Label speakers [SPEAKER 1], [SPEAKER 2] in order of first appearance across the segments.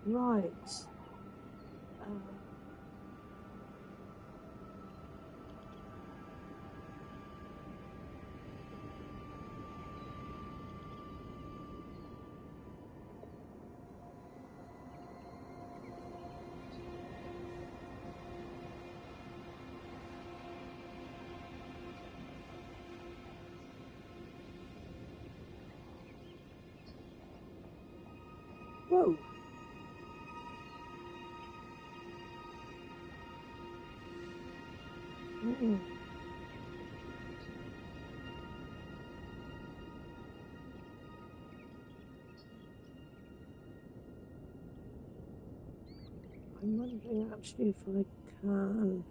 [SPEAKER 1] Right. Whoa. Mm. I'm wondering actually if I can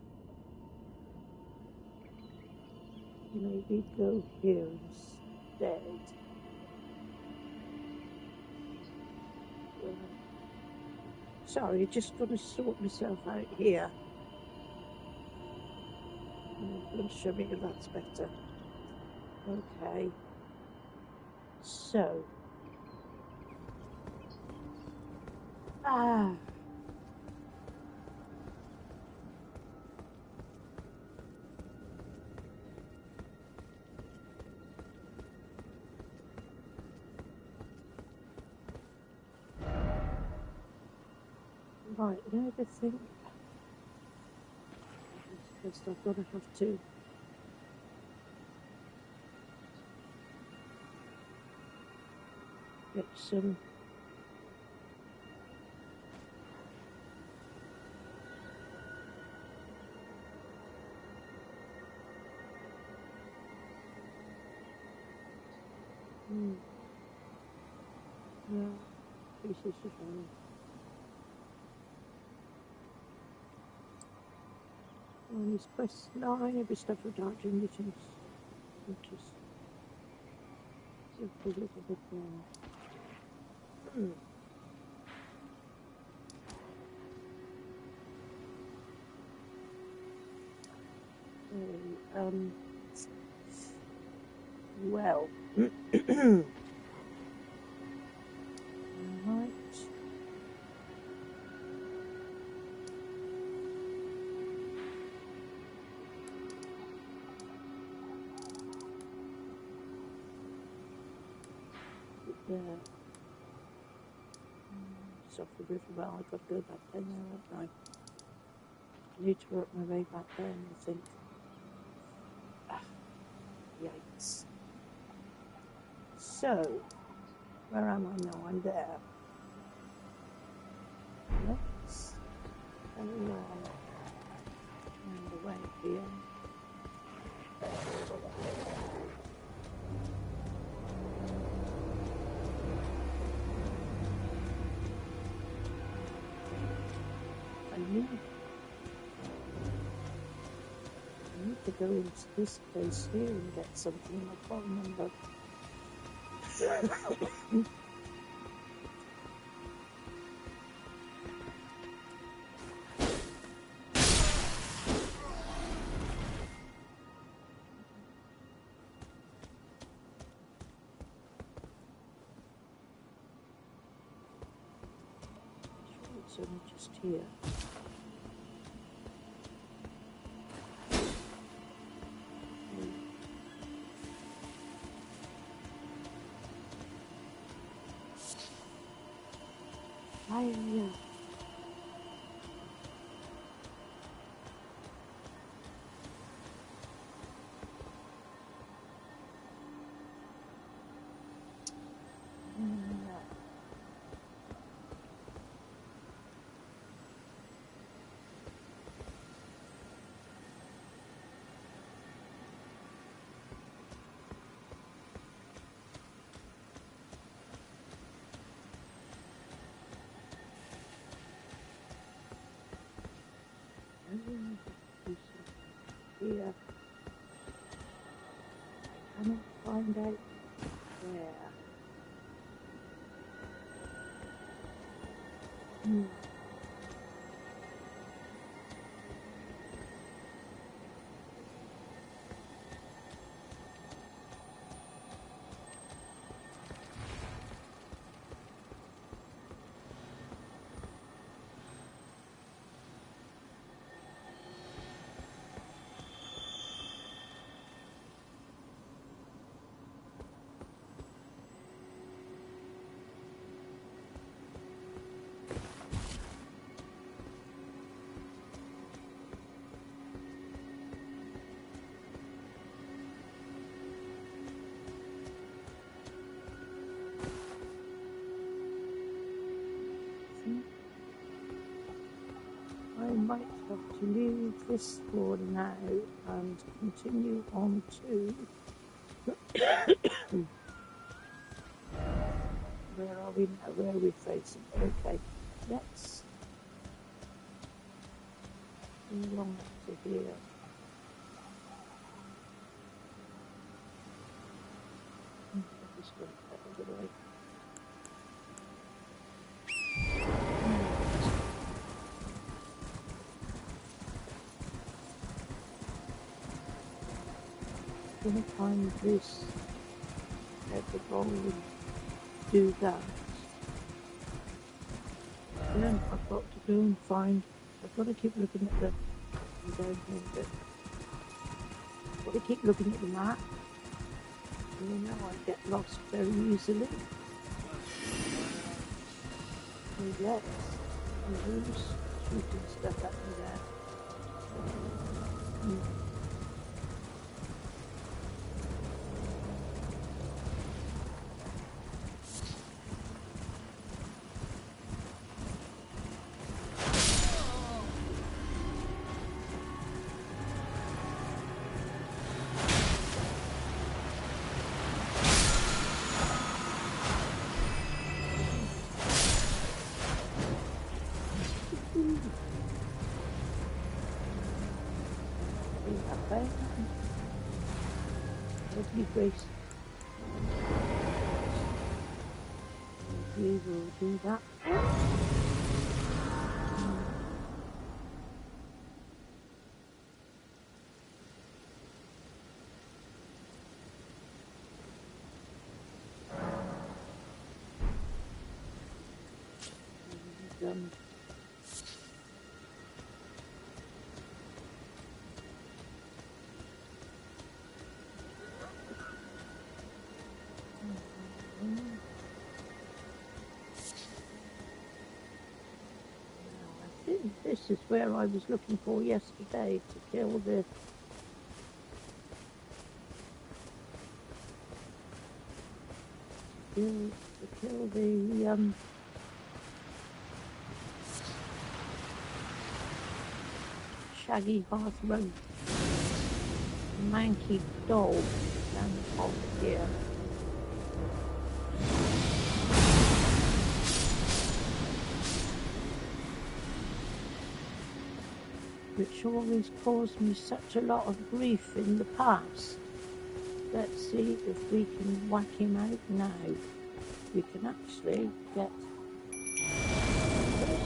[SPEAKER 1] maybe go here instead. Sorry, just got to sort myself out here. I'm show me if that's better. Okay. So. Right, now the thing. First, I've got to have to get some. Pieces of on his quest 9, every step of dark missions, which is a little bit more. Well, right. Yeah. So for river, well, I've got to go back there now, haven't I? I need to work my way back there, I think. Yikes. So, where am I now? I'm there. Let's go along the way here. I need to go into this place here and get something. I can't remember. It's only just here. Yeah. Here. I cannot find out where. might have to leave this for now and continue on to where are we now? Where are we facing? Okay, let's go along to here. I'm just going to get out of the way. Right. I'm going to find this at the bowl and do that. Then I've got to go and find, I've got to keep looking at the, I'm down here a bit. I've got to keep looking at the map. And you know I get lost very easily. And let's use shooting stuff at me there. Lovely grace. We will do that then. And, I think this is where I was looking for yesterday to kill the shaggy hearthrug manky dog down the top here. Which always caused me such a lot of grief in the past. Let's see if we can whack him out now. We can actually get this.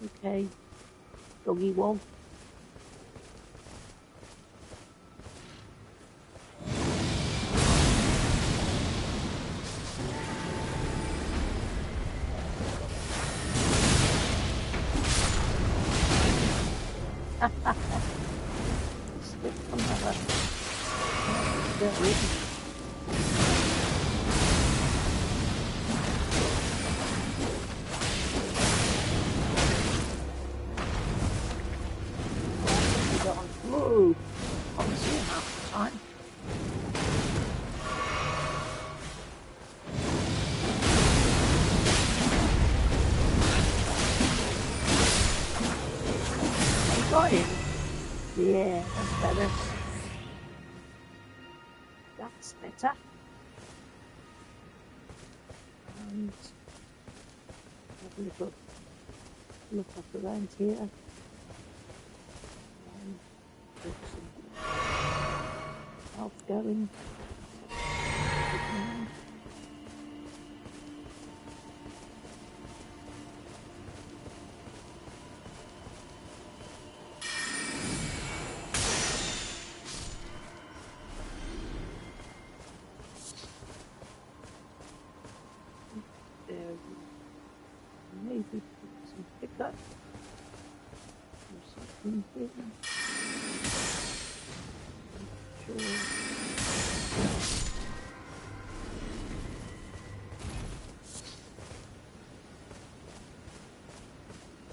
[SPEAKER 1] Okay, doggy wog. Stick another. There we go. Whoa! I'll see him half the time. I got him. Yeah, that's better. That's better. And have a little look up around here. Get some health going. Maybe put some pickup or something here. Sure.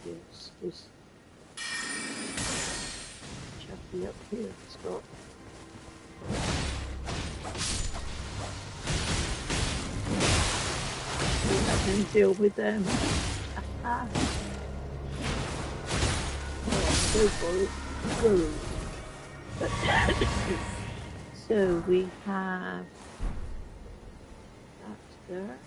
[SPEAKER 1] Yes, this chappy up here has got I can deal with them. so far it goes. So we have that there.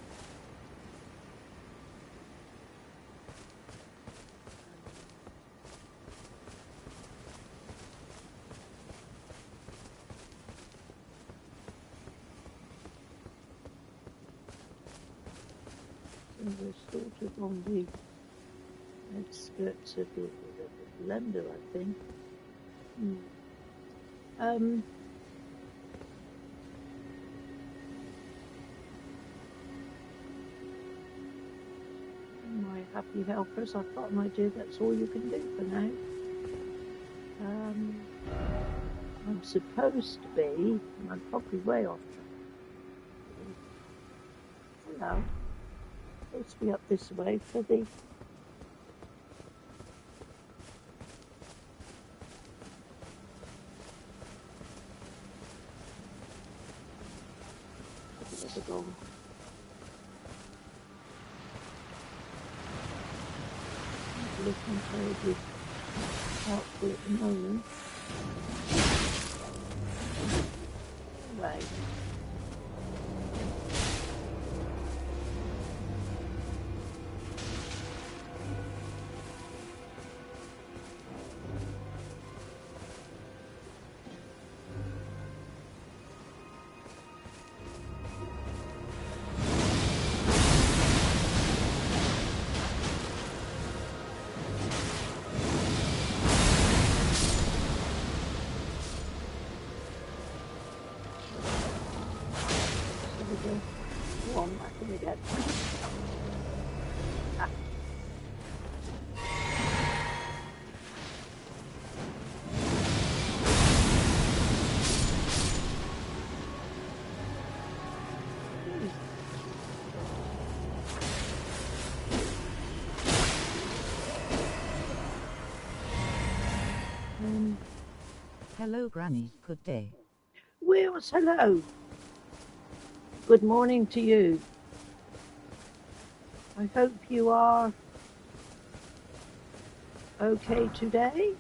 [SPEAKER 1] So we're sort of on the outskirts of the blender, I think. My happy helpers, I've got an idea that's all you can do for now. I'm supposed to be, and I'm probably way off track. Hello. Supposed to be up this way for the go. Looking terribly helpful at the moment. Right. Go on, back in again.
[SPEAKER 2] Hello, Granny. Good day.
[SPEAKER 1] Wills, hello. Good morning to you. I hope you are okay today.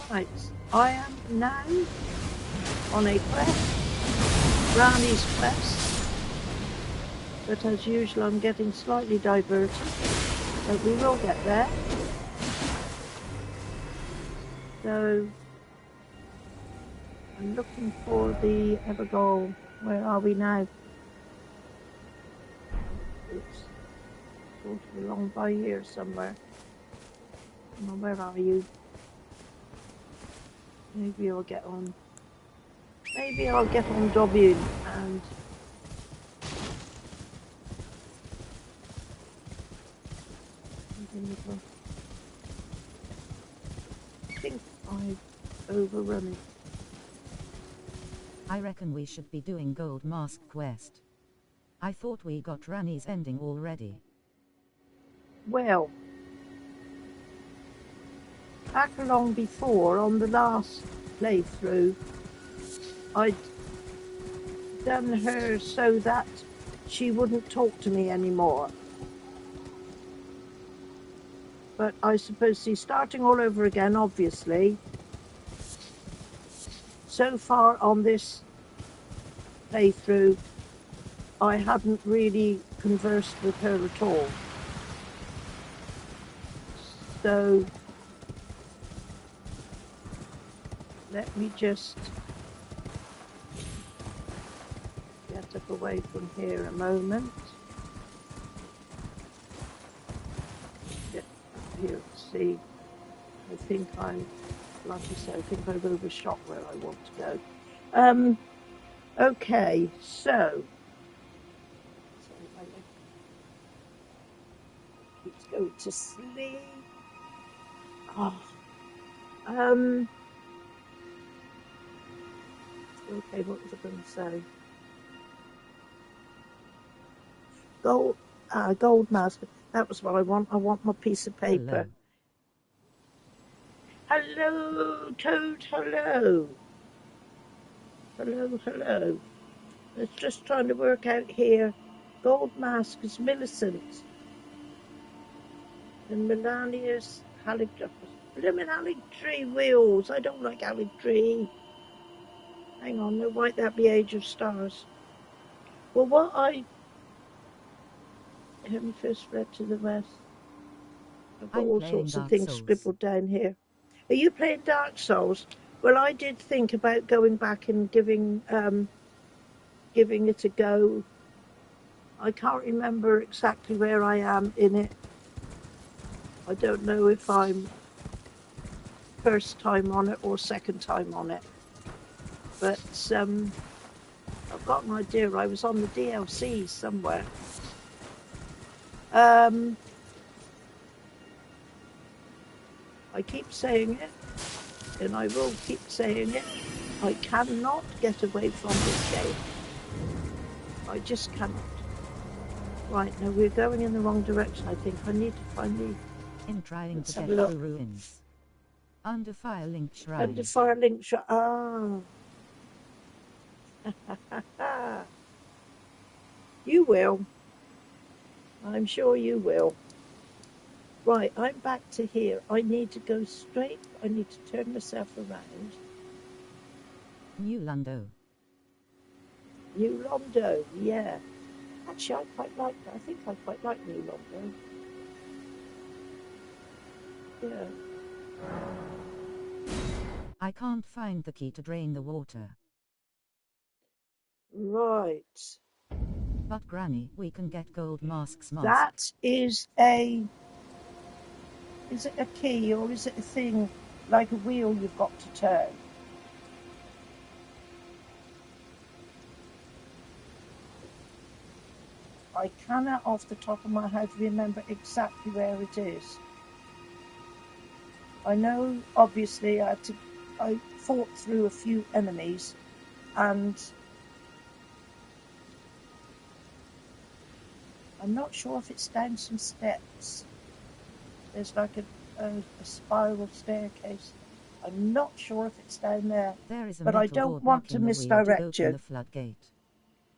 [SPEAKER 1] Right, I am now on a quest, Granny's quest, but as usual I'm getting slightly diverted, but we will get there. So I'm looking for the Evergoal. Where are we now? It's sort of along by here somewhere. Well, where are you? Maybe I'll get on. Maybe I'll get on W and I think I've overrun it.
[SPEAKER 2] I reckon we should be doing Gold Mask quest. I thought we got Ranny's ending already.
[SPEAKER 1] Well, back along before, on the last playthrough, I'd done her so that she wouldn't talk to me anymore. But I suppose she's starting all over again, obviously. So far on this playthrough, I hadn't really conversed with her at all. So let me just get up away from here a moment. Get up here to see. I think like I said, I think I've overshot where I want to go. Okay, so my leg keeps going to sleep. Oh. Okay, what was I going to say? Gold mask. That was what I want. I want my piece of paper. Hello, Toad. Hello. Hello. It's just trying to work out here. Gold mask is Millicent. And Melania's Hallig tree wheels. I don't like Hallig tree. Hang on, no, might that be Age of Stars? Well, Heaven first fled to the west. I've got
[SPEAKER 2] I'm
[SPEAKER 1] all
[SPEAKER 2] playing
[SPEAKER 1] sorts of
[SPEAKER 2] Dark
[SPEAKER 1] things
[SPEAKER 2] Souls.
[SPEAKER 1] scribbled down here. Are you playing Dark Souls? Well, I did think about going back and giving it a go. I can't remember exactly where I am in it. I don't know if I'm first time on it or second time on it. But I've got an idea. I was on the DLC somewhere. I keep saying it, and I will keep saying it. I cannot get away from this game. I just cannot. Right, now we're going in the wrong direction, I think. I need to find the...
[SPEAKER 2] In trying
[SPEAKER 1] Let's
[SPEAKER 2] to
[SPEAKER 1] have
[SPEAKER 2] get
[SPEAKER 1] a look.
[SPEAKER 2] through ruins. Under Fire Link Shrine.
[SPEAKER 1] Under Fire Link Shrine. Ah. You will. I'm sure you will. Right, I'm back to here. I need to go straight. I need to turn myself around.
[SPEAKER 2] New Lundo.
[SPEAKER 1] New Londo, yeah. Actually, I quite like that. I think I quite like New Londo. Yeah.
[SPEAKER 2] I can't find the key to drain the water.
[SPEAKER 1] Right.
[SPEAKER 2] But Granny, we can get gold masks masked.
[SPEAKER 1] That is a... Is it a key or is it a thing like a wheel you've got to turn? I cannot off the top of my head remember exactly where it is. I know obviously I fought through a few enemies and I'm not sure if it's down some steps. There's like a spiral staircase. I'm not sure if it's down there, but I don't want to misdirect you.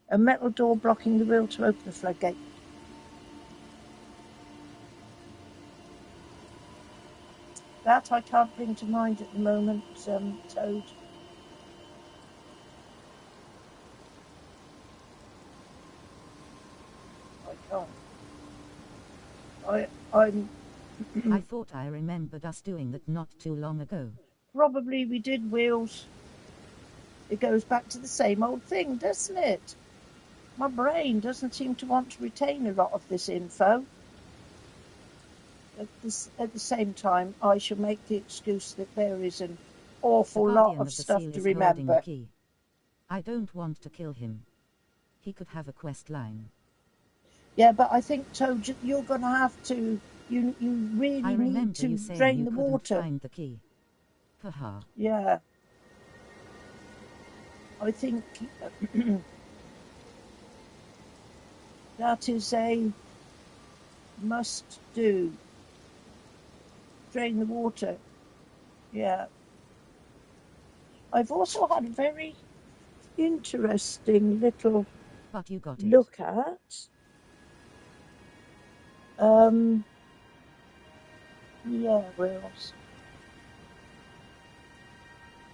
[SPEAKER 1] A metal door blocking the wheel to open the floodgate. That I can't bring to mind at the moment, Toad. I can't.
[SPEAKER 2] I thought I remembered us doing that not too long ago.
[SPEAKER 1] Probably we did wheels. It goes back to the same old thing, doesn't it? My brain doesn't seem to want to retain a lot of this info. At the same time, I shall make the excuse that there is an awful lot of stuff to remember.
[SPEAKER 2] I don't want to kill him. He could have a quest line.
[SPEAKER 1] Yeah, but I think, Toad, you're going to have to... You really need to drain the water.
[SPEAKER 2] Find the key. Haha.
[SPEAKER 1] Yeah. I think that is a must do. Drain the water. Yeah. I've also had a very interesting little look at. Yeah, Wills.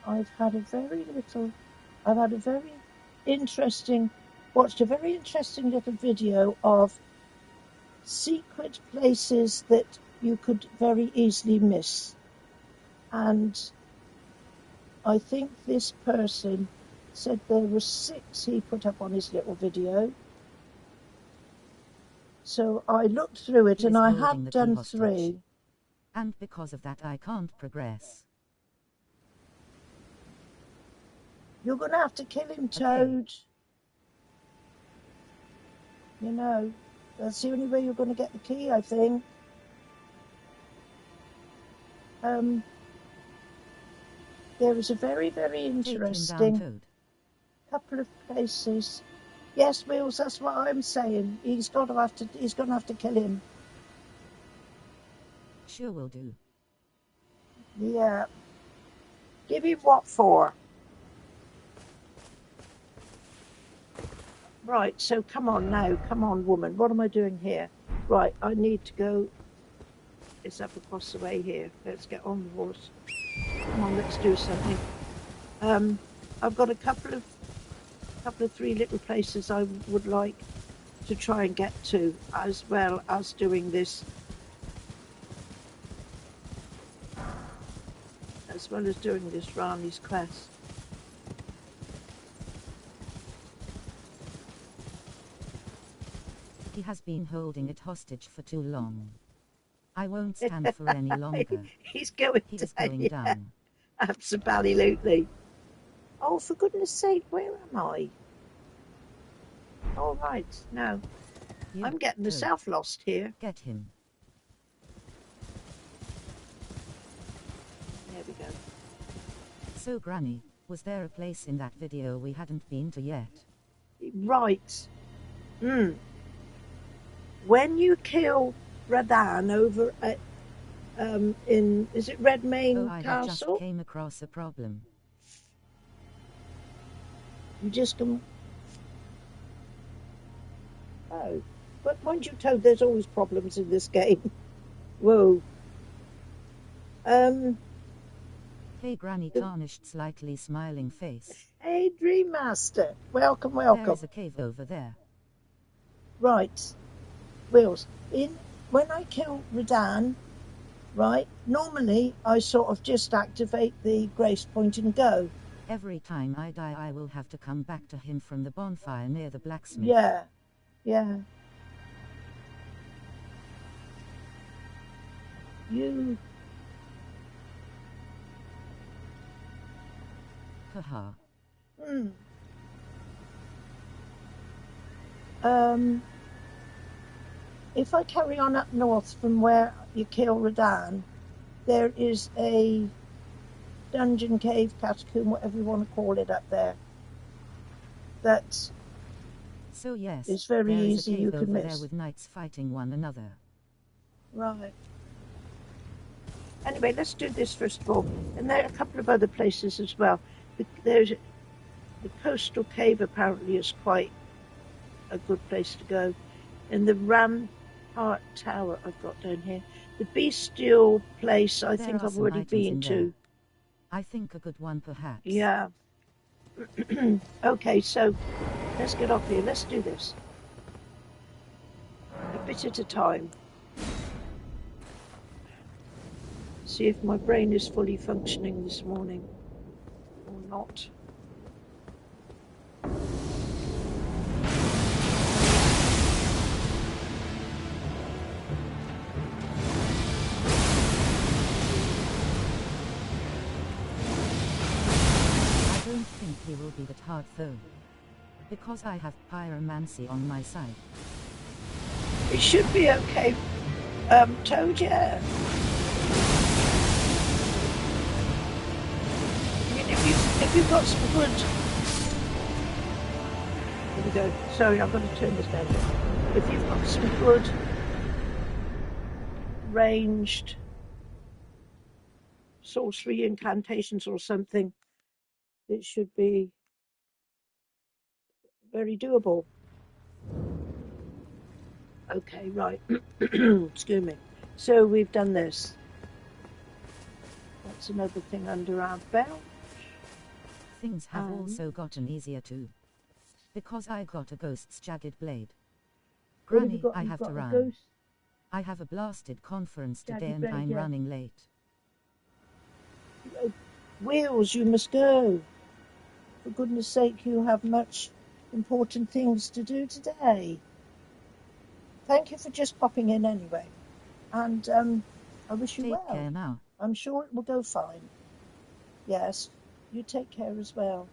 [SPEAKER 1] I've had a very interesting, watched a very interesting little video of secret places that you could very easily miss. And I think this person said there were 6 he put up on his little video. So I looked through it and I have done 3.
[SPEAKER 2] And because of that I can't progress.
[SPEAKER 1] You're going to have to kill him, Toad. Okay. You know, that's the only way you're going to get the key, I think. There is a very, very interesting couple of places. Yes, Wheels, that's what I'm saying. He's going to have to kill him.
[SPEAKER 2] Sure will do.
[SPEAKER 1] Yeah. Give him what for? Right, so come on now. Come on, woman. What am I doing here? Right, I need to go is up across the way here. Let's get on the horse. Come on, let's do something. I've got a couple of 3 little places I would like to try and get to, as well as doing this, Rani's quest.
[SPEAKER 2] He has been holding it hostage for too long. I won't stand for any longer.
[SPEAKER 1] He's going
[SPEAKER 2] He
[SPEAKER 1] down.
[SPEAKER 2] is going down.
[SPEAKER 1] Absolutely. Oh, for goodness sake, where am I? All right, now I'm getting myself lost here.
[SPEAKER 2] Get him.
[SPEAKER 1] There we go.
[SPEAKER 2] So, Granny, was there a place in that video we hadn't been to yet?
[SPEAKER 1] Right. When you kill Radan over at is it Redmayne
[SPEAKER 2] I just
[SPEAKER 1] Castle?
[SPEAKER 2] came across a problem.
[SPEAKER 1] You just can. Oh, but mind you, Toad, there's always problems in this game. Whoa.
[SPEAKER 2] Hey, Granny, tarnished, slightly smiling face.
[SPEAKER 1] Hey, Dream Master. Welcome.
[SPEAKER 2] There is a cave over there.
[SPEAKER 1] Right. Wills, when I kill Radan, right, normally I sort of just activate the grace point and go.
[SPEAKER 2] Every time I die, I will have to come back to him from the bonfire near the blacksmith.
[SPEAKER 1] Yeah. You.
[SPEAKER 2] Haha.
[SPEAKER 1] If I carry on up north from where you kill Radan, there is a dungeon, cave, catacomb, whatever you want to call it, up there. That's
[SPEAKER 2] so yes,
[SPEAKER 1] it's very
[SPEAKER 2] there
[SPEAKER 1] easy.
[SPEAKER 2] Is a cave
[SPEAKER 1] you can
[SPEAKER 2] over
[SPEAKER 1] miss.
[SPEAKER 2] There with knights fighting one another.
[SPEAKER 1] Right. Anyway, let's do this first of all, and there are a couple of other places as well. There's the coastal cave. Apparently, is quite a good place to go, and the Rampart Tower I've got down here. The bestial place I think I've already been to.
[SPEAKER 2] I think a good one, perhaps.
[SPEAKER 1] Yeah. Okay, so let's get off here. Let's do this a bit at a time. See if my brain is fully functioning this morning or not.
[SPEAKER 2] I don't think he will be that hard though, because I have pyromancy on my side.
[SPEAKER 1] It should be okay, Toad, yeah. I mean, if you've got some good... Here we go. Sorry, I've got to turn this down. If you've got some good ranged sorcery incantations or something, it should be very doable. Okay, right. Excuse me. So we've done this. That's another thing under our belt.
[SPEAKER 2] Things have also gotten easier too, because I got a ghost's jagged blade. Granny, I have to run. I have a blasted conference today and I'm running late.
[SPEAKER 1] Wheels, you must go. For goodness sake, you have much important things to do today. Thank you for just popping in anyway. And I wish you well.
[SPEAKER 2] Take care now.
[SPEAKER 1] I'm sure it will go fine. Yes, you take care as well.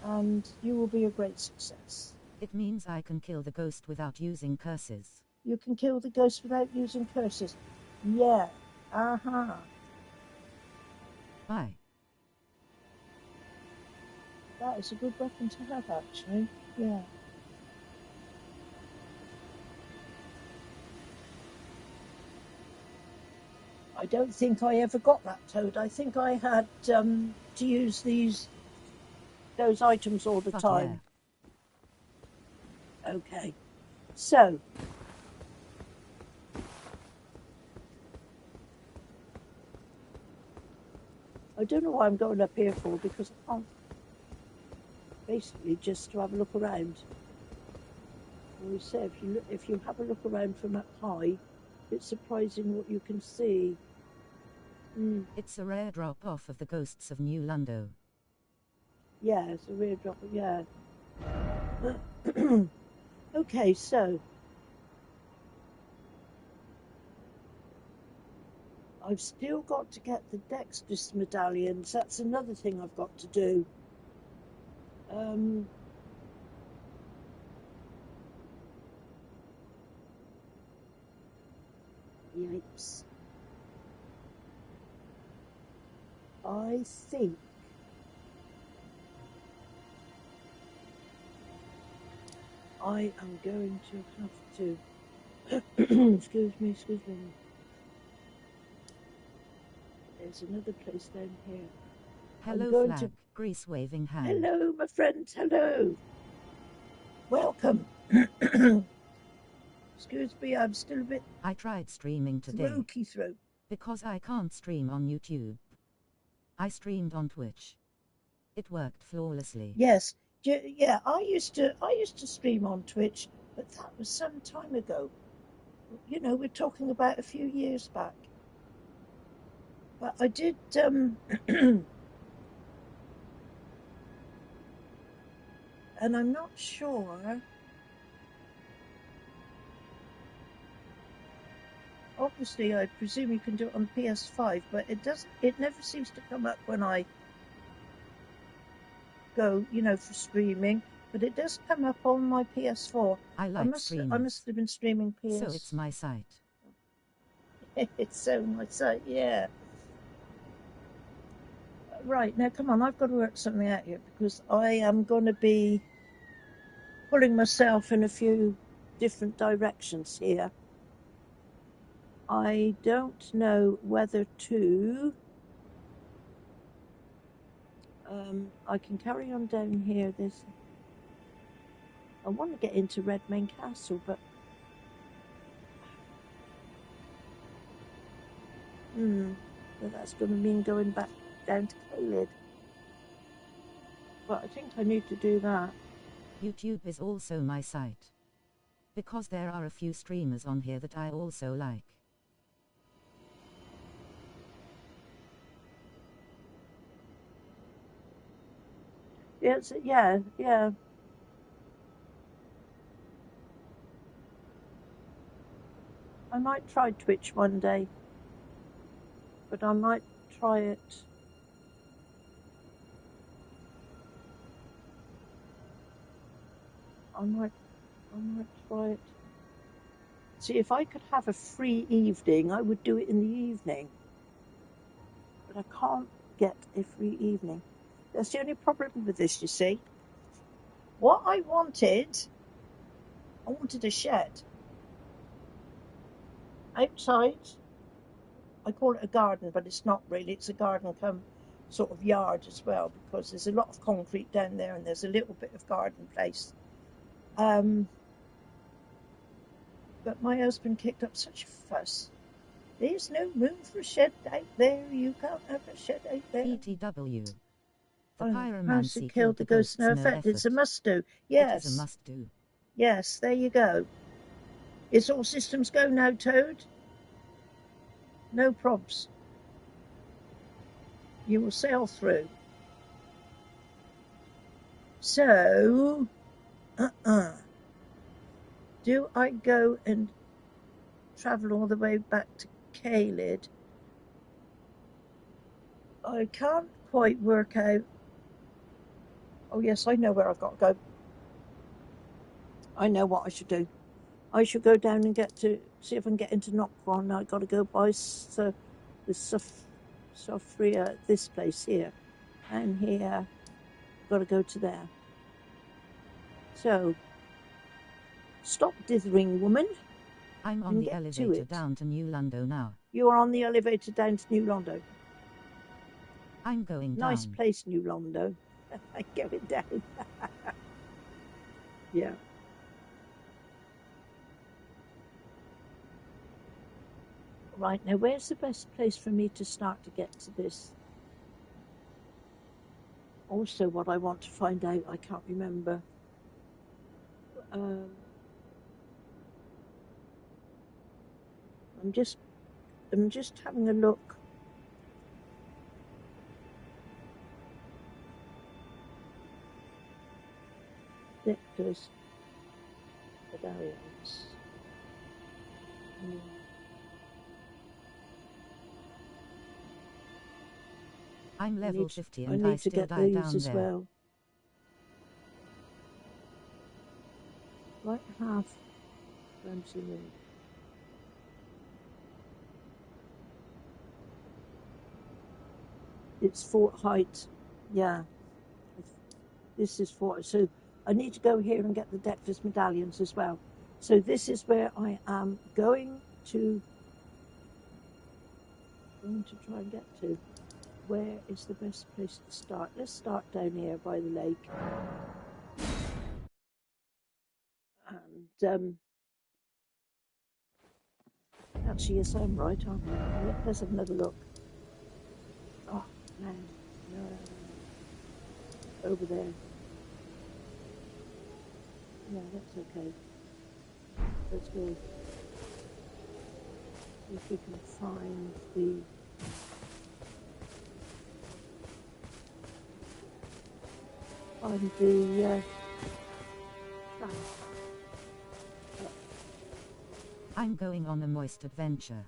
[SPEAKER 1] And you will be a great success.
[SPEAKER 2] It means I can kill the ghost without using curses.
[SPEAKER 1] You can kill the ghost without using curses. Yeah. Uh-huh.
[SPEAKER 2] Bye.
[SPEAKER 1] That is a good weapon to have, actually. Yeah. I don't think I ever got that, Toad. I think I had to use those items all the time. Yeah. Okay. So, I don't know why I'm going up here for, because I can't. Basically, just to have a look around. We say if you have a look around from up high, it's surprising what you can see.
[SPEAKER 2] It's a rare drop-off of the ghosts of New Lundo.
[SPEAKER 1] Yeah, it's a rare drop. Yeah. Okay, so I've still got to get the Dexterous medallions. That's another thing I've got to do. Yikes. I think I am going to have to excuse me. There's another place down here.
[SPEAKER 2] Hello, Flag. Grease waving hand.
[SPEAKER 1] Hello, my friend. Hello. Welcome. Excuse me, I'm still a bit.
[SPEAKER 2] I tried streaming today.
[SPEAKER 1] Throat.
[SPEAKER 2] Because I can't stream on YouTube. I streamed on Twitch. It worked flawlessly.
[SPEAKER 1] Yes. Yeah, I used to stream on Twitch, but that was some time ago. You know, we're talking about a few years back. But I did and I'm not sure. Obviously, I presume you can do it on PS5, but it never seems to come up when I go, you know, for streaming. But it does come up on my PS4.
[SPEAKER 2] I must
[SPEAKER 1] have been streaming PS.
[SPEAKER 2] So it's my site.
[SPEAKER 1] It's so my site, yeah. Right, now come on, I've got to work something out here, because I am going to be pulling myself in a few different directions here. I don't know whether to... I can carry on down here. I want to get into Redmayne Castle, but... But that's going to mean going back down to Caelid. But I think I need to do that.
[SPEAKER 2] YouTube is also my site. Because there are a few streamers on here that I also like.
[SPEAKER 1] Yes, yeah. I might try Twitch one day. But I might try it. I might try it. See, if I could have a free evening, I would do it in the evening. But I can't get a free evening. That's the only problem with this, you see. What I wanted a shed. Outside, I call it a garden, but it's not really. It's a garden come sort of yard as well, because there's a lot of concrete down there and there's a little bit of garden place. But my husband kicked up such a fuss. There's no room for a shed out there. You can't have a shed out there.
[SPEAKER 2] ETW. The
[SPEAKER 1] pyromancy killed the ghost. No effect. It's a must do. Yes.
[SPEAKER 2] It is a must do.
[SPEAKER 1] Yes, there you go. It's all systems go now, Toad. No probs. You will sail through. So, do I go and travel all the way back to Caelid? I can't quite work out. Oh yes, I know where I've got to go. I know what I should do. I should go down and see if I can get into Knockron. I've got to go by the Sophria, this place here. And here, I've got to go to there. So, stop dithering, woman.
[SPEAKER 2] I'm on the elevator down to New Lundo now.
[SPEAKER 1] You are on the elevator down to New Lundo.
[SPEAKER 2] I'm going
[SPEAKER 1] down. Nice place, New Lundo. I'm going down. Yeah. Right, now where's the best place for me to start to get to this? Also, what I want to find out, I can't remember. I'm just having a look. Victor's medallions.
[SPEAKER 2] I'm level 50 and
[SPEAKER 1] I
[SPEAKER 2] I
[SPEAKER 1] need to
[SPEAKER 2] still
[SPEAKER 1] get
[SPEAKER 2] die
[SPEAKER 1] these
[SPEAKER 2] down
[SPEAKER 1] as
[SPEAKER 2] there.
[SPEAKER 1] well. Like half Ramsey. It's Fort Height. Yeah. This is Fort. So I need to go here and get the Dectus medallions as well. So this is where I am going to try and get to. Where is the best place to start? Let's start down here by the lake. And actually, yes, I'm right, aren't I? Let's have another look. Oh, man. No. Over there. Yeah, that's okay. Let's go. See if we can find the...
[SPEAKER 2] I'm going on a moist adventure.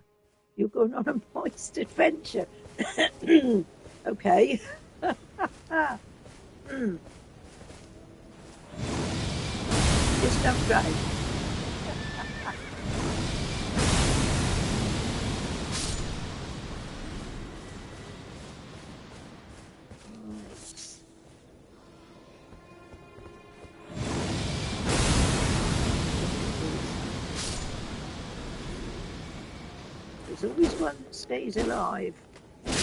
[SPEAKER 1] You're going on a moist adventure. Okay. Just don't drive. There's always one that stays alive. There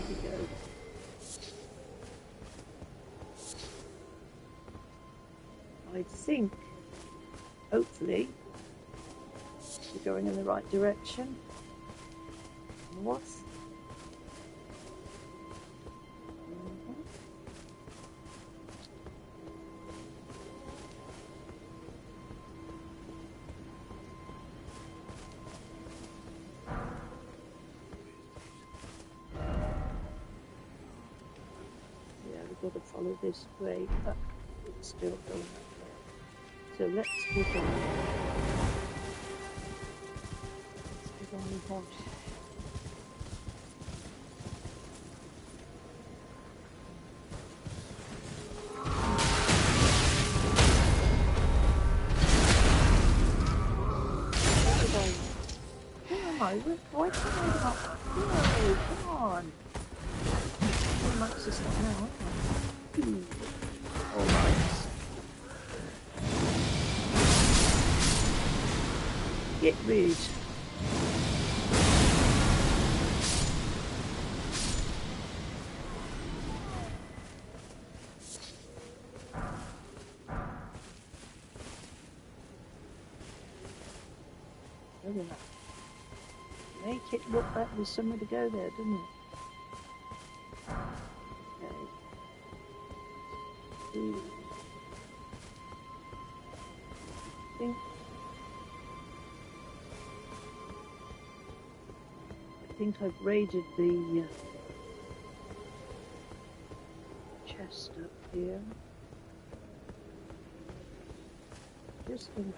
[SPEAKER 1] we go. I think, hopefully, we're going in the right direction. North. Yeah, we've got to follow this way up. It's still going up there. So let's get on. Let's get on the horse. Why can't I not? No, come on. Amongst us now, aren't I? All right. Get rid. Look at that. Make it look like there's somewhere to go there, doesn't it? Okay. I think I've raided the chest up here. Just in case.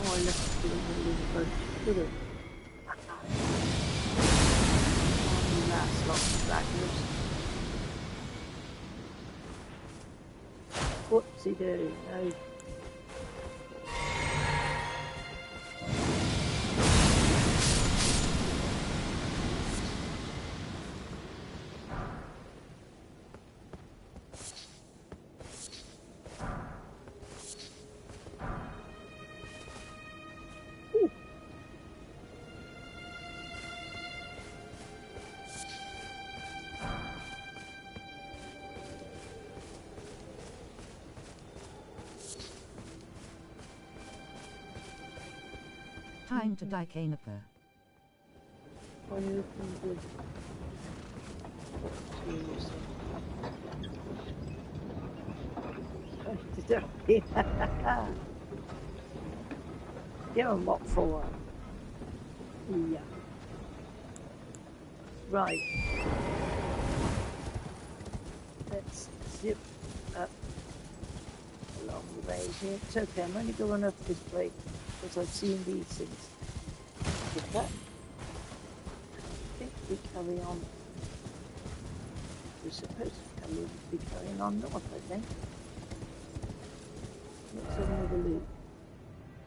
[SPEAKER 1] Oh, I left it in the little bunch. Look at it. Last lot of backwards. What's he doing? No.
[SPEAKER 2] Time to Thegamergranni.
[SPEAKER 1] I open the Give him what for? Yeah. Right. Let's zip up along the way here. It's okay, I'm only going up this way because I've seen these things. Pick up. I think we carry on. We're supposed to be carrying on north, I think. Let's have another look.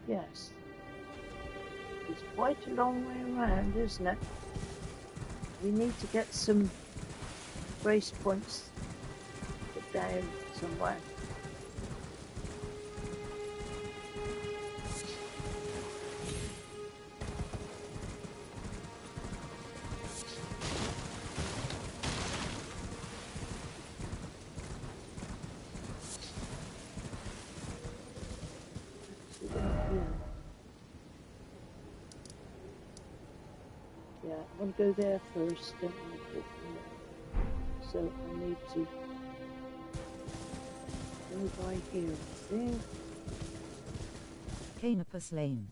[SPEAKER 1] Yes. It's quite a long way around, isn't it? We need to get some brace points put down somewhere. Yeah, I want to go there first, then I go from there. So I need to go by here, I think.
[SPEAKER 2] Canopus Lane.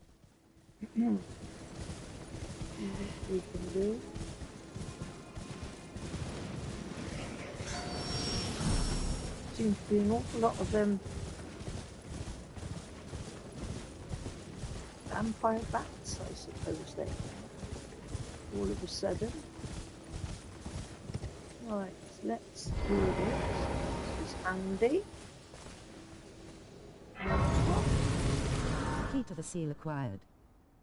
[SPEAKER 1] We can do. Seems to be an awful lot of them vampire bats, I suppose they are, all of a sudden. Right, let's do this. This is handy. What?
[SPEAKER 2] Key to the seal acquired.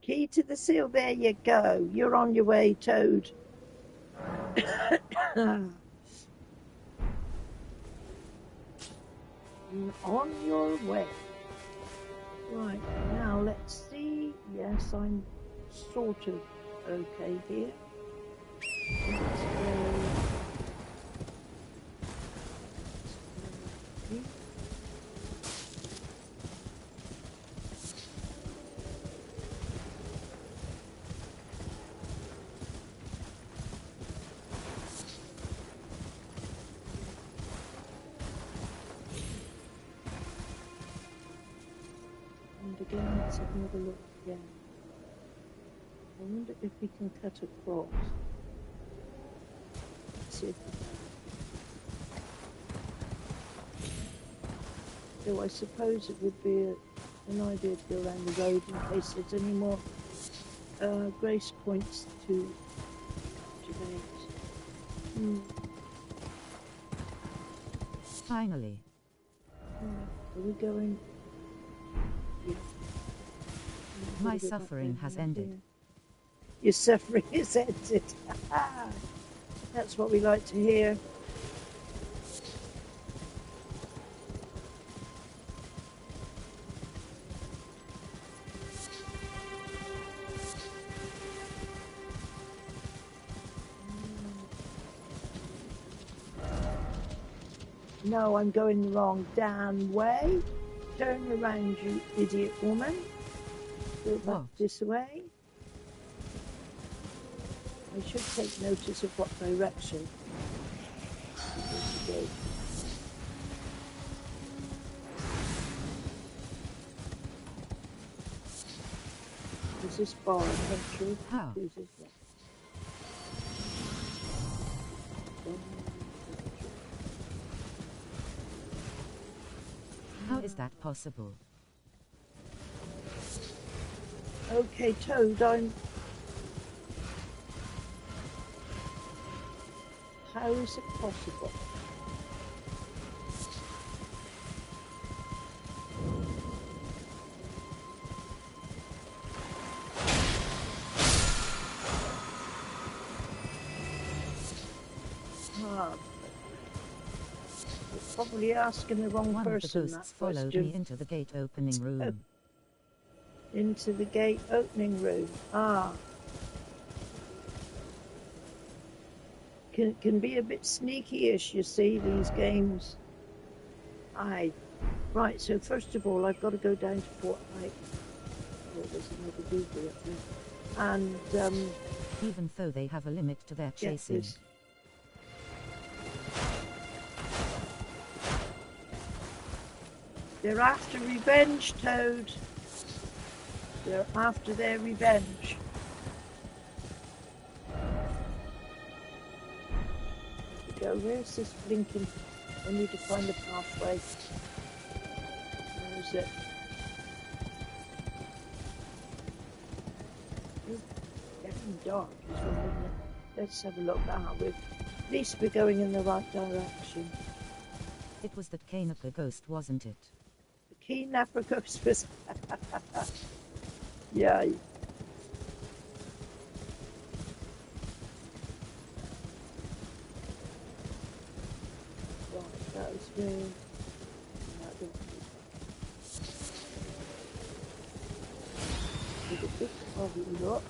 [SPEAKER 1] Key to the seal, there you go. You're on your way, Toad. On your way. Right, now let's see. Yes, I'm sort of okay here. Let's go. And again, let's have another look again. I wonder if we can cut across. Let's see if we can. So I suppose it would be an idea to go around the road in case there's any more grace points to activate.
[SPEAKER 2] Finally.
[SPEAKER 1] Are we going? Yeah.
[SPEAKER 2] My suffering has ended.
[SPEAKER 1] Here. Your suffering is ended. That's what we like to hear. No, I'm going the wrong damn way. Turn around, you idiot woman. Go back this way. I should take notice of what direction to go. Is this bar entry?
[SPEAKER 2] How?
[SPEAKER 1] Is this one?
[SPEAKER 2] How is that possible?
[SPEAKER 1] Okay, Toad, I'm... How is it possible? Probably asking the wrong
[SPEAKER 2] One
[SPEAKER 1] person.
[SPEAKER 2] Of the ghosts followed me into the gate opening room.
[SPEAKER 1] Into the gate opening room. Ah. Can be a bit sneaky-ish, you see, these games. Aye. Right, so first of all, I've got to go down to Fortnite. Oh, there's another doobie up there. And
[SPEAKER 2] Even though they have a limit to their chasing.
[SPEAKER 1] Yes. They're after revenge, Toad. They're after their revenge. There we go. Where's this blinking? I need to find the pathway. Where is it? It's getting dark as well, isn't it? Let's have a look. At least we're going in the right direction.
[SPEAKER 2] It was that Kanaka ghost, wasn't it?
[SPEAKER 1] The kidnapper ghost was... Yeah. Right, that was me. Take a bit of a look.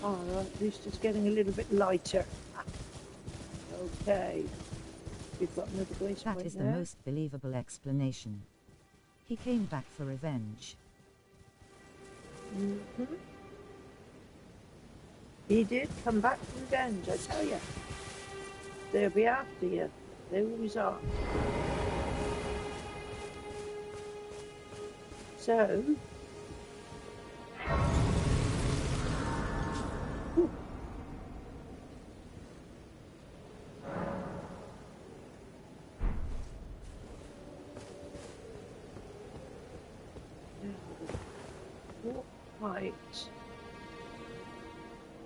[SPEAKER 1] Alright, at least it's getting a little bit lighter. Okay. We've got another place
[SPEAKER 2] That is
[SPEAKER 1] there.
[SPEAKER 2] The most believable explanation. He came back for revenge.
[SPEAKER 1] Mm-hmm. He did come back for revenge, I tell you. They'll be after you. They always are. So... Whew. What height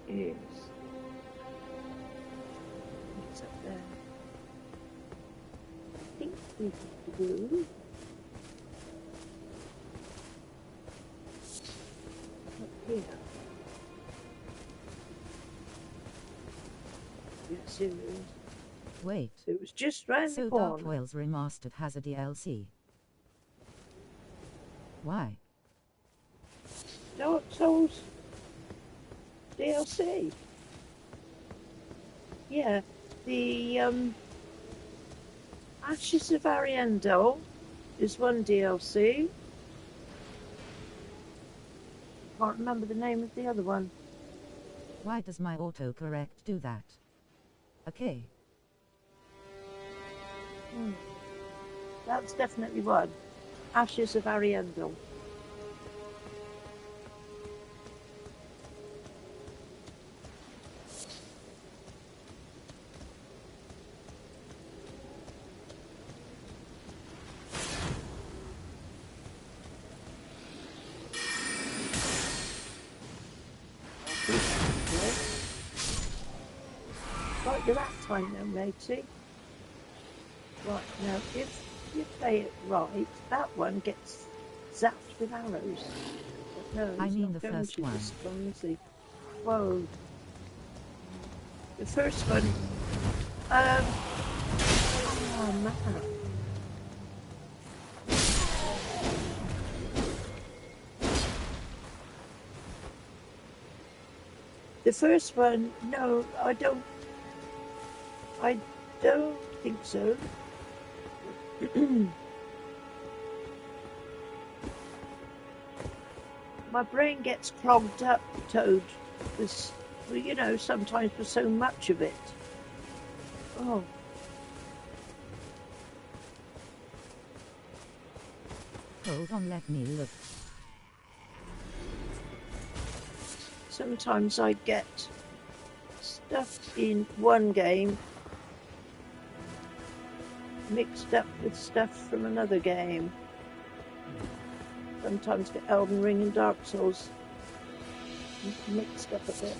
[SPEAKER 1] is... What's up there? I think we can do... Up here. Yes, it is.
[SPEAKER 2] Wait.
[SPEAKER 1] It was just round the
[SPEAKER 2] So
[SPEAKER 1] corner.
[SPEAKER 2] Dark Wales Remastered has a DLC. Why?
[SPEAKER 1] Dark Souls DLC. Yeah, the Ashes of Ariandel is one DLC. Can't remember the name of the other one.
[SPEAKER 2] Why does my autocorrect do that? Okay.
[SPEAKER 1] That's definitely one. Ashes of Ariandel. Right, you're that time now, matey. Right, now if you play it right, that one gets zapped with arrows. But no,
[SPEAKER 2] I
[SPEAKER 1] it's
[SPEAKER 2] mean
[SPEAKER 1] not
[SPEAKER 2] the
[SPEAKER 1] going
[SPEAKER 2] first
[SPEAKER 1] to
[SPEAKER 2] one.
[SPEAKER 1] this one, is he? Whoa. The first one, oh man. The first one, no, I don't think so. My brain gets clogged up, Toad. This, well, you know, sometimes for so much of it. Oh.
[SPEAKER 2] Hold on, let me look.
[SPEAKER 1] Sometimes I get stuff in one game mixed up with stuff from another game. Sometimes get Elden Ring and Dark Souls mixed up a bit.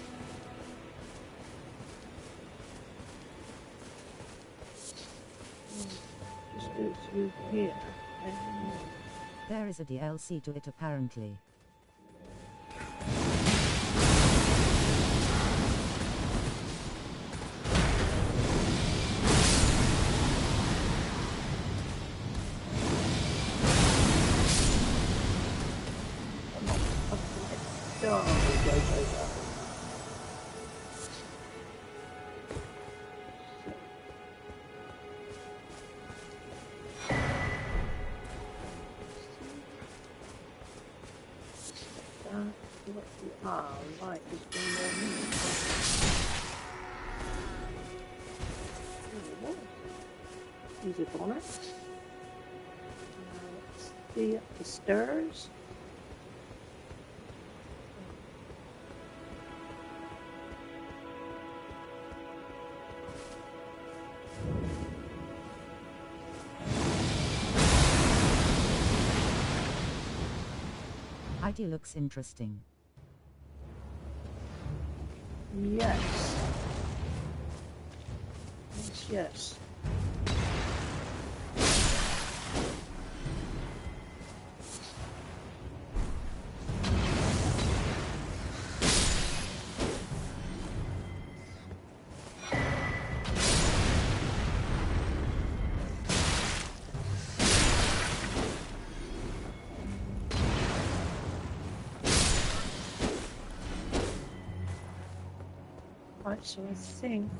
[SPEAKER 1] Just go through here.
[SPEAKER 2] There is a DLC to it apparently.
[SPEAKER 1] Aha, right, there's one more minute. Oh, what? Use a bonnet. Let's see up the stairs.
[SPEAKER 2] Idea looks interesting.
[SPEAKER 1] Yes. Yes, yes. Right, so I think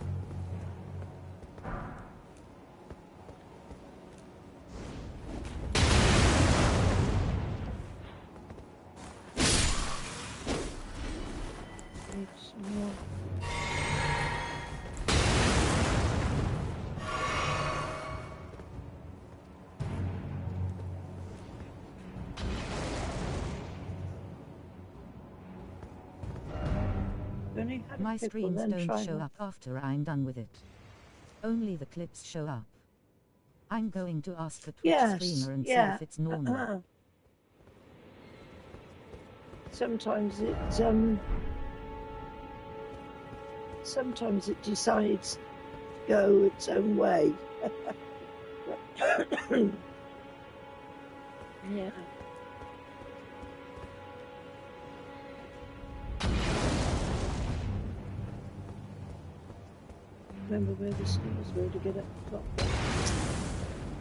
[SPEAKER 1] need some more. Only had a
[SPEAKER 2] My
[SPEAKER 1] pickle,
[SPEAKER 2] streams
[SPEAKER 1] then
[SPEAKER 2] don't
[SPEAKER 1] try
[SPEAKER 2] show
[SPEAKER 1] one.
[SPEAKER 2] up after I'm done with it. Only the clips show up. I'm going to ask a Twitch
[SPEAKER 1] Yes,
[SPEAKER 2] streamer and see
[SPEAKER 1] yeah.
[SPEAKER 2] if it's normal.
[SPEAKER 1] Sometimes it decides to go its own way. Yeah. Remember where the stairs were to get up the top.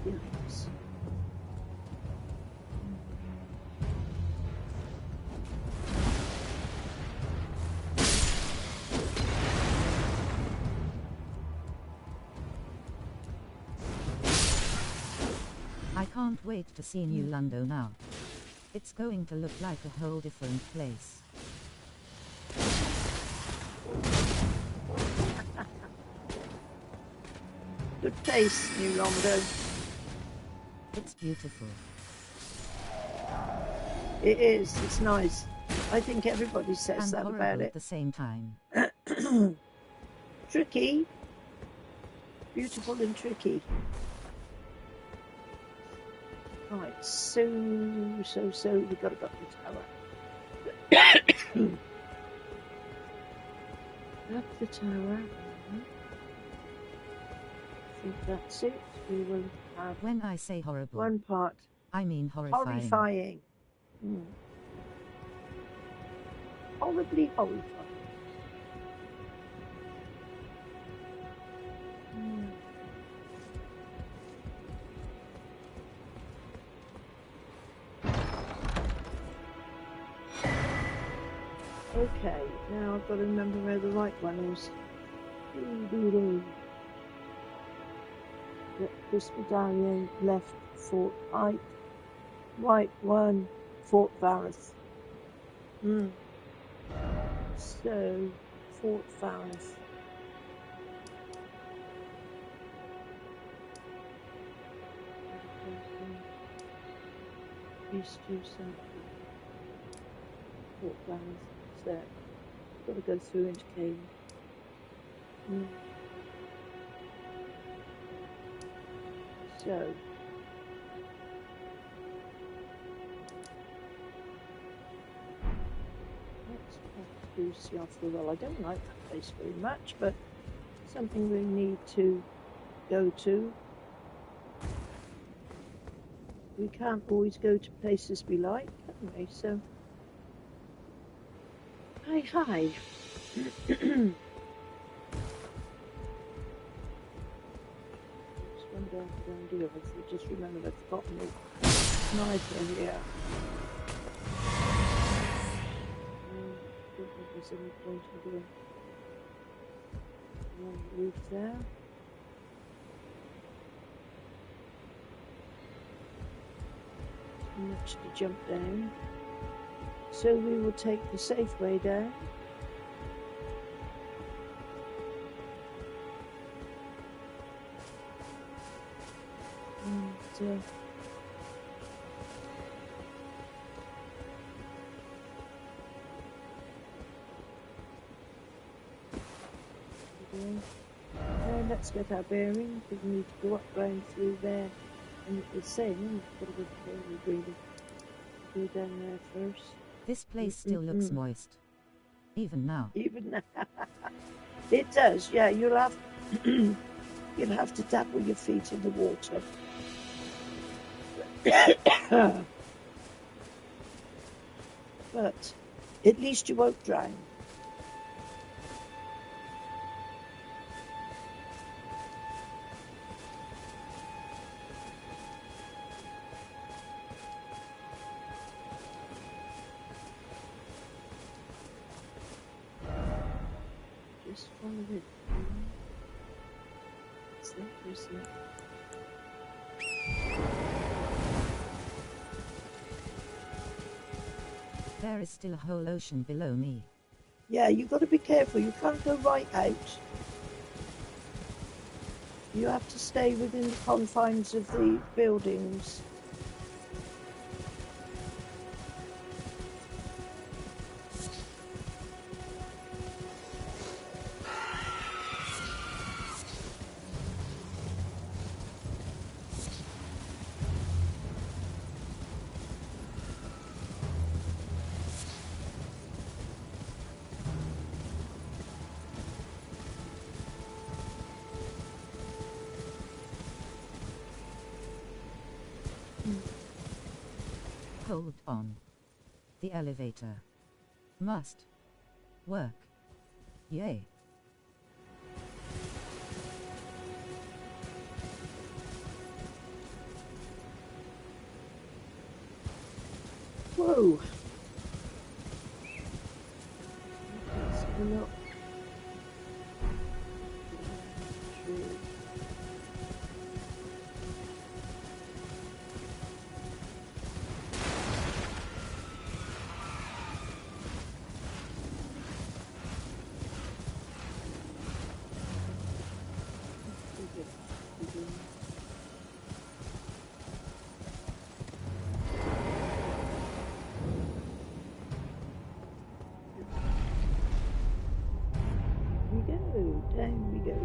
[SPEAKER 1] Yes.
[SPEAKER 2] I can't wait to see New London now. It's going to look like a whole different place.
[SPEAKER 1] Good place, New London.
[SPEAKER 2] It's beautiful.
[SPEAKER 1] It is. It's nice. I think everybody says
[SPEAKER 2] And
[SPEAKER 1] that
[SPEAKER 2] horrible
[SPEAKER 1] about
[SPEAKER 2] at
[SPEAKER 1] it.
[SPEAKER 2] the same time.
[SPEAKER 1] Tricky. Beautiful and tricky. Right, so we got to go up the tower. Up the tower. I think that's it. We will have
[SPEAKER 2] When I say horrible,
[SPEAKER 1] one part.
[SPEAKER 2] I mean horrifying.
[SPEAKER 1] Horrifying. Horribly horrifying. Okay, now I've got to remember where the right one is. This medallion, left Fort Pike, right one, Fort Varus. So, Fort Varus. East to Central. Fort Varus. It's there. Got to go through into Cave. So, let's do Seattle. I don't like that place very much, but something we need to go to. We can't always go to places we like, can we? So, hi. Just wonder what I'm doing. I just remembered I've forgotten the sniper here. I don't think there's any point in doing one roof there. Too much to jump down. So we will take the safe way down. And now let's get our bearings. We need to go up round through there. And it was saying, got to go really go down there first.
[SPEAKER 2] This place still looks moist. Even now.
[SPEAKER 1] Even now. It does, yeah. You'll have to dabble your feet in the water. But at least you won't drown. Just follow it. It's that, isn't it?
[SPEAKER 2] There is still a whole ocean below me.
[SPEAKER 1] Yeah, you've got to be careful. You can't go right out. You have to stay within the confines of the buildings.
[SPEAKER 2] Hold on. The elevator must work. Yay.
[SPEAKER 1] Whoa. Let's have a look. Down we go.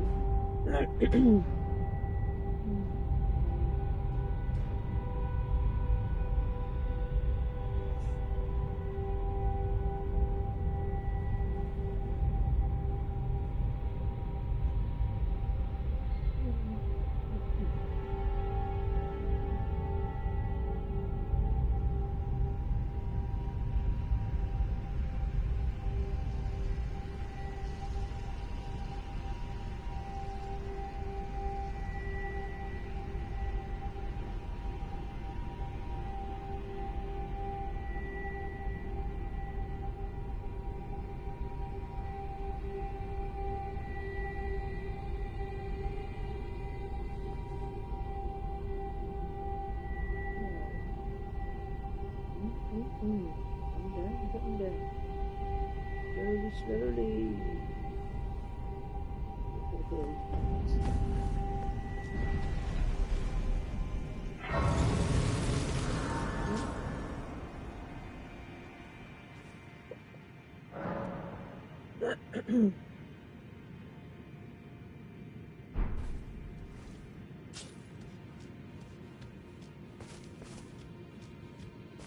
[SPEAKER 1] Come down. Slowly.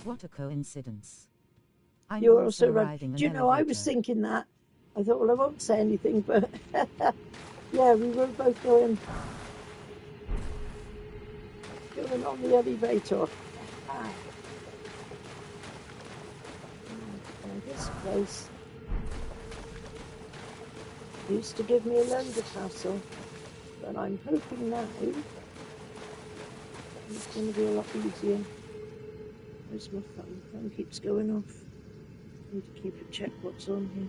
[SPEAKER 2] What a coincidence. I'm
[SPEAKER 1] You're also right.
[SPEAKER 2] riding an
[SPEAKER 1] Do you know,
[SPEAKER 2] elevator.
[SPEAKER 1] I was thinking that. I thought, well, I won't say anything, but yeah, we were both going on the elevator. This place used to give me a load of hassle, but I'm hoping now it's going to be a lot easier. Where's my phone? Phone keeps going off. Need to keep a check what's on here.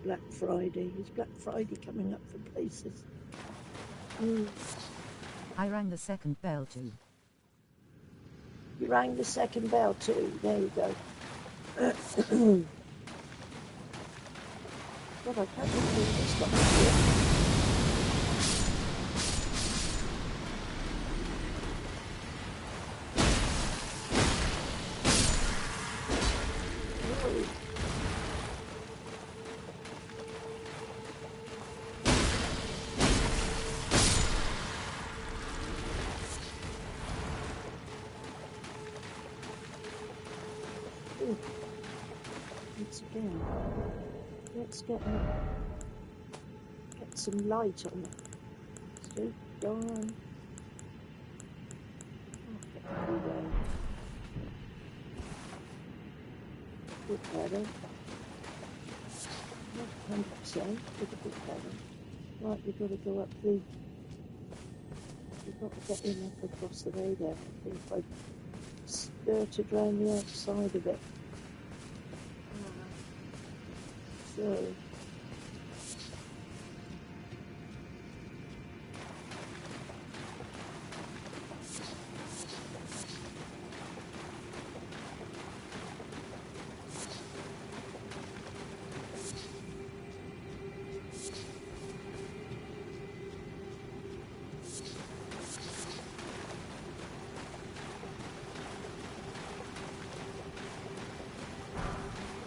[SPEAKER 1] Black Friday. Is Black Friday coming up for places?
[SPEAKER 2] I rang the second bell too.
[SPEAKER 1] You rang the second bell too. There you go. God, I can't believe this stuff here. Once again, let's get some light on it. So go on. Oh, get everywhere. A bit better. Not 100%, but a bit better. Right, we've got to go up the. We've got to get in up across the way there. I think I skirted around the outside of it. So.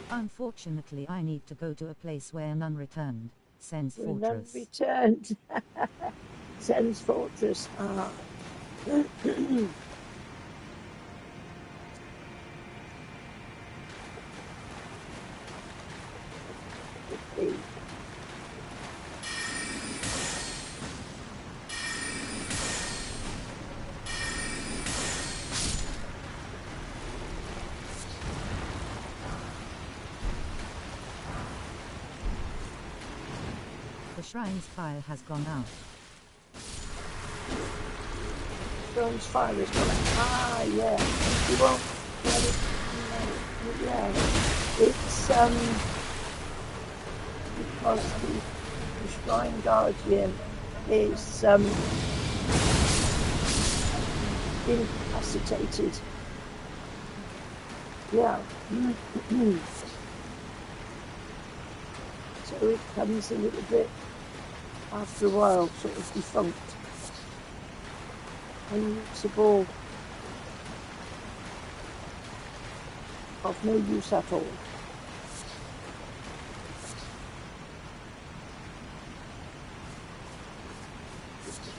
[SPEAKER 2] Unfortunately, I need to go to a place where none returned. Sen's
[SPEAKER 1] None
[SPEAKER 2] Fortress.
[SPEAKER 1] returned. Sen's Fortress. Ah.
[SPEAKER 2] The shrine's fire has gone out.
[SPEAKER 1] Shrine's fire is gone out. Ah, yeah. You won't get it. Yeah. It's because the Shrine Guardian is incapacitated. Yeah. So it comes a little bit, after a while, sort of defunct. Unusable, of no use at all.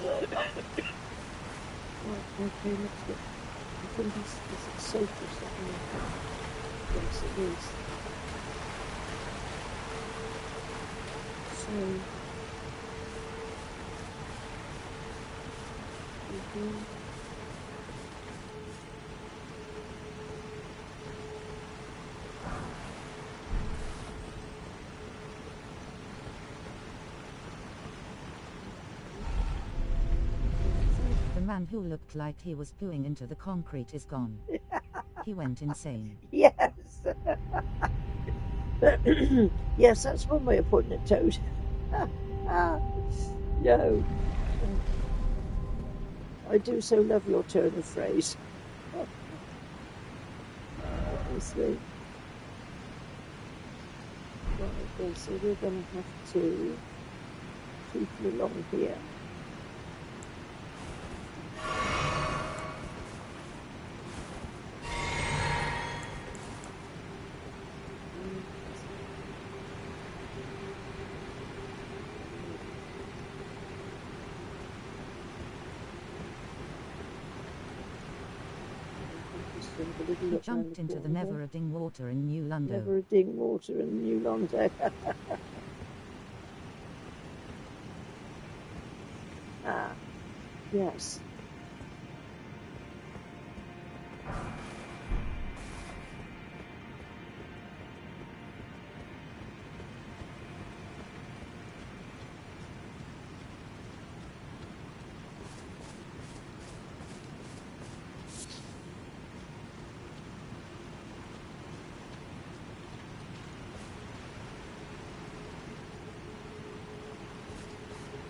[SPEAKER 1] Right, okay, let's get. I think is it safe or something? Yes, it is. So.
[SPEAKER 2] The man who looked like he was pooing into the concrete is gone. He went insane.
[SPEAKER 1] Yes. Yes, that's one way of putting it, Toad. No. I do so love your turn of phrase. Obviously. Right, okay, so we're going to have to keep along here.
[SPEAKER 2] He jumped into the never-ending water in New Londo.
[SPEAKER 1] Never-ending water in New Londo. Ah, yes.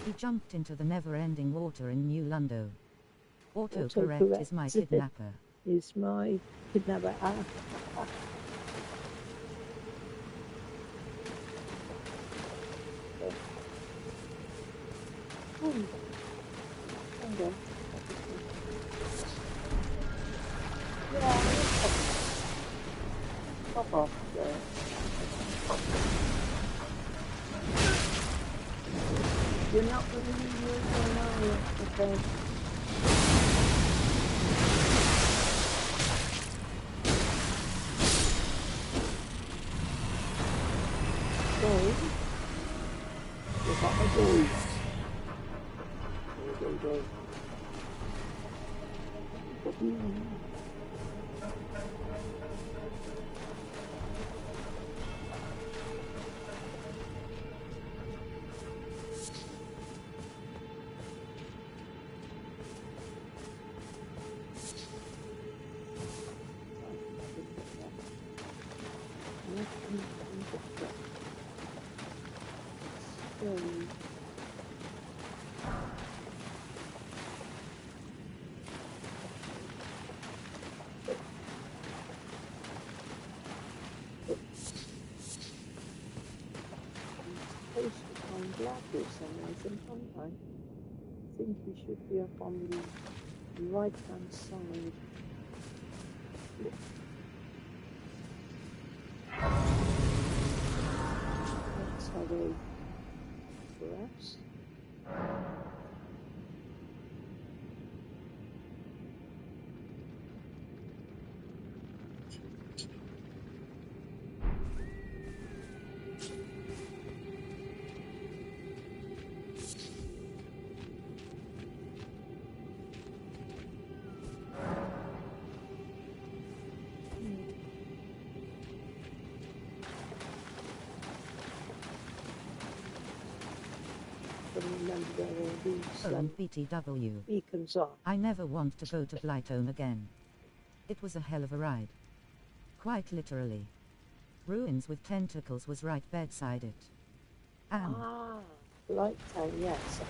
[SPEAKER 2] He jumped into the never-ending water in New Londo. Autocorrect is my kidnapper.
[SPEAKER 1] Is my kidnapper. Hmm. Okay. Yeah, pop off there. You're not going to leave me alone, are you? Okay. Sorry. Look at my boys. Go. I think we should be up on the right hand side. Let's have a grass. Remember where all these
[SPEAKER 2] BTW.
[SPEAKER 1] beacons are.
[SPEAKER 2] I never want to go to Blytone again. It was a hell of a ride. Quite literally. Ruins with tentacles was right bedside it. And
[SPEAKER 1] Blytone, yes.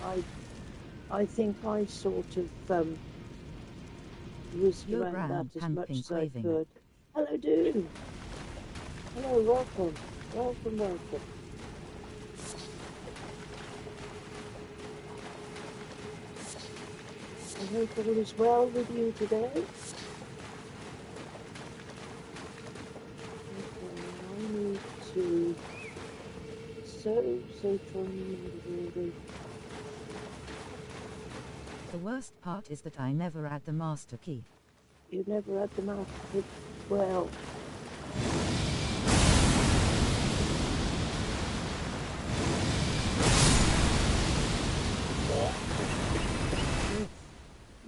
[SPEAKER 1] I think I sort of whizzed around that as much as I could. Hello, dude. Hello, welcome. Welcome. I hope all is well with you today. Okay, I need to so try.
[SPEAKER 2] The worst part is that I never had the master key.
[SPEAKER 1] You never had the master key? Well...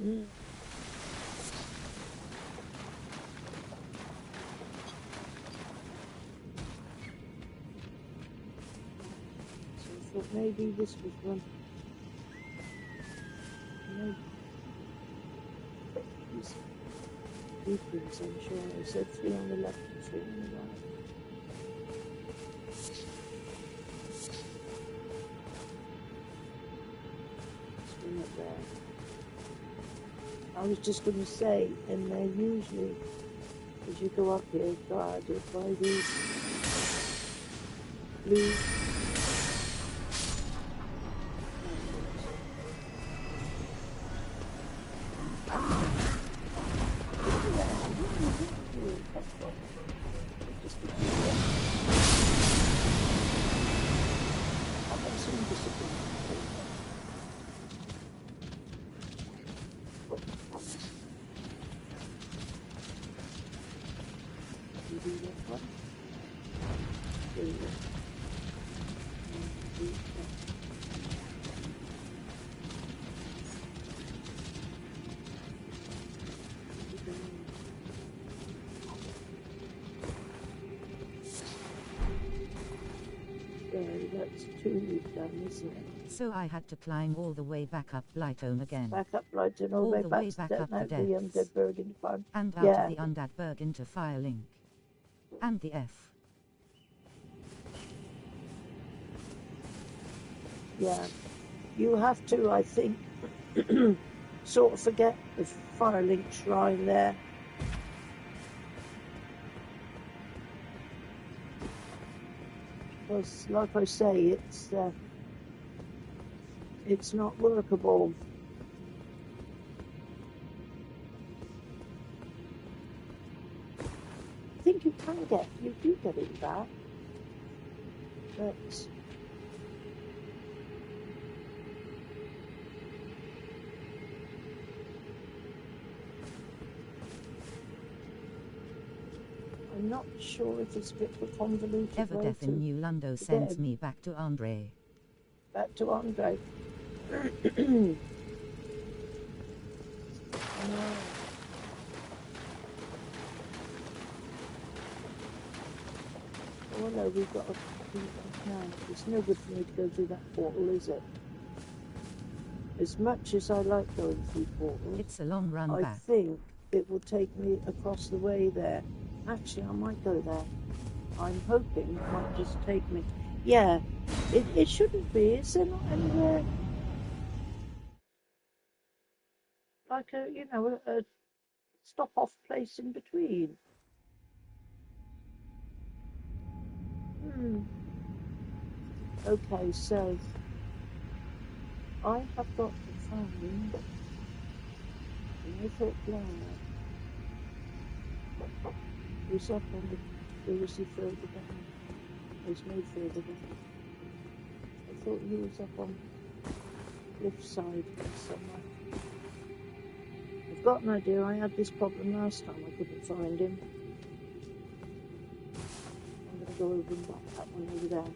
[SPEAKER 1] So I thought maybe this was one. Maybe these beacons, I'm sure. I said 3 on the left and 3 on the right. Swing up there. I was just going to say, and they're usually, as you go up here, guarded by these blue that's 2 we've done, isn't it?
[SPEAKER 2] So I had to climb all the way back up Blytone again.
[SPEAKER 1] Back up Blytone, all the way back up the Undead Farm.
[SPEAKER 2] And out of the Undead Berg into Firelink. And the F.
[SPEAKER 1] Yeah. You have to, I think, sort of forget the Firelink shrine there. Because, like I say, it's not workable. I think you do get it back, but I'm not sure if it's a bit of a convoluted way
[SPEAKER 2] Everdeath in New Lundo sends me back to Andre.
[SPEAKER 1] Back to Andre. No. Oh no, we've got to do that now. It's no good for me to go through that portal, is it? As much as I like going through portals,
[SPEAKER 2] it's a long run
[SPEAKER 1] I
[SPEAKER 2] back.
[SPEAKER 1] think it will take me across the way there. Actually, I might go there. I'm hoping it might just take me. Yeah, it shouldn't be. Is there not anywhere like a stop-off place in between? Okay, so I have got to find another flower. It was up on the, or was he further down? There's no further down. I thought he was up on the cliffside somewhere. I've got an idea. I had this problem last time. I couldn't find him. I'm going to go over and back that one over there.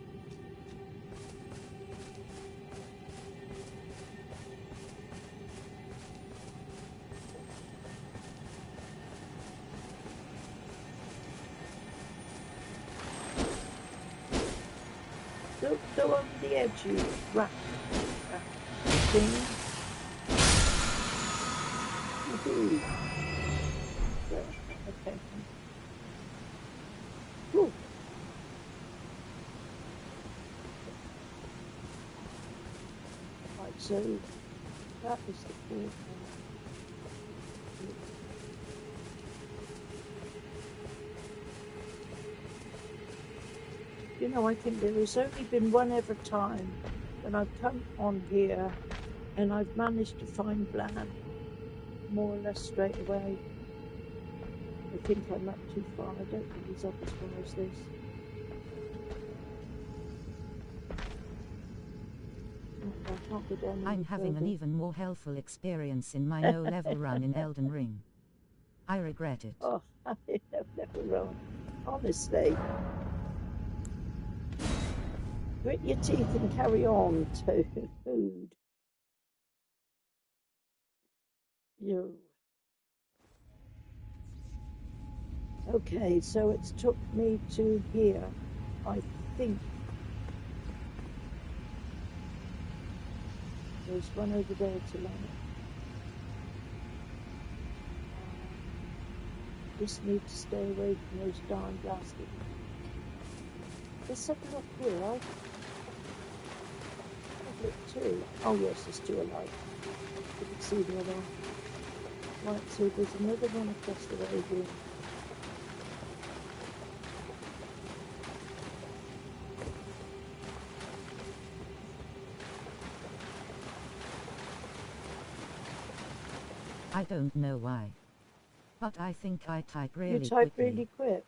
[SPEAKER 1] Go over the edge, you rat thing. Woohoo. There. Okay. Cool. Right, so that is the fourth one. You know, I think there has only been one ever time when I've come on here and I've managed to find Blan more or less straight away. I think I'm up too far. I don't think he's up as far as this. I can't go down
[SPEAKER 2] I'm having an even more helpful experience in my no-level run in Elden Ring. I regret it.
[SPEAKER 1] Oh, I've never run. Honestly. Grit your teeth and carry on, Toad. You. Okay, so it's took me to here. I think there's one over there to learn. Just need to stay away from those darn bastards. There's something up here, right? I've looked too. Oh yes, there's two alike. You can see the other one. Right, so there's another one across the way here.
[SPEAKER 2] I don't know why, but I think I type really quickly.
[SPEAKER 1] You type really quick.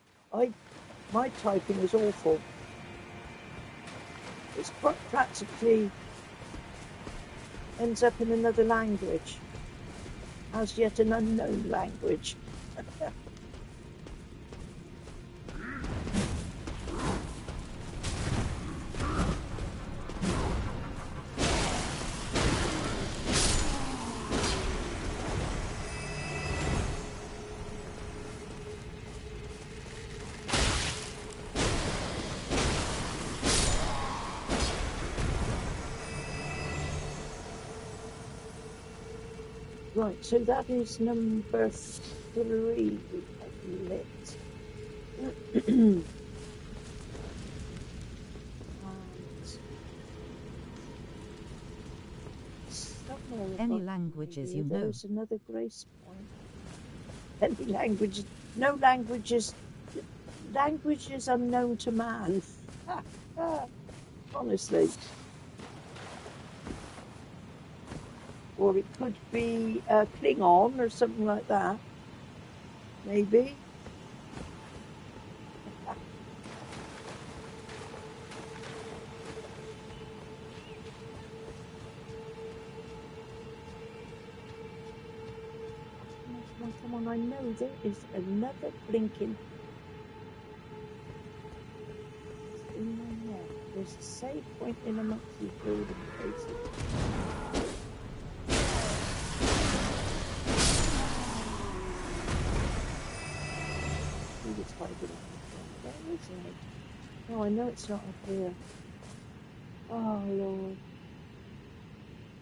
[SPEAKER 1] My typing is awful. It's practically ends up in another language, as yet an unknown language. Right, so that is number 3 we have lit.
[SPEAKER 2] Any languages you know?
[SPEAKER 1] There's another grace point. Any languages? No languages. Languages unknown to man. Honestly. Or it could be Klingon or something like that. Maybe. Come on, I know there is another blinking in there. There's a save point in amongst these building places. It's hiding up there, isn't it? No, I know it's not up here. Oh Lord.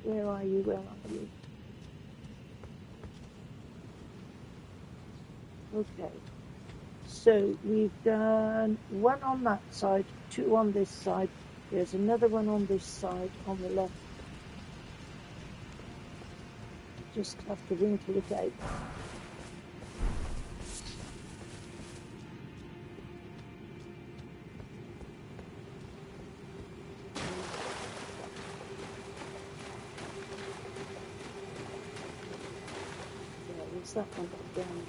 [SPEAKER 1] Where are you? Where are you? Okay. So we've done one on that side, two on this side. There's another one on this side on the left. Just have to wrinkle it out. There's that one down.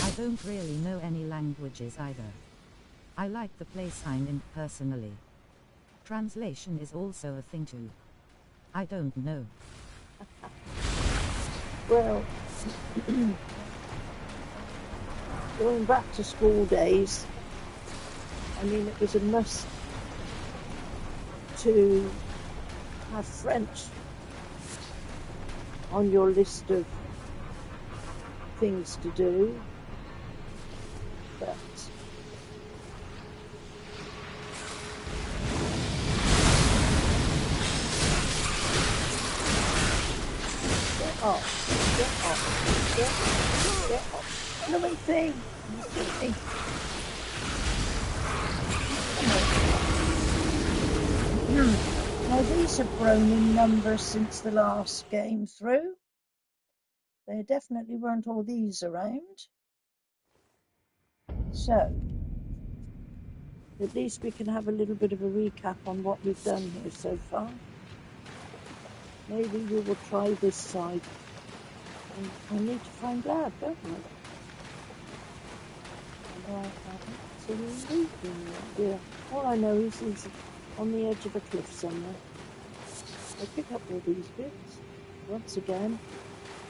[SPEAKER 2] I don't really know any languages either. I like the play sign in personally. Translation is also a thing too. I don't know.
[SPEAKER 1] Well, going back to school days, I mean, it was a must to have French on your list of things to do, but get off, blooming thing. Now these have grown in number since the last game through. There definitely weren't all these around. So, at least we can have a little bit of a recap on what we've done here so far. Maybe we will try this side. And I need to find out, don't I? And I have absolutely no idea. All I know is it's on the edge of a cliff somewhere. I pick up all these bits. Once again,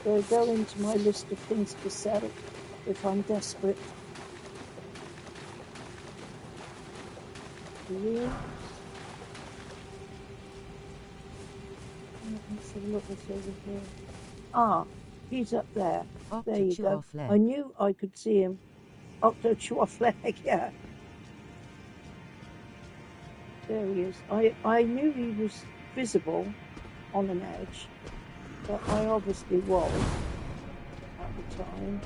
[SPEAKER 1] they'll go into my list of things to sell if I'm desperate. Yeah. Let's have a look what's over here. Ah, he's up there. There you go. I knew I could see him. Octo-chew-off leg, yeah. There he is. I knew he was visible on an edge, but I obviously was at the time.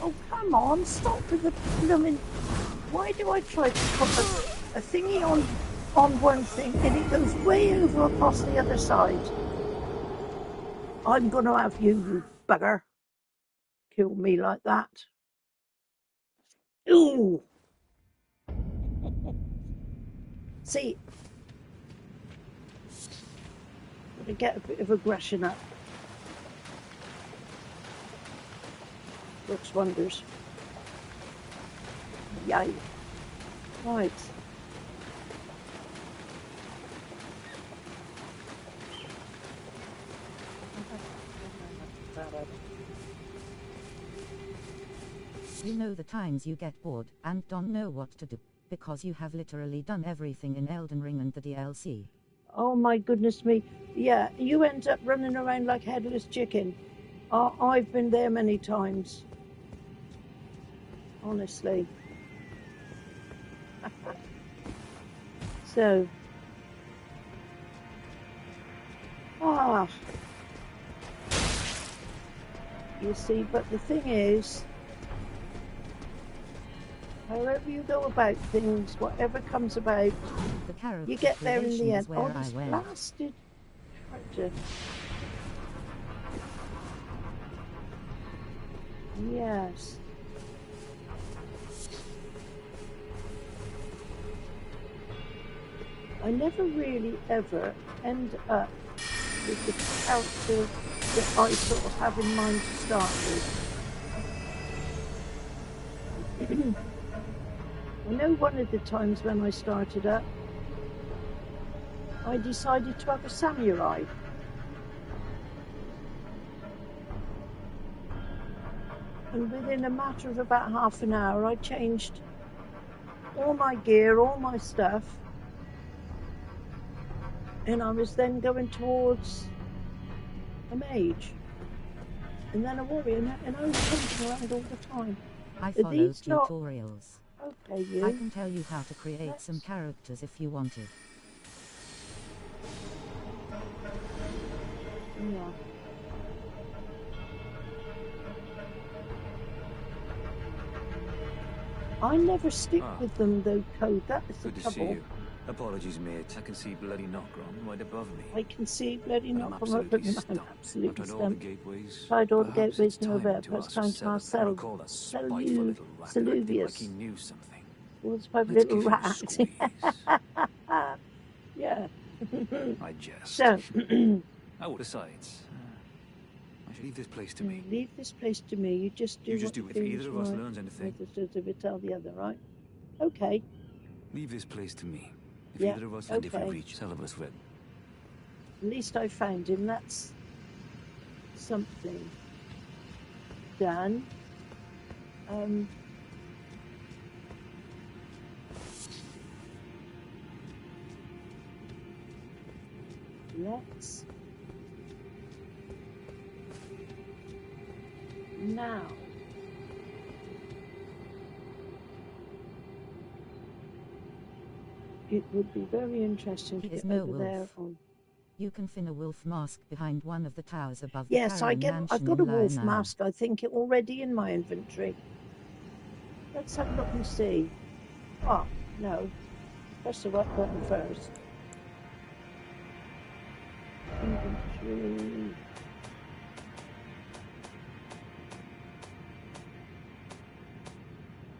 [SPEAKER 1] Oh, come on, stop with the blooming... Why do I try to put a thingy on one thing and it goes way over across the other side? I'm going to have you bugger. Kill me like that. Ooh. See, to get a bit of aggression up. Works wonders. Yay. Right.
[SPEAKER 2] You know the times you get bored and don't know what to do, because you have literally done everything in Elden Ring and the DLC.
[SPEAKER 1] Oh my goodness me. Yeah, you end up running around like headless chicken. I've been there many times. Honestly. So. You see, but the thing is, however you go about things, whatever comes about,
[SPEAKER 2] The character
[SPEAKER 1] You get there in the end.
[SPEAKER 2] is where
[SPEAKER 1] Oh, this
[SPEAKER 2] I went.
[SPEAKER 1] blasted character. Yes. I never really ever end up with the character that I sort of have in mind to start with. I know one of the times when I started up, I decided to have a samurai. And within a matter of about half an hour, I changed all my gear, all my stuff. And I was then going towards a mage. And then a warrior. And I was jumping around all the time.
[SPEAKER 2] I follow tutorials.
[SPEAKER 1] Okay, you.
[SPEAKER 2] I can tell you how to create some characters if you wanted.
[SPEAKER 1] Yeah. I never stick with them though, Code. That is the trouble.
[SPEAKER 3] Good to see you. Apologies, mate. I can see bloody Knockron right above me.
[SPEAKER 1] I can see bloody Knockron right above me. I'm absolutely
[SPEAKER 3] stumped.
[SPEAKER 1] Tried all the gateways, no avail. Press time to ourselves. Saluvius.
[SPEAKER 3] Like he knew something.
[SPEAKER 1] Was my little rat. Yeah.
[SPEAKER 3] I jest.
[SPEAKER 1] So.
[SPEAKER 3] Besides, I should leave this place to me.
[SPEAKER 1] Leave this place to me. You just do.
[SPEAKER 3] You just do it. If either of us learns anything,
[SPEAKER 1] tell the other, right? Okay.
[SPEAKER 3] Leave this place to me. If either of us, and if we reach Celibus Red.
[SPEAKER 1] At least I found him. That's something done. Let's now it would be very interesting to get over there on.
[SPEAKER 2] You can find a wolf mask behind one of the towers above the
[SPEAKER 1] Yes, I've got a wolf mask, I think, already in my inventory. Let's have a look and see. Oh, no. Press the right button first. Inventory.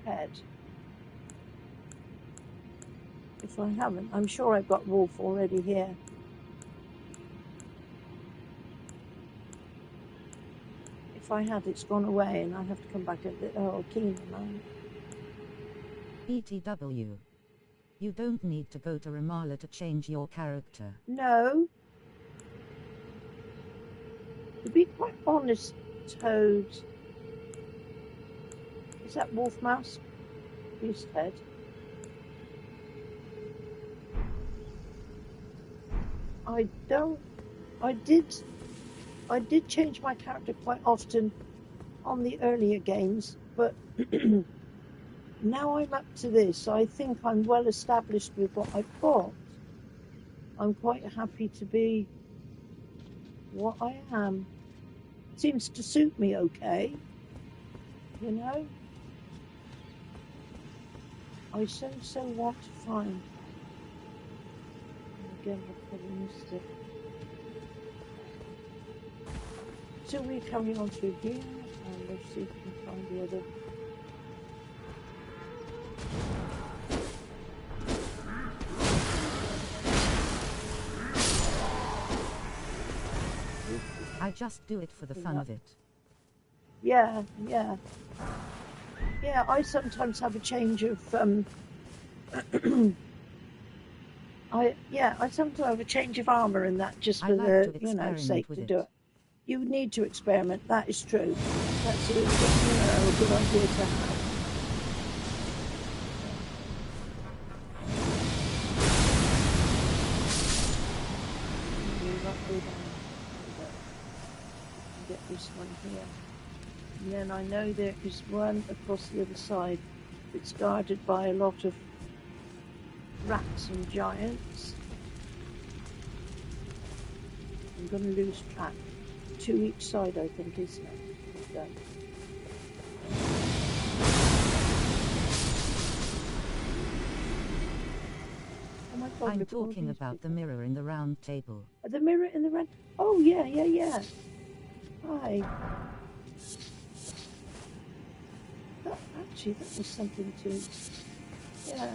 [SPEAKER 1] Head. If I haven't, I'm sure I've got wolf already here. If I had, it's gone away and I have to come back at the keen man.
[SPEAKER 2] ETW. You don't need to go to Ramallah to change your character.
[SPEAKER 1] No. To be quite honest, Toad, is that wolf mask you said? I did change my character quite often on the earlier games, but now I'm up to this. I think I'm well established with what I've got. I'm quite happy to be what I am. Seems to suit me okay, you know? I so want to find. Again, I've probably missed it. So we're coming on through here, and let's see if we can find the other.
[SPEAKER 2] I just do it for the fun of it.
[SPEAKER 1] Yeah. Yeah, I sometimes have a change of I sometimes have a change of armor and that just for the sake to do it. You need to experiment, that is true. That's a good idea to have. Get this one here. And then I know there is one across the other side that's guarded by a lot of rats and giants. I'm going to lose track. 2 each side, I think, isn't it? Done. Oh my
[SPEAKER 2] I'm talking about the mirror in the round table.
[SPEAKER 1] The mirror in the round... Oh, yeah. Hi. Actually, that was something to... Yeah.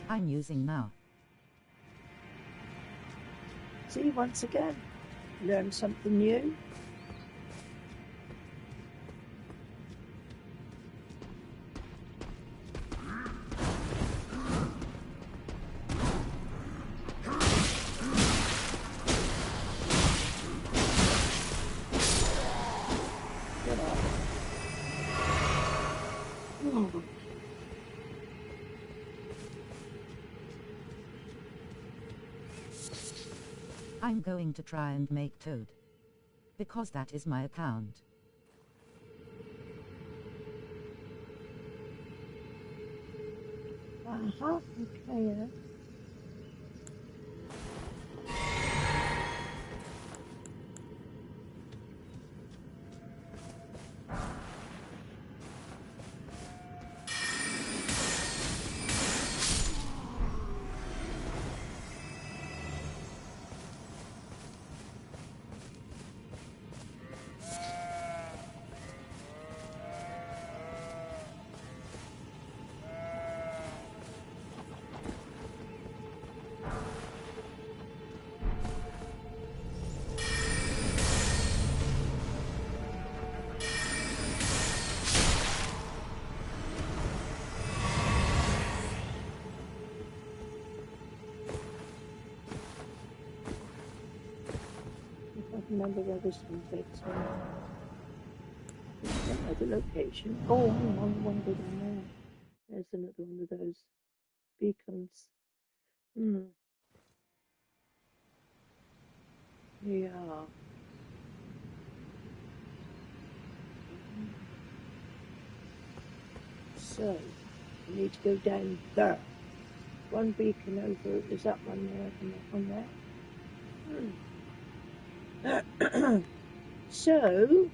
[SPEAKER 2] I'm using now.
[SPEAKER 1] See, once again, learn something new.
[SPEAKER 2] I'm going to try and make Toad. Because that is my account.
[SPEAKER 1] Okay. Remember where this one takes me. Another location. Oh, hang on, one good one there. There's another one of those beacons. Yeah. So, I need to go down there. One beacon over, is that one there and that one there? So,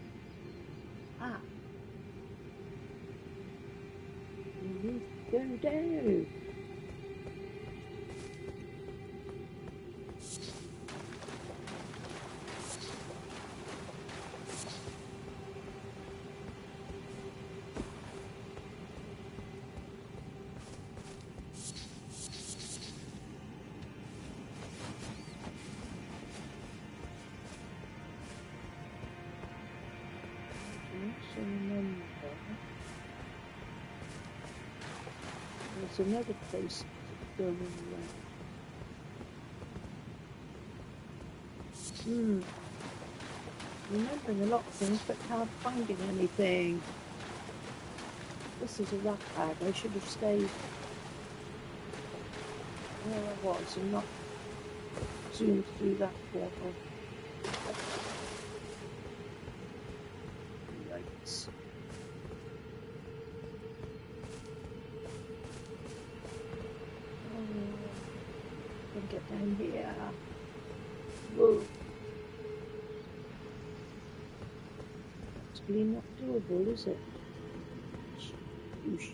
[SPEAKER 1] we need to go down. There's another place going around. Remembering a lot of things, but can't finding anything. This is a rock bag. I should have stayed where I was and not zoomed through that portal. Right. Get down here. Whoa. It's really not doable, is it? Oosh.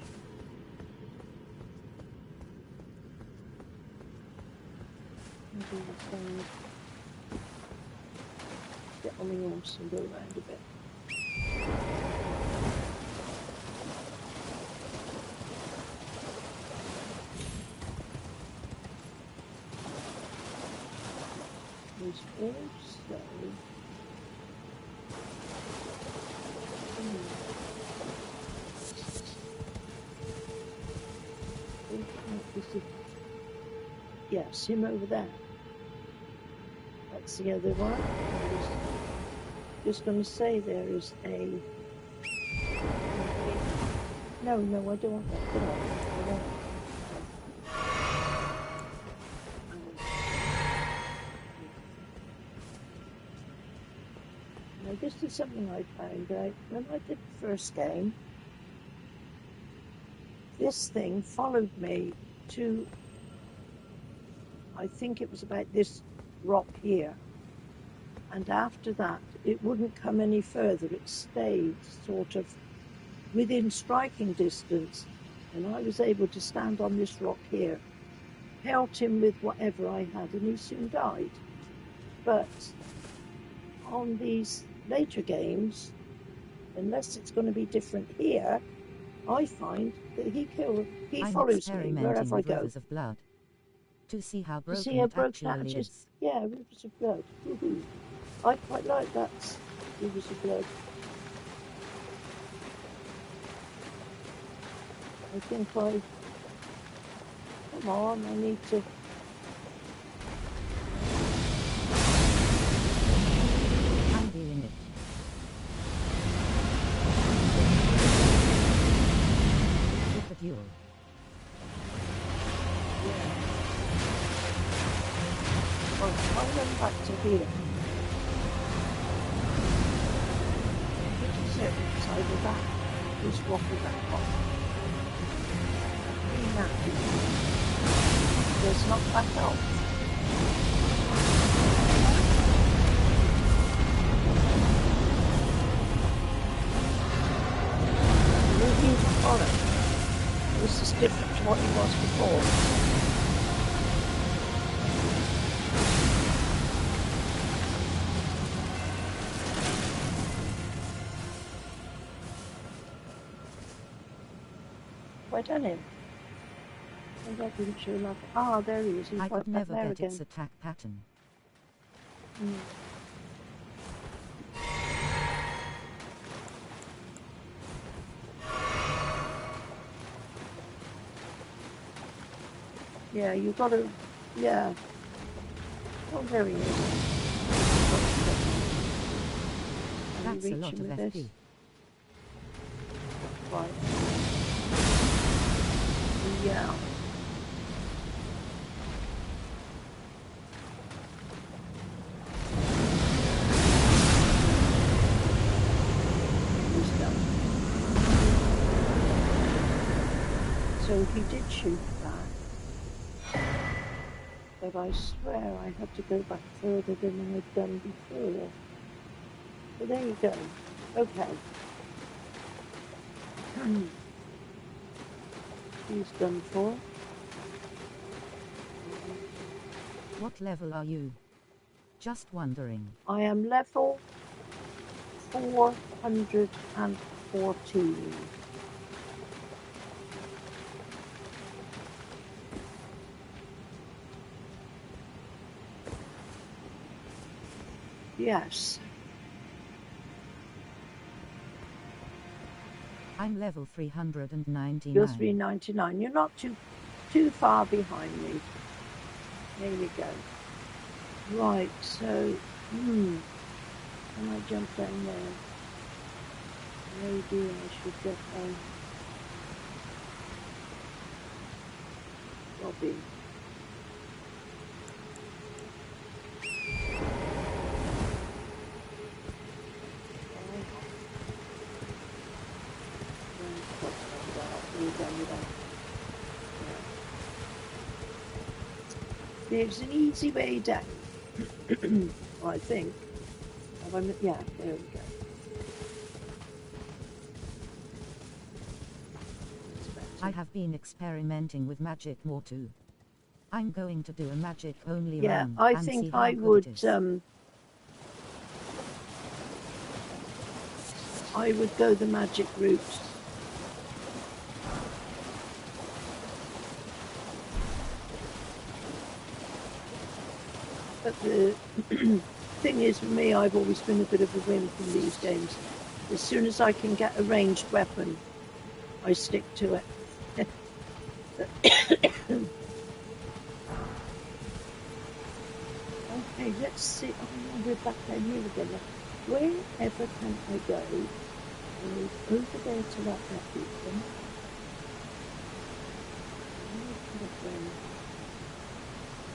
[SPEAKER 1] Get on the horse and go around a bit. There's also yes, him over there. That's the other one. I was just going to say there is a... No, I don't want that. Get off. Now, this is something I found out when I did the first game. This thing followed me to, I think it was about this rock here. And after that, it wouldn't come any further. It stayed sort of within striking distance. And I was able to stand on this rock here pelt him with whatever I had, and he soon died. But on these later games, unless it's going to be different here, I find that he follows me wherever I go.
[SPEAKER 2] Rivers of blood. To see how broken
[SPEAKER 1] see how
[SPEAKER 2] it
[SPEAKER 1] broken
[SPEAKER 2] actually is.
[SPEAKER 1] Yeah, rivers of blood. Woohoo. I quite like that, rivers of blood. I think come on, I need to...
[SPEAKER 2] I'm doing it. With the duel.
[SPEAKER 1] Yeah. Well, I'll run back to here. Pretty certain it's either that, this rock or that rock. There's not back out. Moving forward. This is different to what it was before. Have I done him? That didn't show up. Ah, there he is. He's
[SPEAKER 2] I could never get
[SPEAKER 1] again.
[SPEAKER 2] its attack pattern.
[SPEAKER 1] Yeah, you got to. Yeah. Oh, there he is.
[SPEAKER 2] That's a lot of FP.
[SPEAKER 1] Right. Yeah. So he did shoot that, but I swear I had to go back further than I'd done before. But there you go. Okay. He's done for.
[SPEAKER 2] What level are you? Just wondering.
[SPEAKER 1] I am level 414. Yes.
[SPEAKER 2] I'm level 399.
[SPEAKER 1] You're 399. You're not too far behind me. There we go. Right, so can I jump down there? Maybe I should get Robbie. There's an easy way down. I think. Yeah, there we go.
[SPEAKER 2] I have been experimenting with magic more too. I'm going to do a magic only round.
[SPEAKER 1] Yeah, I think I would go the magic route. But the thing is, for me, I've always been a bit of a wimp in these games. As soon as I can get a ranged weapon, I stick to it. Okay, let's see. Oh, we're back down here again. Wherever can I go? Over there to that beacon.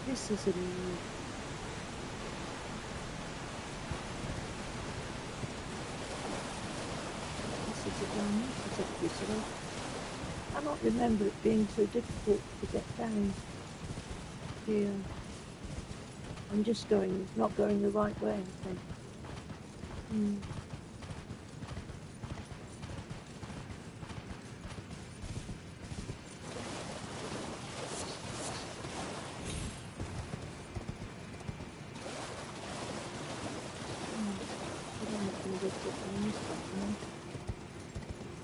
[SPEAKER 1] This is a new... I don't remember it being so difficult to get down here. I'm just not going the right way, I think.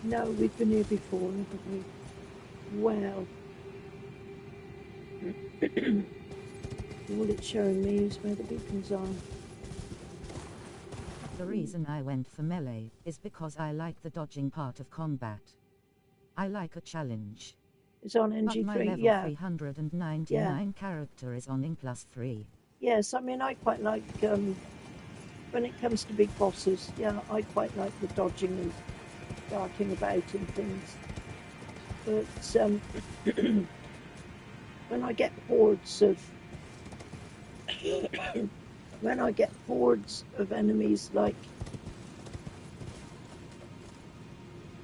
[SPEAKER 1] No, we've been here before, haven't we? Well, all it's showing me is where the beacons are.
[SPEAKER 2] The reason I went for melee is because I like the dodging part of combat. I like a challenge.
[SPEAKER 1] It's on ng+3,
[SPEAKER 2] but my level
[SPEAKER 1] yeah.
[SPEAKER 2] 399 character is on ng+3.
[SPEAKER 1] Yes, I mean, I quite like, when it comes to big bosses, yeah, I quite like the dodging and darting about and things. But when I get hordes of enemies like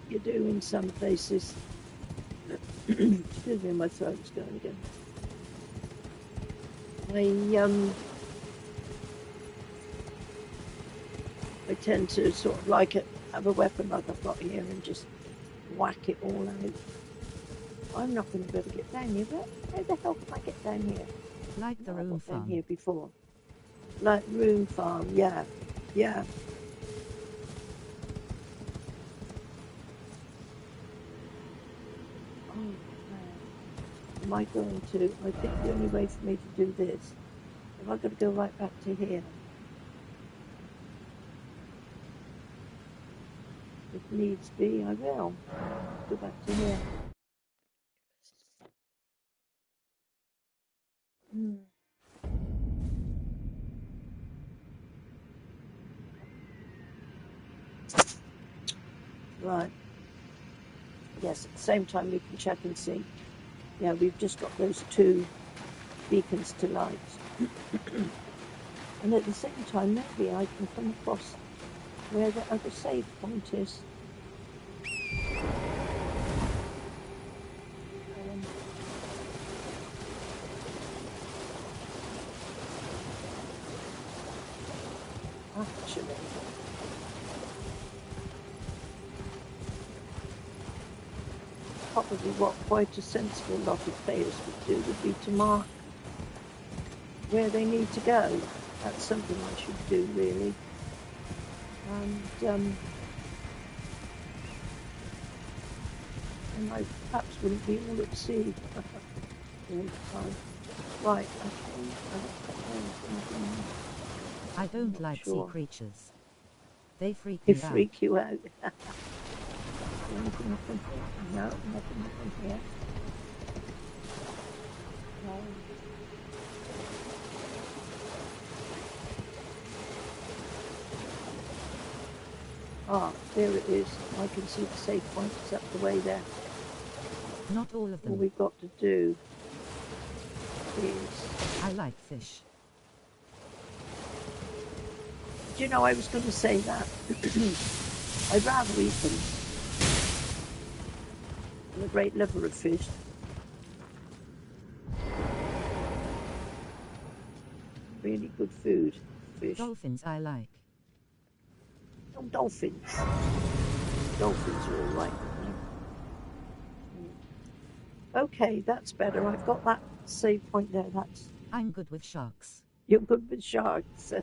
[SPEAKER 1] you do in some places, excuse me, my throat's going again. I tend to sort of like it, have a weapon like I've got here and just whack it all out. I'm not going to be able to get down here, but how the hell can I get down here?
[SPEAKER 2] Like the room farm.
[SPEAKER 1] I've been here before. Like room farm, yeah, yeah. Oh man, am I going to? I think the only way for me to do this, if I've got to go right back to here. If needs be, I will. Go back to here. Right. Yes, at the same time we can check and see. Yeah, we've just got those 2 beacons to light. And at the same time, maybe I can come across where the other save point is. Actually, probably what quite a sensible lot of players would do would be to mark where they need to go. That's something I should do, really. And I perhaps wouldn't be all at sea all the time. Right,
[SPEAKER 2] I don't like sea creatures. They freak
[SPEAKER 1] me
[SPEAKER 2] out.
[SPEAKER 1] They freak you out. Anything up in here? No, nothing up in here. No. Ah, there it is. I can see the safe point is up the way there.
[SPEAKER 2] Not all of them.
[SPEAKER 1] All we've got to do is...
[SPEAKER 2] I like fish.
[SPEAKER 1] Do you know, I was going to say that. I'd rather eat them. I'm a great lover of fish. Really good food. Fish.
[SPEAKER 2] Dolphins I like.
[SPEAKER 1] Oh, dolphins. Dolphins are all right, aren't they? Okay, that's better. I've got that save point there.
[SPEAKER 2] I'm good with sharks.
[SPEAKER 1] You're good with sharks.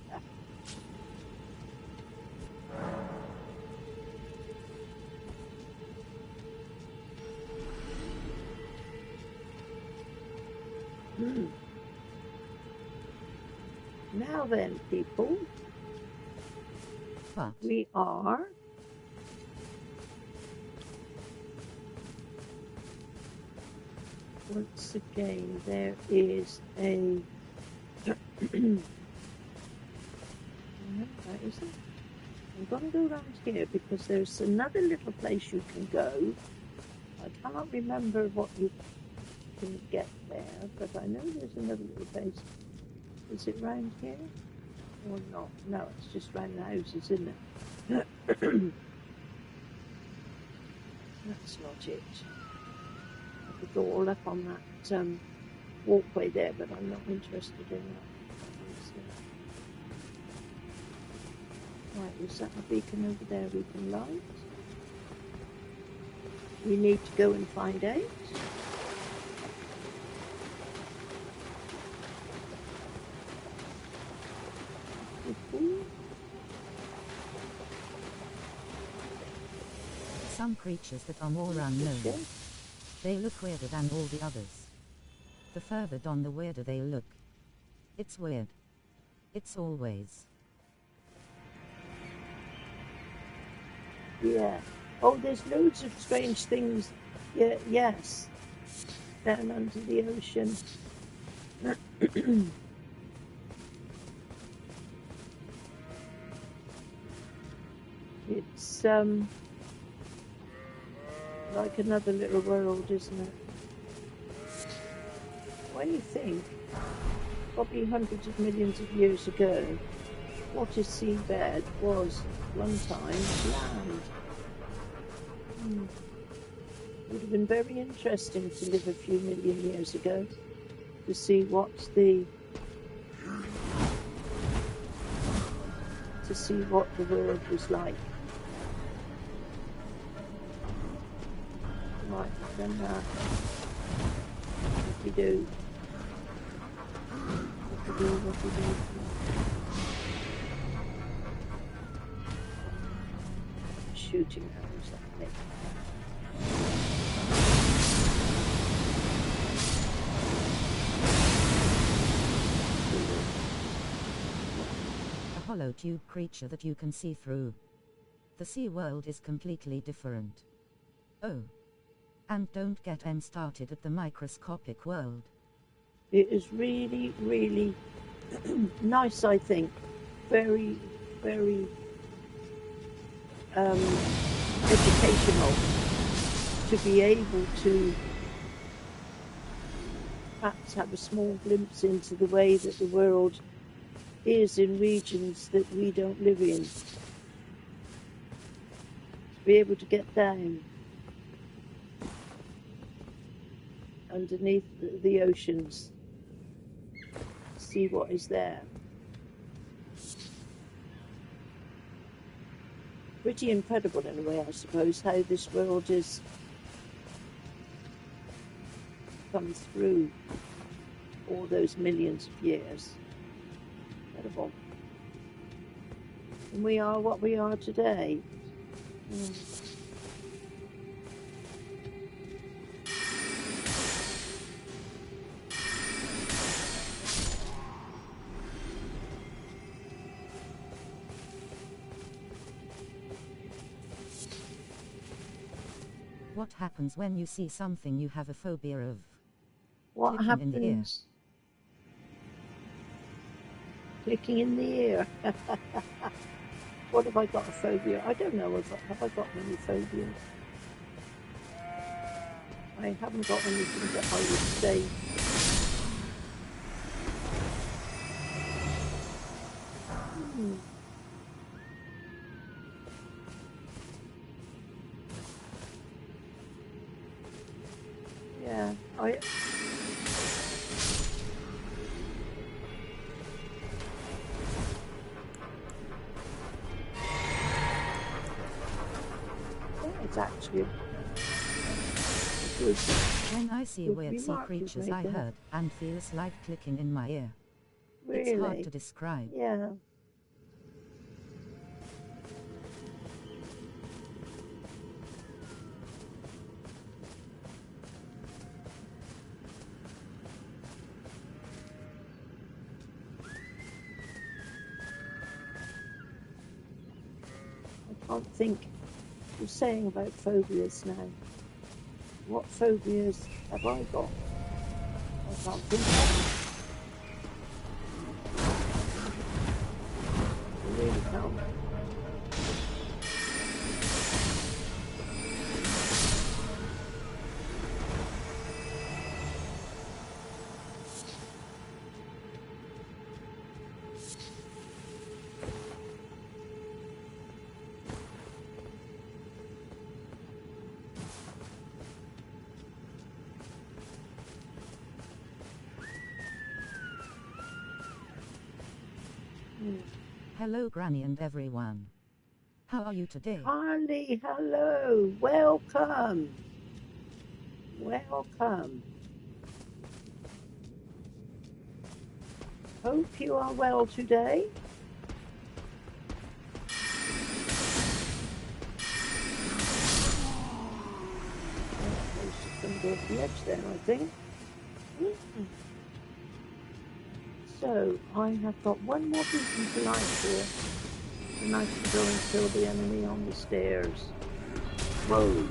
[SPEAKER 1] Now then, people,
[SPEAKER 2] what?
[SPEAKER 1] We are once again, there is a that isn't. I'm going to go around here because there's another little place you can go. I cannot remember what you can get there, but I know there's another little place. Is it round here or not? No, it's just round the houses, isn't it? That's not it. I could go all up on that walkway there, but I'm not interested in that. Right, is that a beacon over there we can light? We need to go and find out.
[SPEAKER 2] some creatures that are more unknown.
[SPEAKER 1] Okay.
[SPEAKER 2] They look weirder than all the others. The further down, the weirder they look. It's weird. It's always.
[SPEAKER 1] Yeah. Oh, there's loads of strange things. Yeah, yes. Down under the ocean. It's like another little world, isn't it? When you think, probably hundreds of millions of years ago, what is seabed was one time land. Would have been very interesting to live a few million years ago to see what the world was like. Right, then what we do? What we do? Shooting arrows at me.
[SPEAKER 2] A hollow tube creature that you can see through. The sea world is completely different. Oh. And don't get started at the microscopic world.
[SPEAKER 1] It is really, really nice, I think. Very, very educational to be able to perhaps have a small glimpse into the way that the world is in regions that we don't live in. To be able to get down underneath the oceans, see what is there. Pretty incredible in a way, I suppose, how this world is come through all those millions of years. Incredible. And we are what we are today.
[SPEAKER 2] What happens when you see something you have a phobia of?
[SPEAKER 1] What
[SPEAKER 2] Clicking
[SPEAKER 1] happens?
[SPEAKER 2] in the ear.
[SPEAKER 1] Clicking in the ear. What have I got a phobia? I don't know. Have I got many phobias? I haven't got anything that I would say. Yeah, it's actually good.
[SPEAKER 2] When I see weird sea creatures, I heard and feels like clicking in my ear.
[SPEAKER 1] Really?
[SPEAKER 2] It's hard to describe.
[SPEAKER 1] Yeah. I can't think. You're saying about phobias now. What phobias have I got? I can't think of them. I really can't.
[SPEAKER 2] Hello Granny and everyone. How are you today?
[SPEAKER 1] Harley, hello. Welcome. Welcome. Hope you are well today. going to go over the edge then, I think. So, I have got one more beacon to light here, and I can go and kill the enemy on the stairs. Whoa!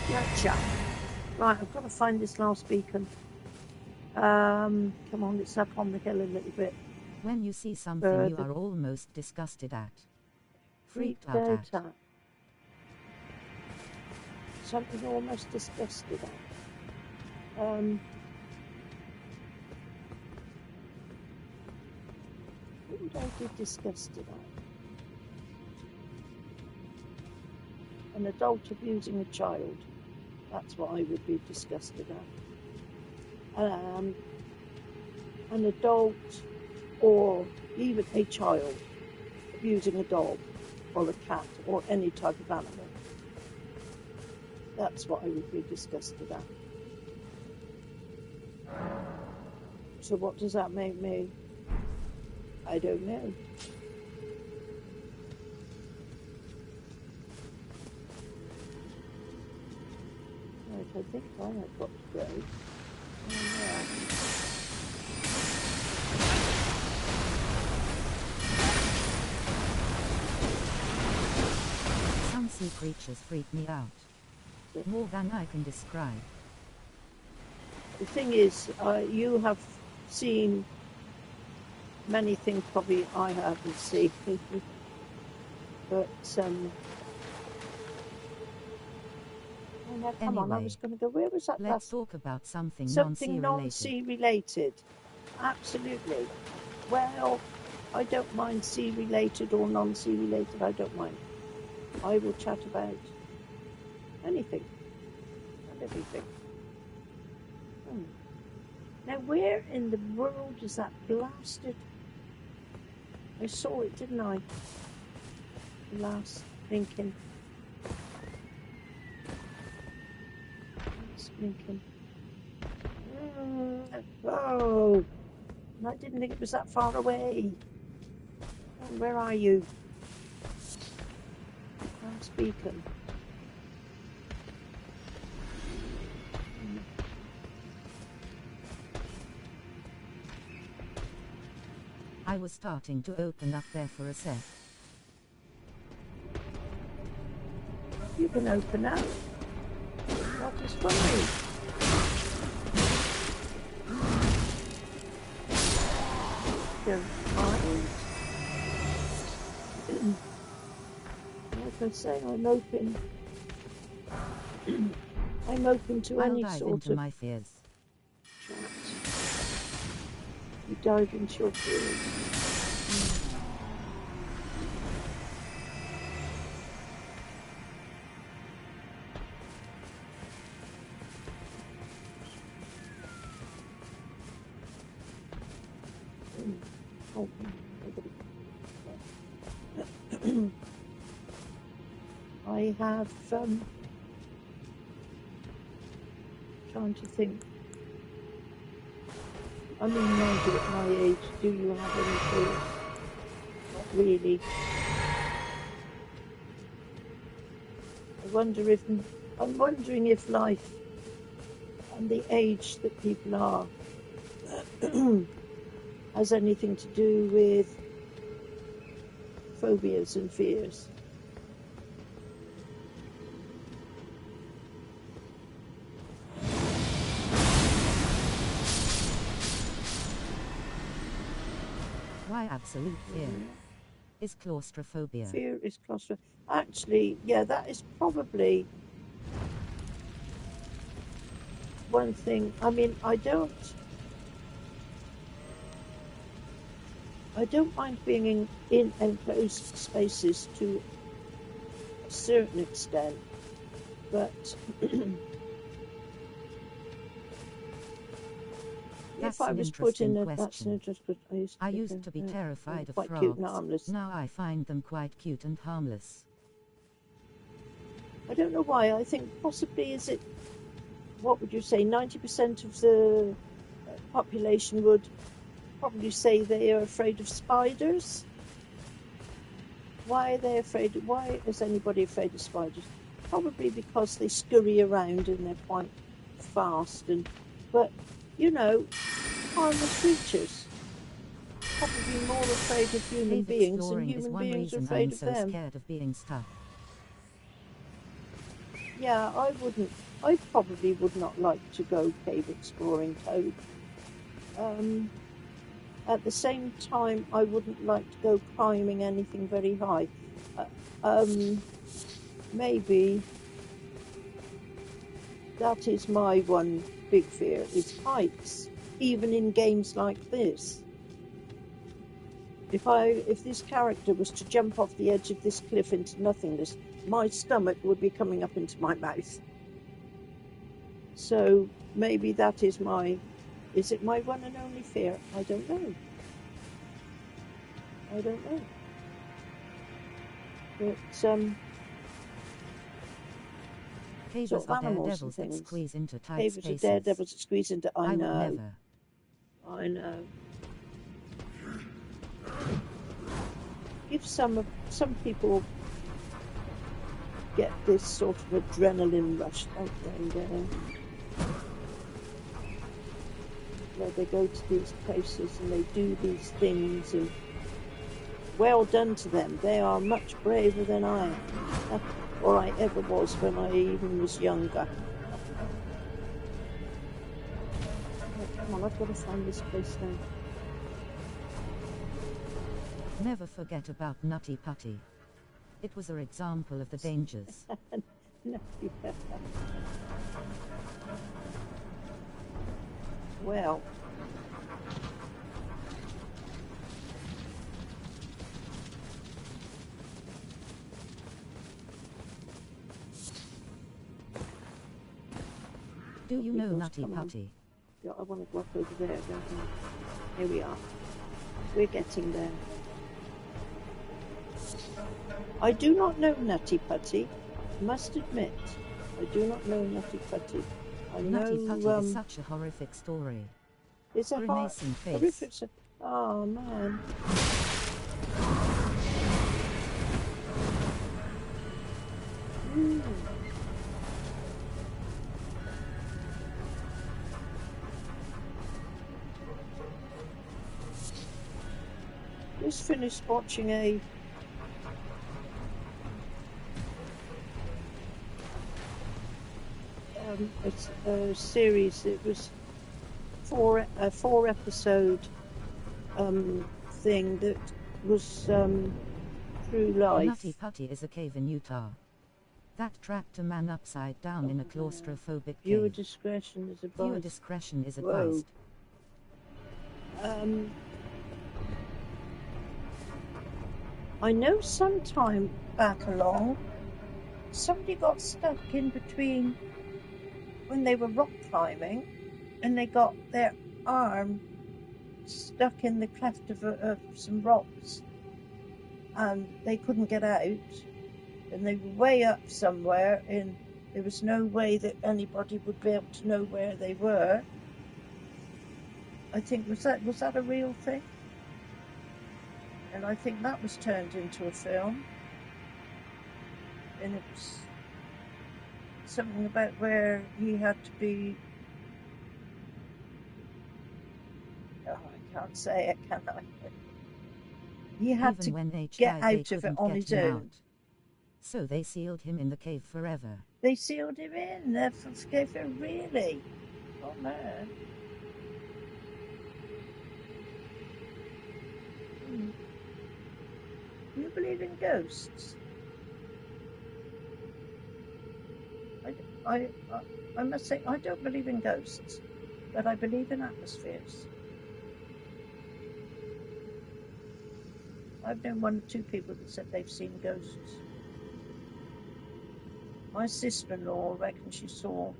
[SPEAKER 1] Gotcha. Right, I've got to find this last beacon. Come on, it's up on the hill a little bit.
[SPEAKER 2] When you see something you are almost disgusted at. Freaked out at.
[SPEAKER 1] Something almost disgusted at. What would I be disgusted at? An adult abusing a child. That's what I would be disgusted at. An adult or even a child abusing a dog or a cat or any type of animal. That's what I would be disgusted at. So what does that make me? I don't know. Right, I think I have got to go. Yeah.
[SPEAKER 2] Some sea creatures freak me out. More than I can describe.
[SPEAKER 1] The thing is, you have seen many things probably I haven't seen. But, oh, come on, I was going to go, where was that?
[SPEAKER 2] Let's talk about something
[SPEAKER 1] non-sea related. Absolutely. Well, I don't mind sea related or non-sea related, I don't mind. I will chat about anything and everything. Now, where in the world is that blasted? I saw it, didn't I? Last thinking. Oh, I didn't think it was that far away. Oh, where are you? I'm speaking.
[SPEAKER 2] I was starting to open up there for a sec.
[SPEAKER 1] You can open up. What is funny? Don't mind. Like I say, I'm open. I'm open to any
[SPEAKER 2] dive
[SPEAKER 1] sort
[SPEAKER 2] into
[SPEAKER 1] of
[SPEAKER 2] my fears.
[SPEAKER 1] chat. You dive into your fears. I have trying to think. I mean, mind you, at my age, do you have any fears? Not really. I'm wondering if life and the age that people are has anything to do with phobias and fears.
[SPEAKER 2] Why absolute fear is claustrophobia.
[SPEAKER 1] Fear is claustrophobia. Actually, yeah, that is probably one thing. I mean, I don't mind being in enclosed spaces to a certain extent, but if I was put in a... That's an interesting question.
[SPEAKER 2] I used to be terrified of
[SPEAKER 1] quite
[SPEAKER 2] frogs.
[SPEAKER 1] cute and harmless.
[SPEAKER 2] Now I find them quite cute and harmless.
[SPEAKER 1] I don't know why. I think possibly, is it, what would you say, 90% of the population would probably say they are afraid of spiders. Why are they afraid? Why is anybody afraid of spiders? Probably because they scurry around and they're quite fast. But you know, harmless creatures. Probably more afraid of human beings than human beings are afraid of them.
[SPEAKER 2] I'm so scared of being stuck.
[SPEAKER 1] Yeah, I probably would not like to go cave exploring, Toad. At the same time, I wouldn't like to go climbing anything very high. Maybe that is my one big fear, is heights, even in games like this. If this character was to jump off the edge of this cliff into nothingness, my stomach would be coming up into my mouth. So maybe that is is it my one and only fear? I don't know. But
[SPEAKER 2] caves
[SPEAKER 1] sort of
[SPEAKER 2] are
[SPEAKER 1] animals
[SPEAKER 2] daredevils
[SPEAKER 1] and things.
[SPEAKER 2] that squeeze into tight
[SPEAKER 1] Caves
[SPEAKER 2] spaces.
[SPEAKER 1] are daredevils that squeeze into. I know.
[SPEAKER 2] Would never.
[SPEAKER 1] I know. If some people get this sort of adrenaline rush, don't they? Where they go to these places and they do these things, and well done to them. They are much braver than I am, or I ever was when I even was younger. Oh, come on, I've got to find this place now.
[SPEAKER 2] Never forget about Nutty Putty. It was an example of the dangers.
[SPEAKER 1] Well,
[SPEAKER 2] do you know Nutty Putty?
[SPEAKER 1] Yeah, I want to walk over there, don't I? Here we are. We're getting there. I do not know Nutty Putty. Must admit, I do not know Nutty Putty.
[SPEAKER 2] Nutty Putty is such a horrific story.
[SPEAKER 1] It's a
[SPEAKER 2] grimacing face.
[SPEAKER 1] Horrific. Oh man. Just finished watching a series. It was a four episode thing that was true life.
[SPEAKER 2] Nutty Putty is a cave in Utah that tracked a man upside down in a claustrophobic cave.
[SPEAKER 1] Viewer discretion is advised.
[SPEAKER 2] Viewer discretion is advised.
[SPEAKER 1] I know some time back along, somebody got stuck in between when they were rock climbing, and they got their arm stuck in the cleft of some rocks, and they couldn't get out, and they were way up somewhere, and there was no way that anybody would be able to know where they were. I think, was that a real thing? And I think that was turned into a film. And it was something about where he had to be... Oh, I can't say it, can I? He had to get out of it on his own.
[SPEAKER 2] So they sealed him in the cave forever.
[SPEAKER 1] They sealed him in? They're really? Oh, man. Do you believe in ghosts? I must say, I don't believe in ghosts, but I believe in atmospheres. I've known one or two people that said they've seen ghosts. My sister-in-law reckons she saw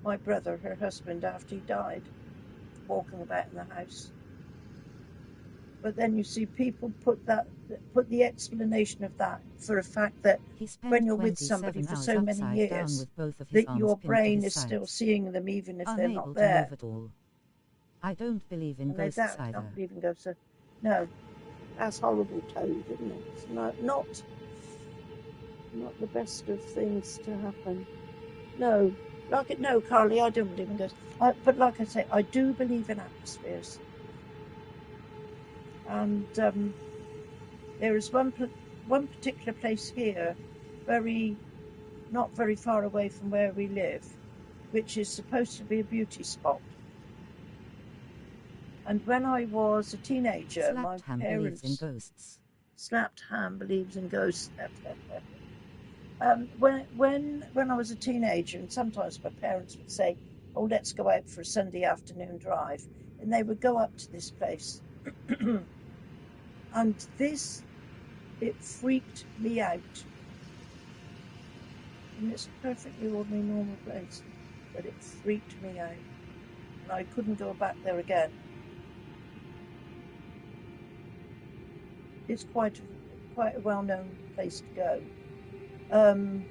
[SPEAKER 1] my brother, her husband, after he died, walking about in the house. But then you see people put the explanation of that for a fact that when you're with somebody for so many years, that your brain is still seeing them even if they're not there.
[SPEAKER 2] I don't believe in ghosts either.
[SPEAKER 1] I don't believe in ghosts. No, that's horrible, Toad, isn't it? It's not the best of things to happen. No, no, Carly, I don't believe in ghosts. But like I say, I do believe in atmospheres. And there is one particular place here, not very far away from where we live, which is supposed to be a beauty spot. And when I was a teenager, my parents...
[SPEAKER 2] believes in ghosts.
[SPEAKER 1] Slapped Ham believes in ghosts. When I was a teenager, and sometimes my parents would say, "Oh, let's go out for a Sunday afternoon drive," and they would go up to this place, and it freaked me out. And it's a perfectly ordinary, normal place, but it freaked me out, and I couldn't go back there again. It's quite a well-known place to go. And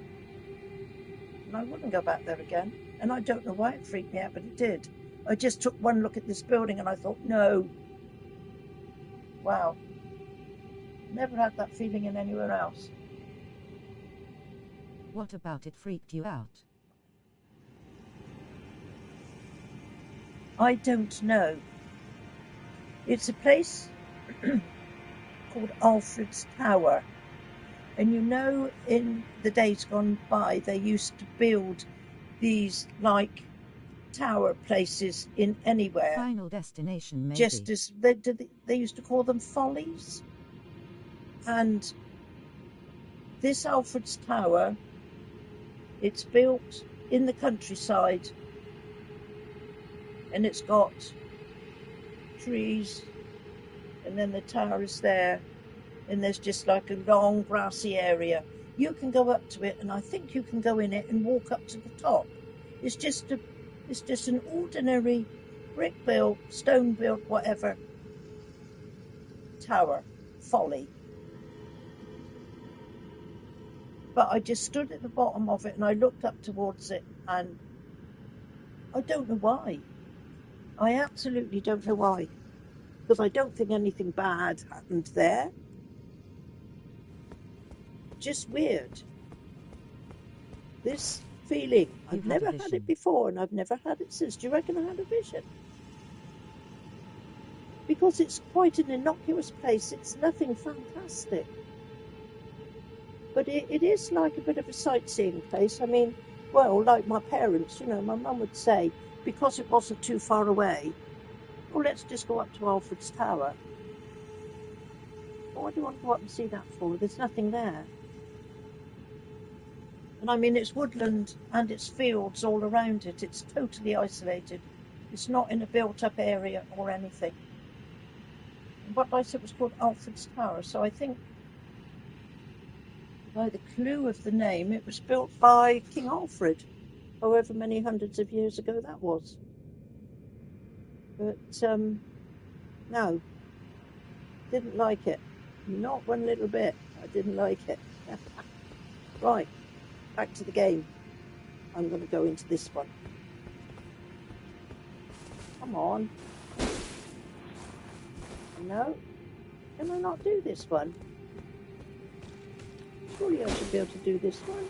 [SPEAKER 1] I wouldn't go back there again. And I don't know why it freaked me out, but it did. I just took one look at this building and I thought, no. Wow. Never had that feeling in anywhere else.
[SPEAKER 2] What about it freaked you out?
[SPEAKER 1] I don't know. It's a place called Alfred's Tower. And you know, in the days gone by, they used to build these, like, tower places in anywhere.
[SPEAKER 2] Final Destination, maybe.
[SPEAKER 1] Just as they used to call them follies. And this Alfred's Tower, it's built in the countryside. And it's got trees. And then the tower is there. And there's just like a long grassy area. You can go up to it, and I think you can go in it and walk up to the top. It's just an ordinary brick-built, stone-built, whatever tower, folly. But I just stood at the bottom of it, and I looked up towards it, and I don't know why. I absolutely don't know why, because I don't think anything bad happened there. Just weird. This feeling, I've never had it before and I've never had it since. Do you reckon I had a vision? Because it's quite an innocuous place. It's nothing fantastic. But it is like a bit of a sightseeing place. I mean, well, like my parents, you know, my mum would say, because it wasn't too far away, well, let's just go up to Alfred's Tower. Well, what do you want to go up and see that for? There's nothing there. And I mean, it's woodland and it's fields all around it. It's totally isolated. It's not in a built-up area or anything. But like I said, it was called Alfred's Tower. So I think, by the clue of the name, it was built by King Alfred, however many hundreds of years ago that was. But, no, didn't like it. Not one little bit. I didn't like it. Right. Back to the game. I'm going to go into this one. Come on. No? Can I not do this one? Surely I should be able to do this one.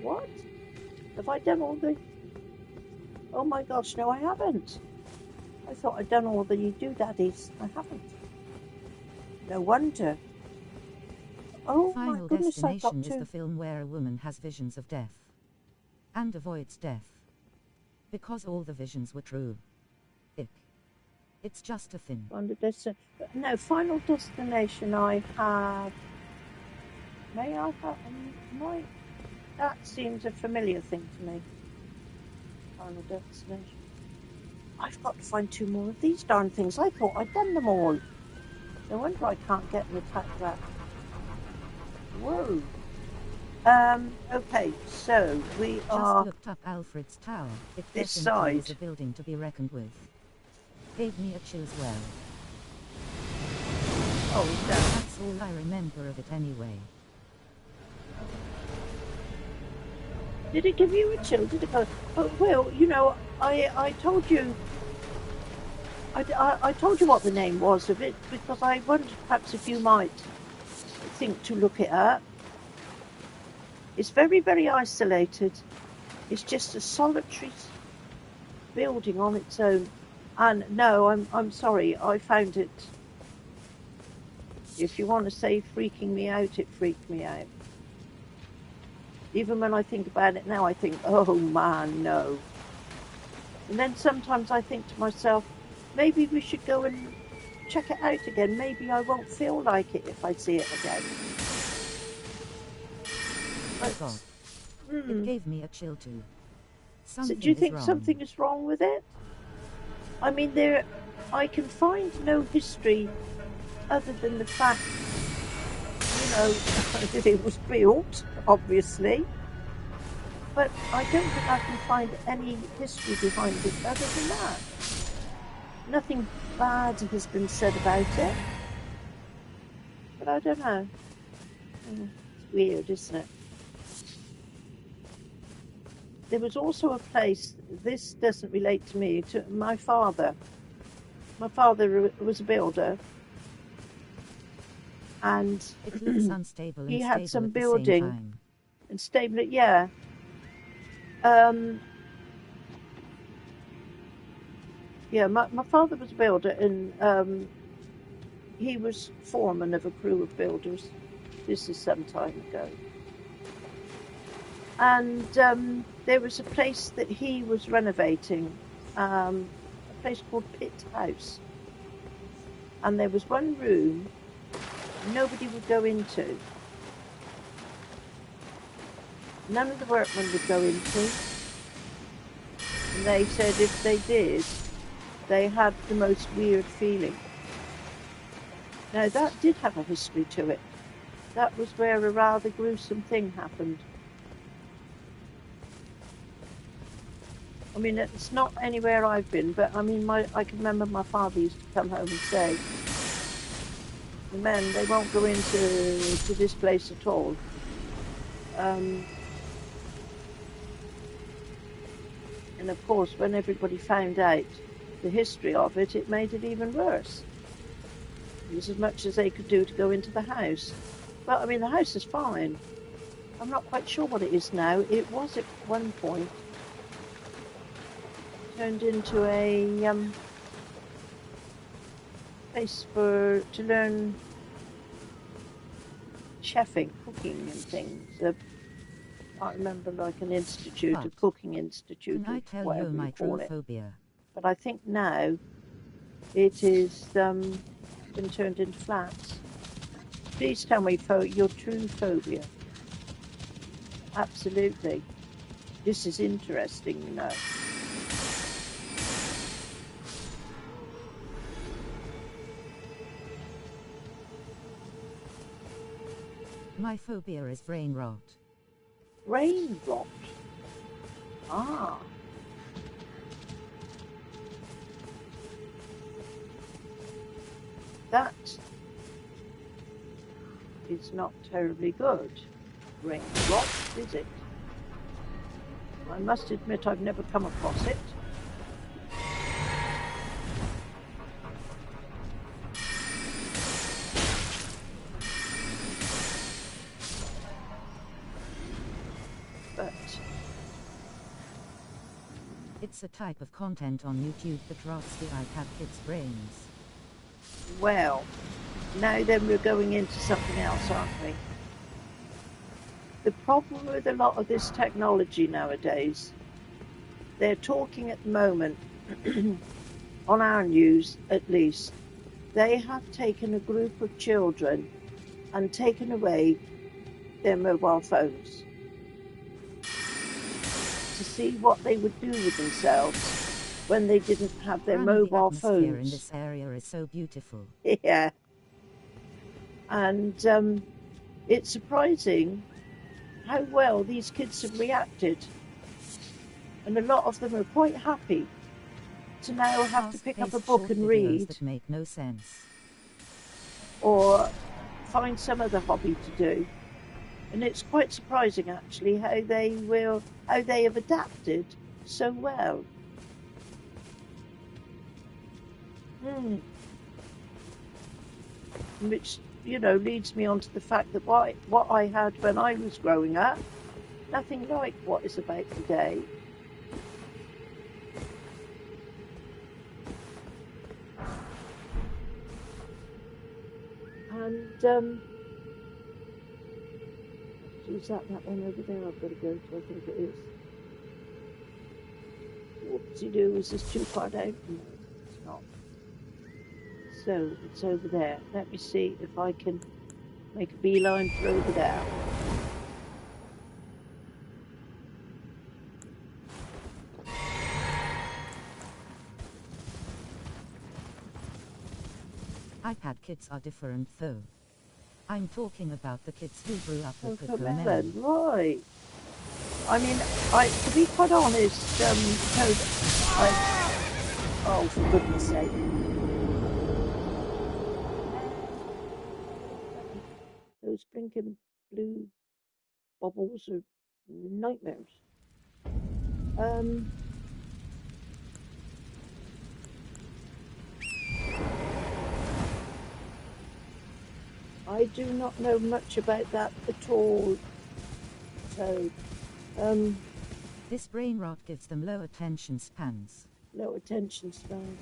[SPEAKER 1] What? Have I done all the... Oh my gosh, no I haven't. I thought I'd done all the do-daddies. I haven't. No wonder. Oh
[SPEAKER 2] Final
[SPEAKER 1] my goodness,
[SPEAKER 2] Destination is the film where a woman has visions of death and avoids death because all the visions were true. It's just a thing.
[SPEAKER 1] No, Final Destination I have... May I have... That seems a familiar thing to me. Final Destination. I've got to find 2 more of these darn things. I thought I'd done them all. No wonder I can't get an attack that. Whoa. Okay, so we are...
[SPEAKER 2] Just looked up Alfred's Tower. It
[SPEAKER 1] this
[SPEAKER 2] definitely
[SPEAKER 1] side.
[SPEAKER 2] is a building to be reckoned with. Gave me a chill as well.
[SPEAKER 1] Oh, no.
[SPEAKER 2] That's all I remember of it anyway.
[SPEAKER 1] Did it give you a chill? Did it go? Oh, well, you know, I told you. I told you what the name was of it because I wondered perhaps if you might think to look it up. It's very, very isolated. It's just a solitary building on its own. And no, I'm sorry, I found it. If you want to say freaking me out, it freaked me out. Even when I think about it now, I think, oh man, no. And then sometimes I think to myself, maybe we should go and check it out again. Maybe I won't feel like it if I see it again.
[SPEAKER 2] Oh God. It gave me a chill too.
[SPEAKER 1] So do you think something is wrong with it? I mean, I can find no history other than the fact, you know, that it was built, obviously. But I don't think I can find any history behind it other than that. Nothing bad has been said about it. But I don't know. It's weird, isn't it? There was also a place, this doesn't relate to me, to my father. My father was a builder. And
[SPEAKER 2] it looks unstable
[SPEAKER 1] he
[SPEAKER 2] and
[SPEAKER 1] had
[SPEAKER 2] stable
[SPEAKER 1] some
[SPEAKER 2] at the
[SPEAKER 1] building
[SPEAKER 2] same time.
[SPEAKER 1] And stable, yeah. Yeah, my father was a builder, and he was foreman of a crew of builders. This is some time ago. And there was a place that he was renovating, a place called Pitt House. And there was one room nobody would go into. None of the workmen would go into. And they said if they did, they had the most weird feeling. Now that did have a history to it. That was where a rather gruesome thing happened. I mean, it's not anywhere I've been, but I mean, I can remember my father used to come home and say, the men, they won't go into this place at all. And of course, when everybody found out the history of it, it made it even worse. It was as much as they could do to go into the house. But I mean, the house is fine. I'm not quite sure what it is now. It was at one point turned into a place to learn chefing, cooking and things. I remember like an institute, a cooking institute,
[SPEAKER 2] Can I tell
[SPEAKER 1] whatever
[SPEAKER 2] you my
[SPEAKER 1] you call
[SPEAKER 2] true
[SPEAKER 1] it.
[SPEAKER 2] phobia?
[SPEAKER 1] But I think now it is been turned into flats. Please tell me your true phobia. Absolutely. This is interesting, you know.
[SPEAKER 2] My phobia is brain rot.
[SPEAKER 1] Brain rot? Ah. That is not terribly good. Brain rot, is it? I must admit I've never come across it. But
[SPEAKER 2] it's a type of content on YouTube that rots the iPad kids' brains.
[SPEAKER 1] Well, now then we're going into something else, aren't we? The problem with a lot of this technology nowadays, they're talking at the moment, on our news at least, they have taken a group of children and taken away their mobile phones to see what they would do with themselves when they didn't have their mobile phones.
[SPEAKER 2] The atmosphere in this area is so beautiful.
[SPEAKER 1] Yeah. And it's surprising how well these kids have reacted. And a lot of them are quite happy to now have to pick up a book and read.
[SPEAKER 2] That make no sense.
[SPEAKER 1] or find some other hobby to do. And it's quite surprising actually how they have adapted so well. Which, you know, leads me on to the fact that what I had when I was growing up, nothing like what is about today. And is that one over there I've got to go to? I think it is. Whoopsie-doo, is this too far down? No, it's not. So, it's over there. Let me see if I can make a beeline for over there.
[SPEAKER 2] iPad kids are different though. I'm talking about the kids who grew up with
[SPEAKER 1] Cocomelon, right. I mean, to be quite honest, oh, for goodness sake. Those blinking blue bubbles are nightmares. I do not know much about that at all. So,
[SPEAKER 2] this brain rot gives them low attention spans.
[SPEAKER 1] Low attention spans.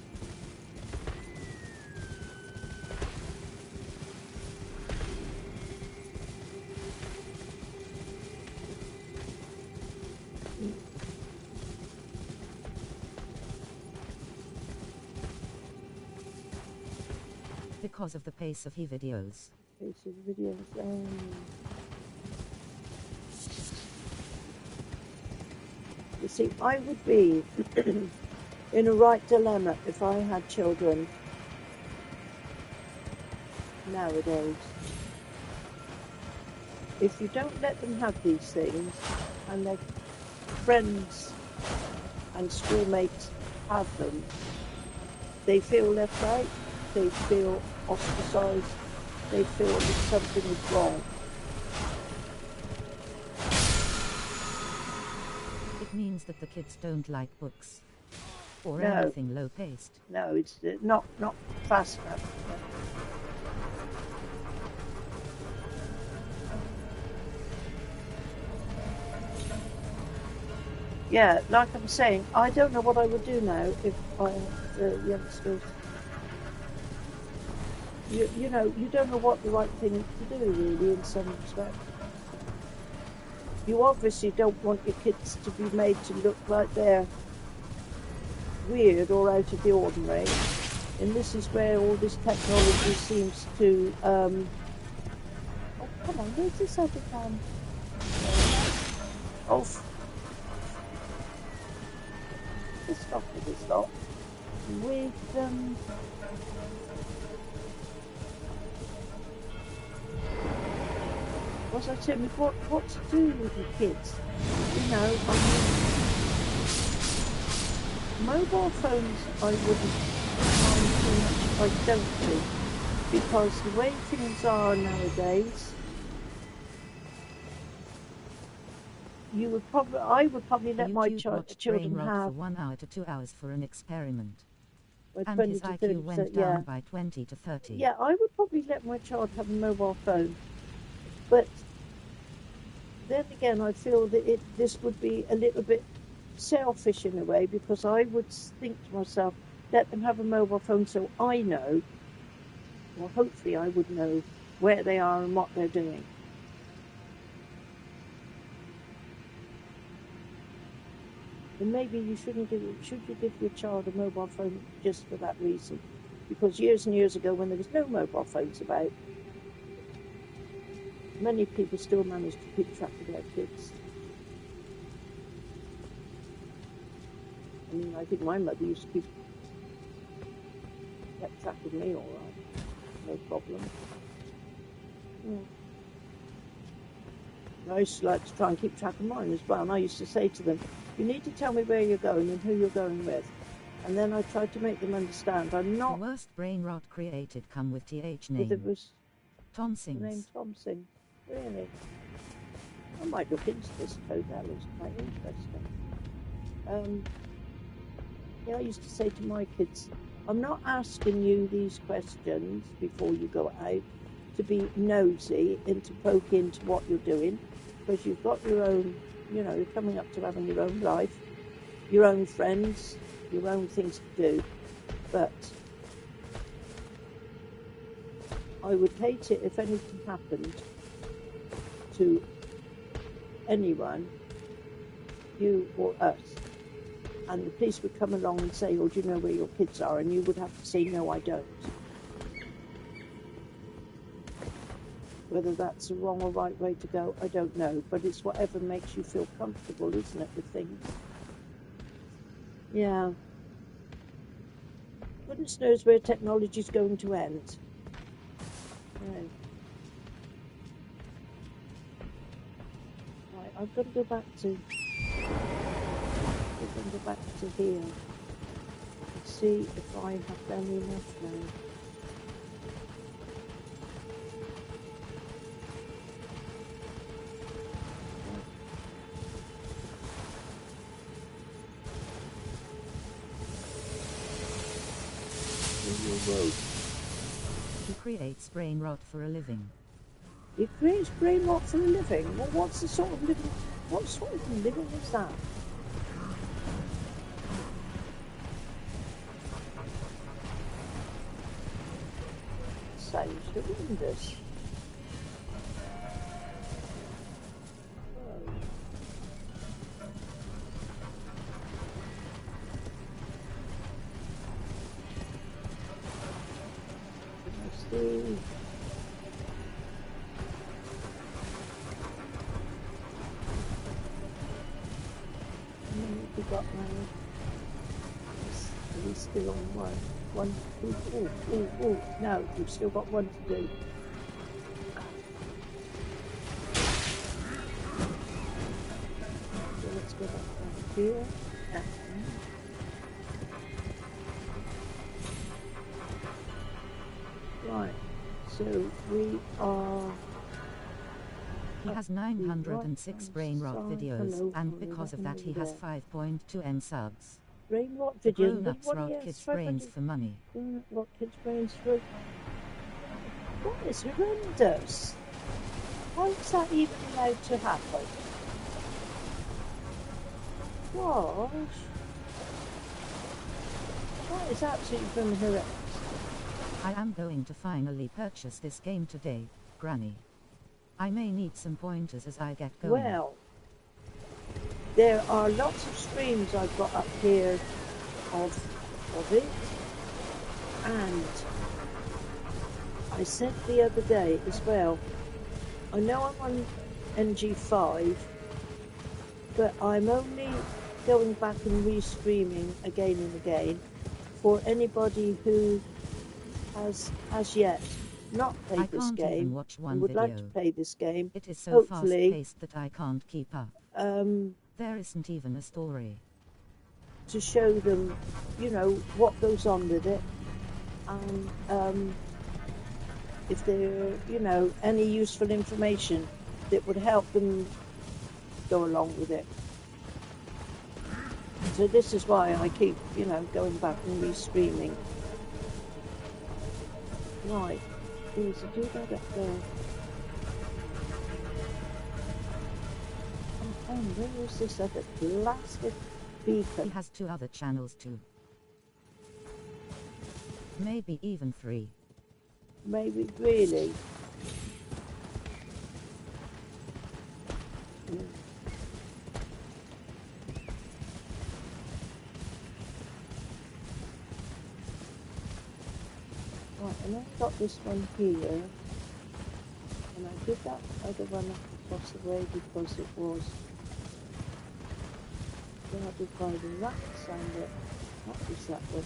[SPEAKER 2] Because of the pace of videos.
[SPEAKER 1] You see, I would be in a right dilemma if I had children nowadays. If you don't let them have these things, and their friends and schoolmates have them, they feel left out, they feel ostracized, they feel that something is wrong.
[SPEAKER 2] It means that the kids don't like books or anything low-paced.
[SPEAKER 1] No, it's not fast enough. Yeah, like I'm saying, I don't know what I would do now if I had the youngsters. You know, you don't know what the right thing to do, really, in some respects. You obviously don't want your kids to be made to look like they're weird or out of the ordinary. And this is where all this technology seems to... Oh, come on, where's this other one? Oh, let's stop with this lot. With, was I telling you what to do with your kids? You know, I mean, mobile phones I wouldn't mind too much if I don't do, because the way things are nowadays, I would probably let my children have
[SPEAKER 2] for 1 hour to 2 hours for an experiment.
[SPEAKER 1] And his IQ went down
[SPEAKER 2] by 20 to 30.
[SPEAKER 1] Yeah, I would probably let my child have a mobile phone. But then again, I feel that this would be a little bit selfish in a way, because I would think to myself, let them have a mobile phone so I know, or hopefully I would know, where they are and what they're doing. And maybe you should you give your child a mobile phone just for that reason? Because years and years ago, when there was no mobile phones about, many people still managed to keep track of their kids. I mean, I think my mother used to keep track of me all right. No problem. Yeah. I used to like to try and keep track of mine as well, and I used to say to them, you need to tell me where you're going and who you're going with. And then I tried to make them understand. I'm not...
[SPEAKER 2] The worst brain rot created come with TH name.
[SPEAKER 1] It was
[SPEAKER 2] Tom
[SPEAKER 1] the name
[SPEAKER 2] Sings.
[SPEAKER 1] Tom Sings. Really? I might look into this code. That looks quite interesting. Yeah, I used to say to my kids, I'm not asking you these questions before you go out to be nosy and to poke into what you're doing, because you've got your own, you know, you're coming up to having your own life, your own friends, your own things to do. But I would hate it if anything happened to anyone, you or us, and the police would come along and say, oh, do you know where your kids are? And you would have to say, no, I don't. Whether that's the wrong or right way to go, I don't know. But it's whatever makes you feel comfortable, isn't it, with things? Yeah. Goodness knows where technology's going to end. Right. Right, I've got to go back to... We're going to go back to here and see if I have done enough now. Road.
[SPEAKER 2] He creates brain rot for a living.
[SPEAKER 1] He creates brain rot for a living? Well, what's the sort of living? What sort of living is that? Sounds horrendous. He's still on one, two, oh, no, we've still got one to do. So let's go back down here. Right, so we are...
[SPEAKER 2] He has 906 brain rot videos, and because of that he has 5.2 subs.
[SPEAKER 1] Brain rot
[SPEAKER 2] The
[SPEAKER 1] videos?
[SPEAKER 2] grown-ups rot kids' brains for money.
[SPEAKER 1] Rot kids' brains for... That is horrendous. How is that even allowed to happen? Gosh. That is absolutely horrendous.
[SPEAKER 2] I am going to finally purchase this game today, Granny. I may need some pointers as I get going.
[SPEAKER 1] Well, there are lots of streams I've got up here of it, and I said the other day as well, I know I'm on ng+5, but I'm only going back and re-streaming again and again for anybody who has as yet not played this game and would like to play this game.
[SPEAKER 2] It is so fast-paced that I can't keep up. There isn't even a story.
[SPEAKER 1] To show them, you know, what goes on with it, and if there, you know, any useful information that would help them go along with it. So this is why I keep, you know, going back and re-streaming. Right, there's a doodad up there. And where is this other blasted beacon?
[SPEAKER 2] He has 2 other channels too. Maybe even 3.
[SPEAKER 1] Maybe, really. Right, and I've got this one here, and I did that other one across the way because it was guarded by the rats, and what was that one?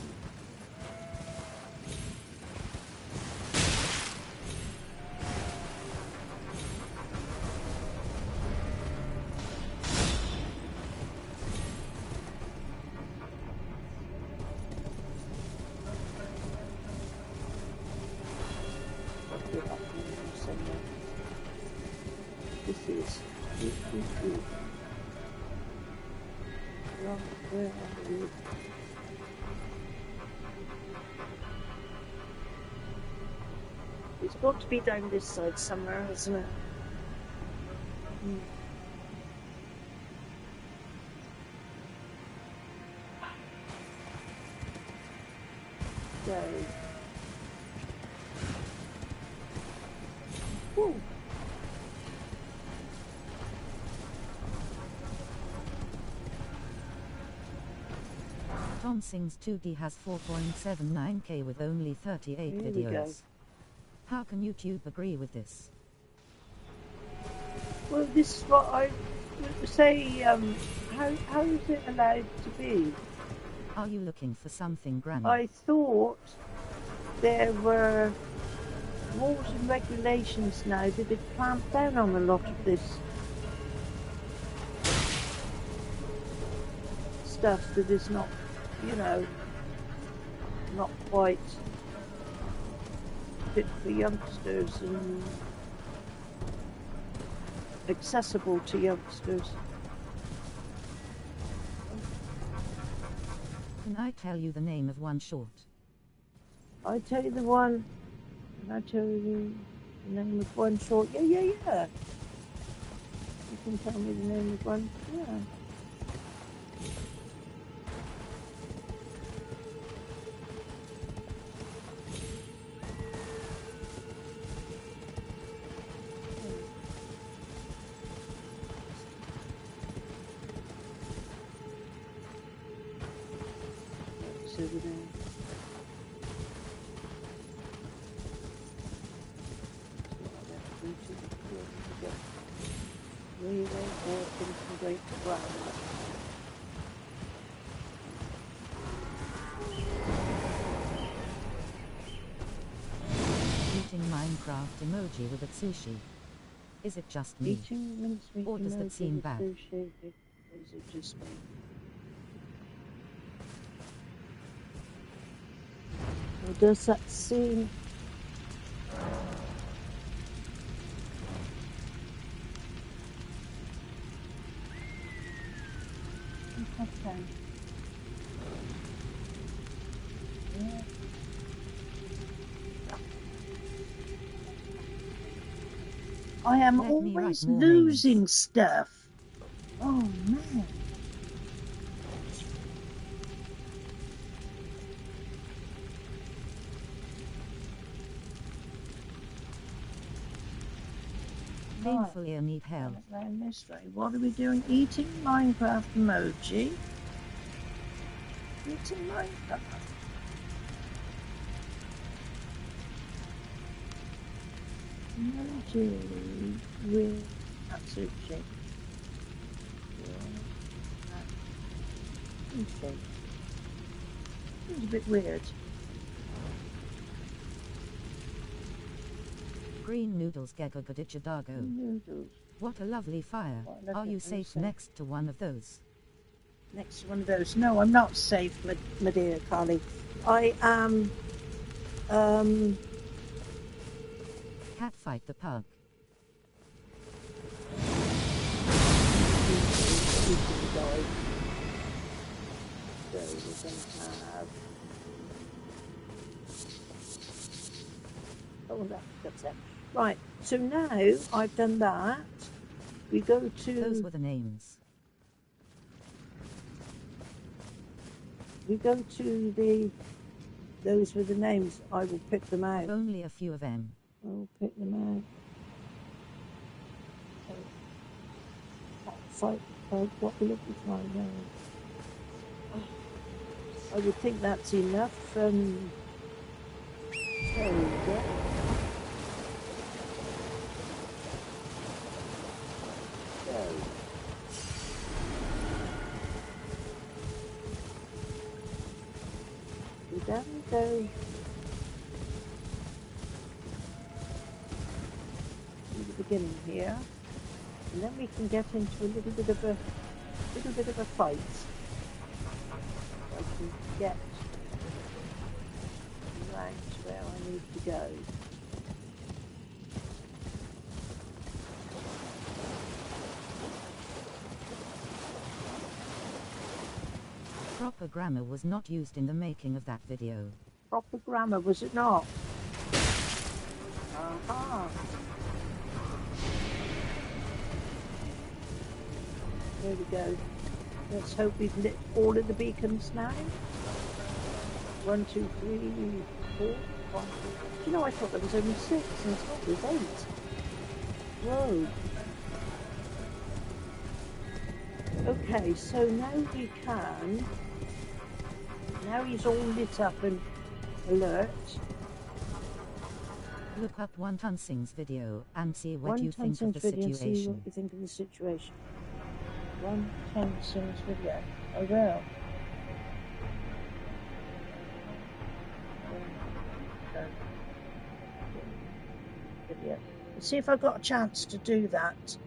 [SPEAKER 1] this is. Right, where are we? It's got to be down this side somewhere, hasn't it? Go. Woo.
[SPEAKER 2] Tom Sings 2D has 4.79k with only 38
[SPEAKER 1] Here we go.
[SPEAKER 2] videos. How can YouTube agree with this?
[SPEAKER 1] Well, this is what I would say. How is it allowed to be?
[SPEAKER 2] Are you looking for something, Granny?
[SPEAKER 1] I thought there were rules and regulations now that have clamped down on a lot of this stuff that is not, you know, not quite fit for youngsters and accessible to youngsters.
[SPEAKER 2] Can I tell you the name of one short?
[SPEAKER 1] I tell you the one, and I tell you the name of one short. Yeah. You can tell me the name of one. Yeah. Over there. Relay or great ground.
[SPEAKER 2] Eating Minecraft emoji with a sushi. Is it just me?
[SPEAKER 1] Eating mincemeat
[SPEAKER 2] or does that seem bad?
[SPEAKER 1] Sushi. Is it just me? Or does that seem... Okay. Yeah. I am always losing stuff. Oh man.
[SPEAKER 2] Painfully I need help.
[SPEAKER 1] Around this way. What are we doing? Eating Minecraft emoji. Eating Minecraft. Emoji with sushi. Interesting. Seems a bit weird.
[SPEAKER 2] Green noodles gegagadichadago.
[SPEAKER 1] Noodles.
[SPEAKER 2] What a lovely fire. Are you safe next to one of those?
[SPEAKER 1] Next to one of those? No, I'm not safe, my dear Carly. I am...
[SPEAKER 2] Catfight the pug.
[SPEAKER 1] So we're going to have... Oh, that's it. Right, so now I've done that. We go to...
[SPEAKER 2] Those were the names.
[SPEAKER 1] We go to the... Those were the names. I will pick them out.
[SPEAKER 2] Only a few of them.
[SPEAKER 1] I will pick them out. Fight what we look like now. I would think that's enough. There we go. Down we go. In the beginning here, and then we can get into a little bit of a fight. I can get right where I need to go.
[SPEAKER 2] Proper grammar was not used in the making of that video.
[SPEAKER 1] Proper grammar, was it not? Aha. There we go. Let's hope we've lit all of the beacons now. 1, 2, 3, 4, 5. You know, I thought there was only 6 and it's not, there's 8. Whoa. Okay, so now we can. Now he's all lit up and alert.
[SPEAKER 2] Look up One Ton Sings video and see what
[SPEAKER 1] One
[SPEAKER 2] you
[SPEAKER 1] Ton
[SPEAKER 2] think of the
[SPEAKER 1] Sings video and see what
[SPEAKER 2] situation.
[SPEAKER 1] you think of the situation. One Ton Sings video. I will. Video. Let's see if I've got a chance to do that.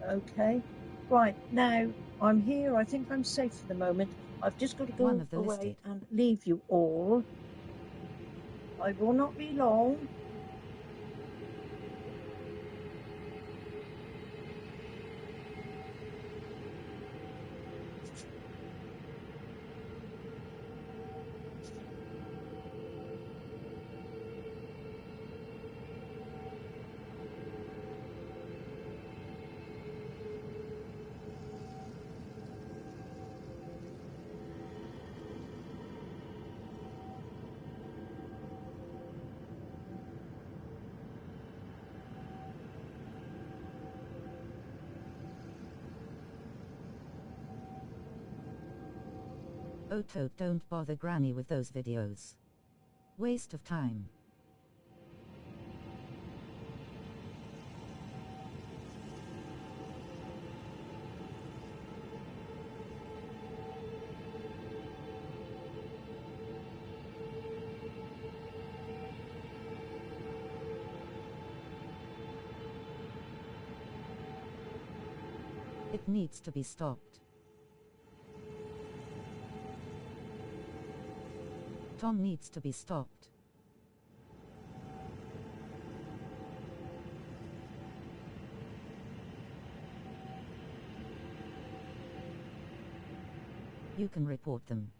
[SPEAKER 1] Okay. Right, now I'm here. I think I'm safe for the moment. I've just got to go away and leave you all. I will not be long.
[SPEAKER 2] Oh Toad, don't bother Granny with those videos. Waste of time. It needs to be stopped. Tom needs to be stopped. You can report them.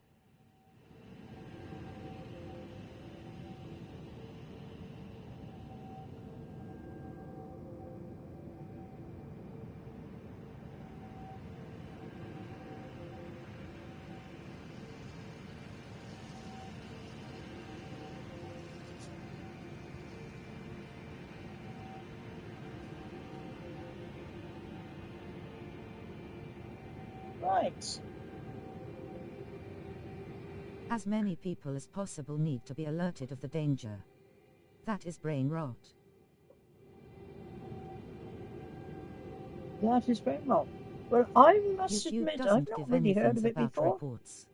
[SPEAKER 1] Right.
[SPEAKER 2] As many people as possible need to be alerted of the danger. That is brain rot.
[SPEAKER 1] That is very wrong. Well, I must
[SPEAKER 2] YouTube
[SPEAKER 1] admit,
[SPEAKER 2] doesn't
[SPEAKER 1] I've not
[SPEAKER 2] give
[SPEAKER 1] really heard
[SPEAKER 2] anything
[SPEAKER 1] of it
[SPEAKER 2] about
[SPEAKER 1] before.
[SPEAKER 2] reports.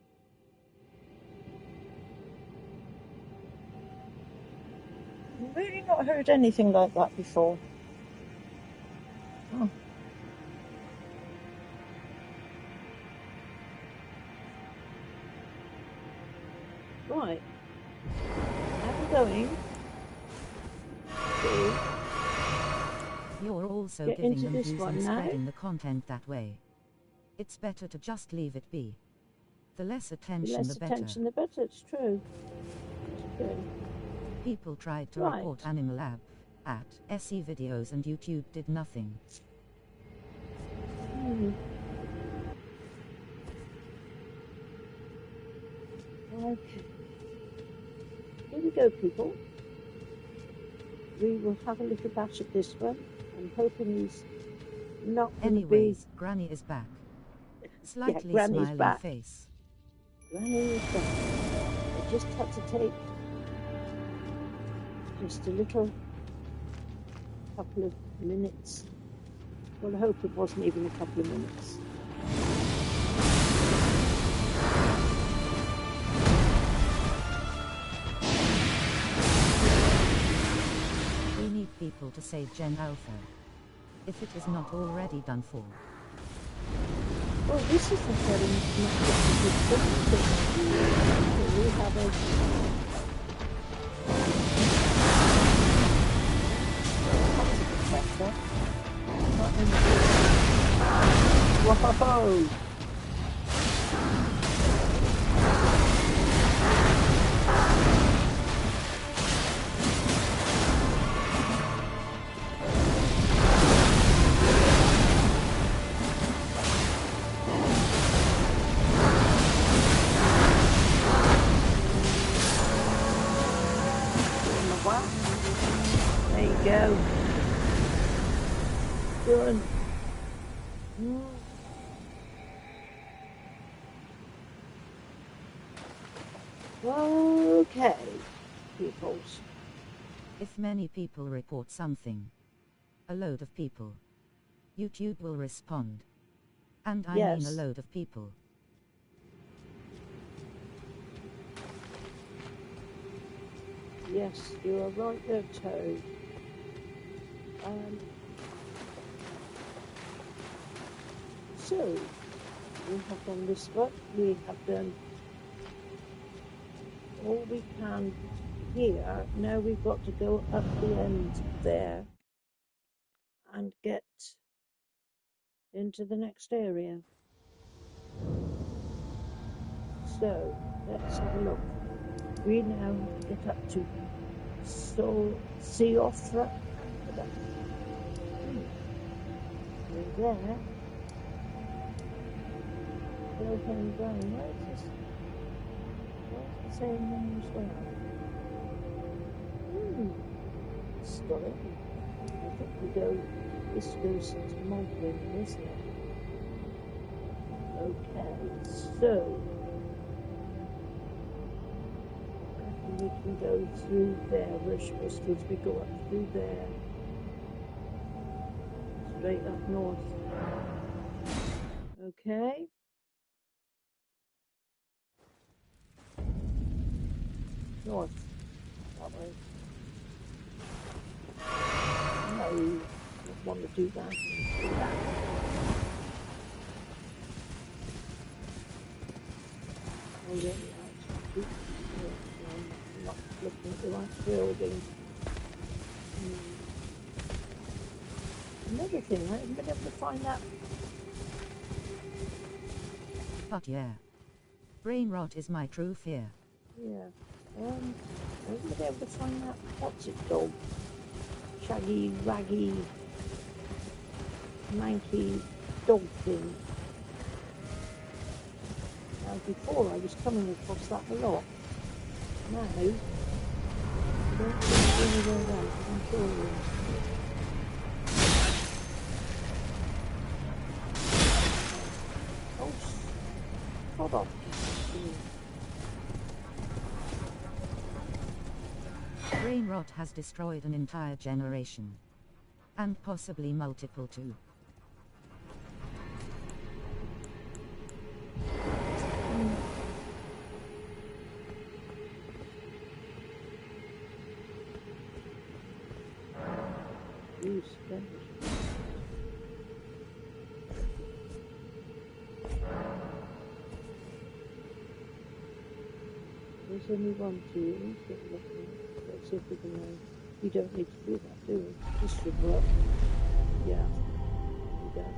[SPEAKER 1] I've really not heard anything like that before. Oh. Right. I'm going to
[SPEAKER 2] You're also
[SPEAKER 1] get
[SPEAKER 2] giving
[SPEAKER 1] into
[SPEAKER 2] them
[SPEAKER 1] this
[SPEAKER 2] views
[SPEAKER 1] one
[SPEAKER 2] and
[SPEAKER 1] now.
[SPEAKER 2] spreading the content that way. It's better to just leave it be. The less attention, the better.
[SPEAKER 1] It's true. It's true.
[SPEAKER 2] People tried to report Animal Lab at SE videos and YouTube did nothing.
[SPEAKER 1] Okay. Here we go, people. We will have a little bash at this one. I'm hoping he's not going to be...
[SPEAKER 2] Anyways, Granny is back. Slightly smiling
[SPEAKER 1] back.
[SPEAKER 2] face.
[SPEAKER 1] Granny is back. I just had to take just a little couple of minutes. Well, I hope it wasn't even a couple of minutes.
[SPEAKER 2] We need people to save Gen Alpha. If it is not already done for.
[SPEAKER 1] Well, this is a very much thing. We have a... Whoa! run. Okay, peoples.
[SPEAKER 2] If many people report something, a load of people, YouTube will respond. And I mean a load of people.
[SPEAKER 1] Yes, you are right there, Toad. So, we have done this one. We have done all we can here. Now we've got to go up the end there and get into the next area. So, let's have a look. We now have to get up to Seothra. We're there. Thegamergranni. Where is this? Where's the same name as well? Got it. I think this goes to Mogwin, isn't it? Okay, so we can go through there. We're supposed to go up through there. Straight up north. Okay. North. That way. No, don't want to do that. Do that. Oh, yeah, I'm not looking at the right building. Another thing, I haven't been able to find that.
[SPEAKER 2] But yeah, brain rot is my true fear.
[SPEAKER 1] Yeah. I haven't been able to find that. What's it dog? Shaggy, raggy, manky dog thing. Now before I was coming across that a lot. Now, I don't think anywhere else, I'm sure. Oh, hold on.
[SPEAKER 2] Brain rot has destroyed an entire generation. And possibly multiple too.
[SPEAKER 1] There's only one to you. Let's see if we can. You don't need to do that, do you? Just should work. Yeah. You don't.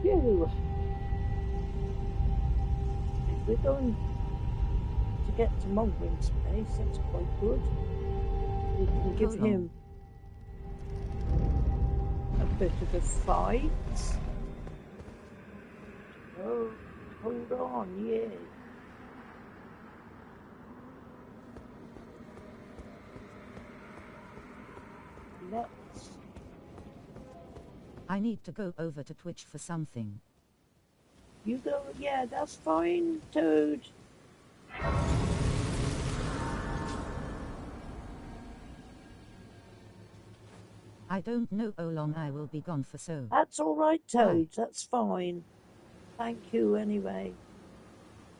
[SPEAKER 1] Phew. We're going to get to Mogwin's place. That's quite good. We can give him a bit of a fight. Oh, hold on, yeah. Let's.
[SPEAKER 2] I need to go over to Twitch for something.
[SPEAKER 1] You go, yeah, that's fine, Toad.
[SPEAKER 2] I don't know how long I will be gone for, so.
[SPEAKER 1] That's all right, Toad.
[SPEAKER 2] Bye.
[SPEAKER 1] That's fine. Thank you anyway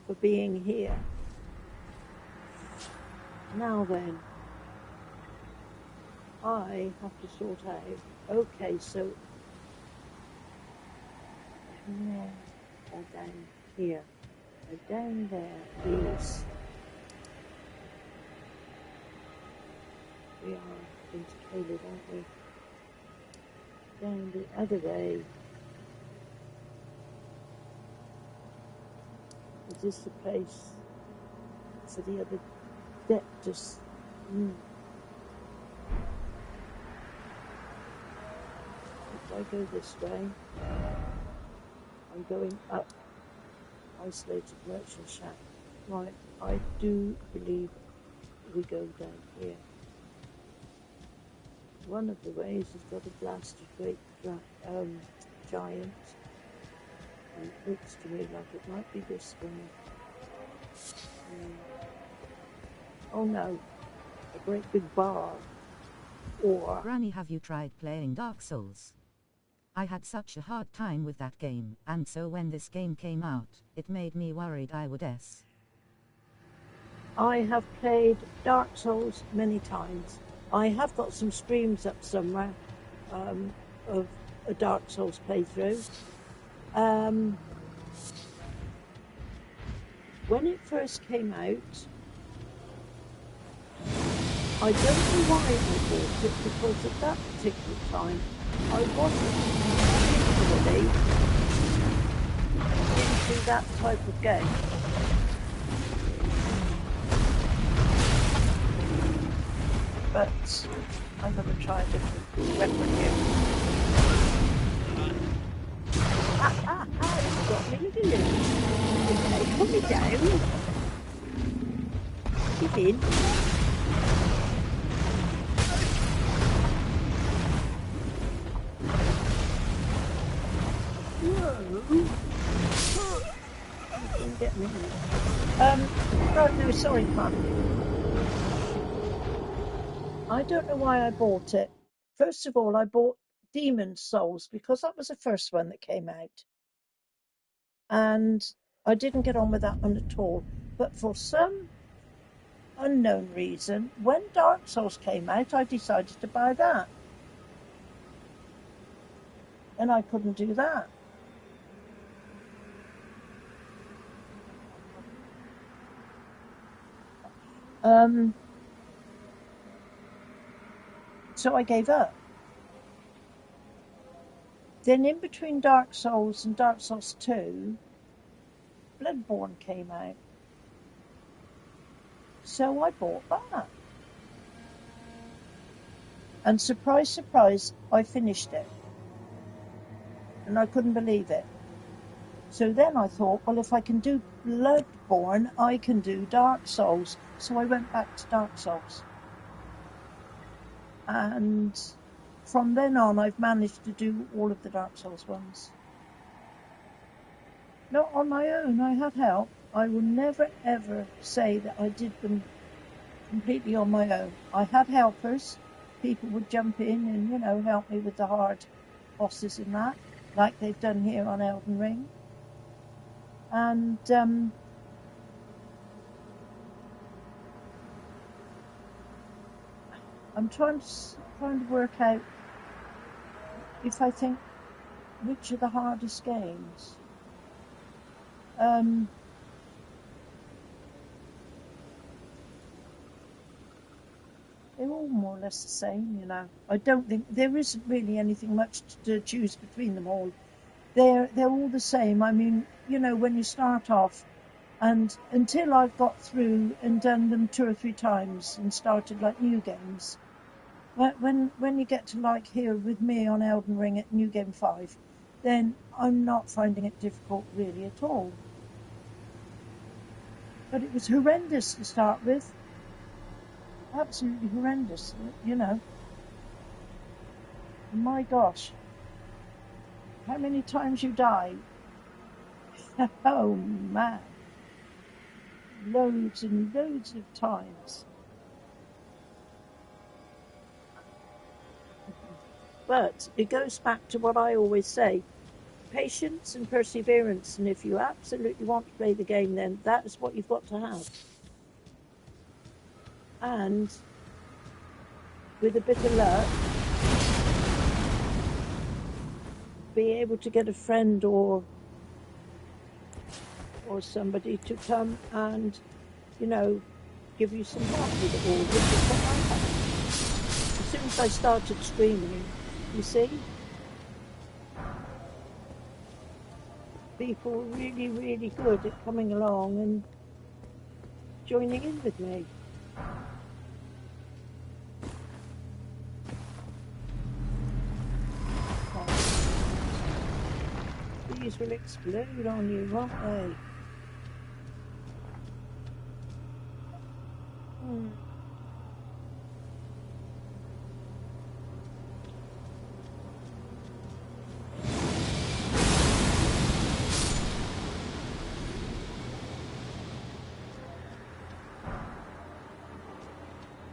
[SPEAKER 1] for being here. Now then, I have to sort out. Okay, so there or down here. So down there is. We are into Caleb, aren't we? Down the other way. Is this the place for the other debtors? If I go this way, I'm going up isolated merchant shack. Right, I do believe we go down here. One of the ways has got a blasted great giant. And it looks to me like it might be this way. Oh no, a great big bar. Or...
[SPEAKER 2] Granny, have you tried playing Dark Souls? I had such a hard time with that game, and so when this game came out, it made me worried I would S.
[SPEAKER 1] I have played Dark Souls many times. I have got some streams up somewhere of a Dark Souls playthrough. When it first came out, I don't know why I bought it, because at that particular time I wasn't particularly into that type of game. But I'm going to try a different weapon here. You got me, didn't you? Okay, put me down. Get in. Get me. Right, no, sorry, Pun. I don't know why I bought it. First of all, I bought Demon's Souls because that was the first one that came out. And I didn't get on with that one at all. But for some unknown reason, when Dark Souls came out, I decided to buy that. And I couldn't do that. So I gave up. Then in between Dark Souls and Dark Souls 2, Bloodborne came out. So I bought that. And surprise, surprise, I finished it. And I couldn't believe it. So then I thought, well, if I can do Bloodborne, I can do Dark Souls. So I went back to Dark Souls. And from then on, I've managed to do all of the Dark Souls ones. Not on my own, I had help. I will never, ever say that I did them completely on my own. I had helpers. People would jump in and, you know, help me with the hard bosses and that, like they've done here on Elden Ring. And I'm trying to work out if I think which are the hardest games. They're all more or less the same, you know. I don't think there isn't really anything much to choose between them all. They're all the same. I mean, you know, when you start off, and until I've got through and done them 2 or 3 times and started like new games, when you get to like here with me on Elden Ring at New Game 5, then I'm not finding it difficult really at all. But it was horrendous to start with. Absolutely horrendous, you know. My gosh. How many times you die? Oh, man. Loads and loads of times. But it goes back to what I always say. Patience and perseverance. And if you absolutely want to play the game, then that is what you've got to have. And with a bit of luck, be able to get a friend or somebody to come and, you know, give you some help with it all, which is what I had. As soon as I started streaming, you see, people were really, really good at coming along and joining in with me. These will explode on you, won't they?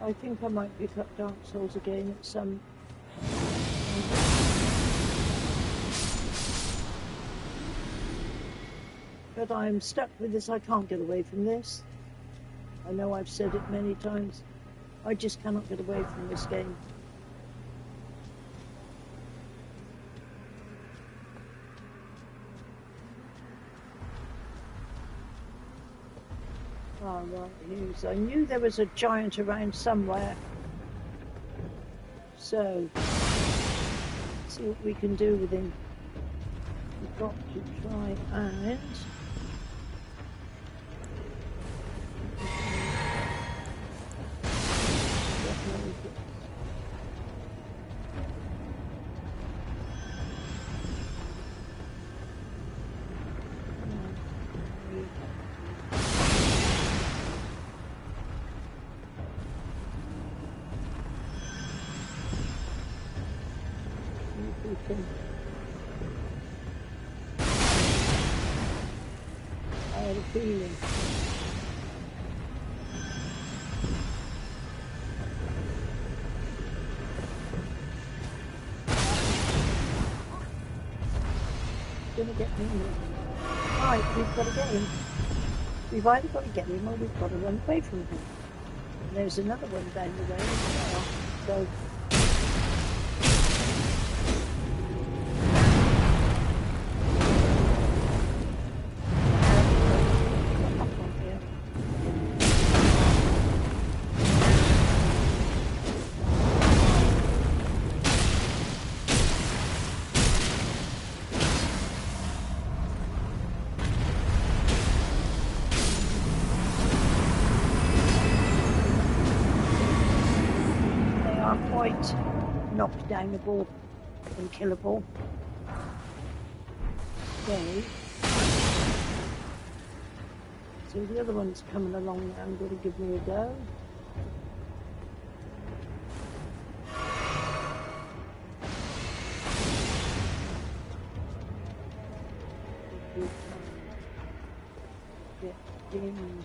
[SPEAKER 1] I think I might pick up Dark Souls again at some... But I'm stuck with this. I can't get away from this. I know I've said it many times. I just cannot get away from this game. Oh, right, news. I knew there was a giant around somewhere. So, let's see what we can do with him. We've got to try and... I had a feeling. Gonna get me. Right, we've got to get him. We've either got to get him or we've got to run away from him. And there's another one down the way as well. So knockdownable and killable. Okay. So the other one's coming along now. I'm going to give me a go. Get in.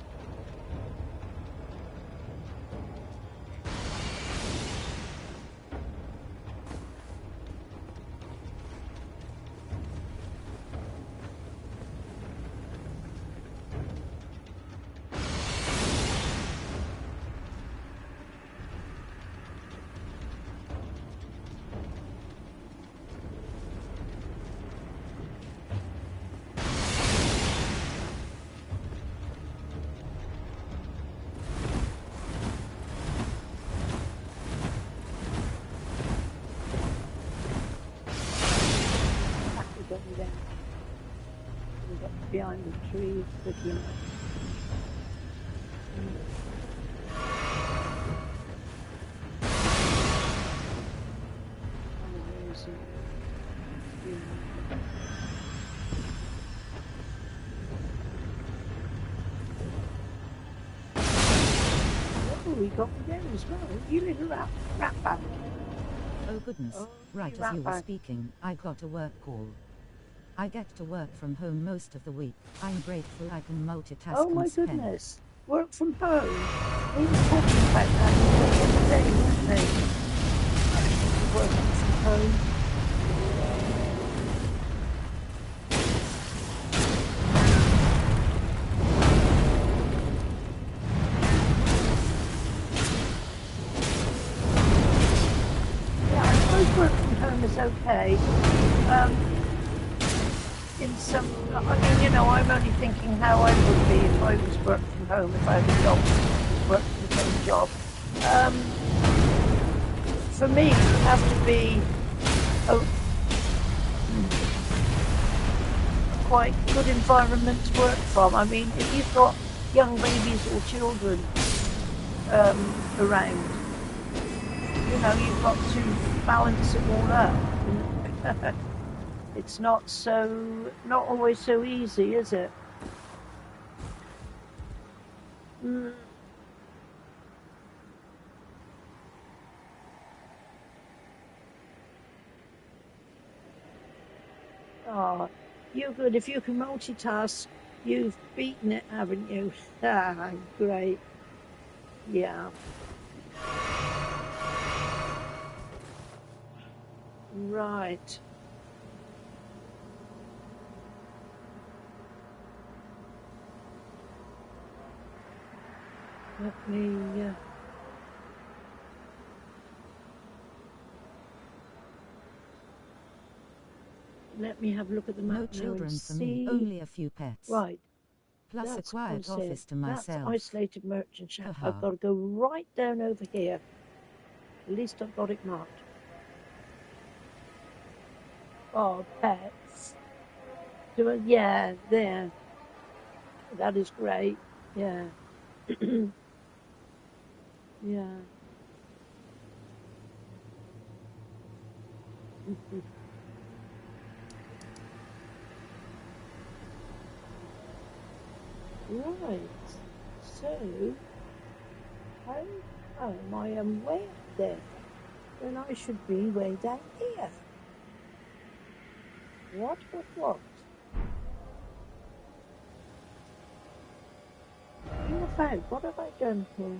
[SPEAKER 1] Behind the tree, looking at oh, we got them as well. You little rat bag.
[SPEAKER 2] Oh goodness,
[SPEAKER 1] Oh,
[SPEAKER 2] right as you were speaking, I got a work call. I get to work from home most of the week. I'm grateful I can multitask.
[SPEAKER 1] Oh my
[SPEAKER 2] and spend.
[SPEAKER 1] goodness. Work from home. We were talking about that the other day, weren't they? Working from home. Yeah, I suppose work from home is okay. In some, I mean, you know, I'm only thinking how I would be if I was working from home, if I had a job, work from home job. For me, it would have to be a quite good environment to work from. I mean, if you've got young babies or children around, you know, you've got to balance it all up. It's not always so easy, is it? Oh, you're good. If you can multitask, you've beaten it, haven't you? Ah, great. Yeah. Right. Let me... Let me have a look at the map
[SPEAKER 2] No
[SPEAKER 1] now
[SPEAKER 2] children
[SPEAKER 1] and
[SPEAKER 2] for me,
[SPEAKER 1] see.
[SPEAKER 2] only a few pets.
[SPEAKER 1] Right.
[SPEAKER 2] Plus a quiet office to
[SPEAKER 1] That's
[SPEAKER 2] myself.
[SPEAKER 1] isolated merchant shop.
[SPEAKER 2] Haha.
[SPEAKER 1] I've got to go right down over here. At least I've got it marked. Oh, pets. Yeah, there. That is great. Yeah. Yeah. Right. So, I am way up there. Then I should be way down here. What? In fact, what have I done here?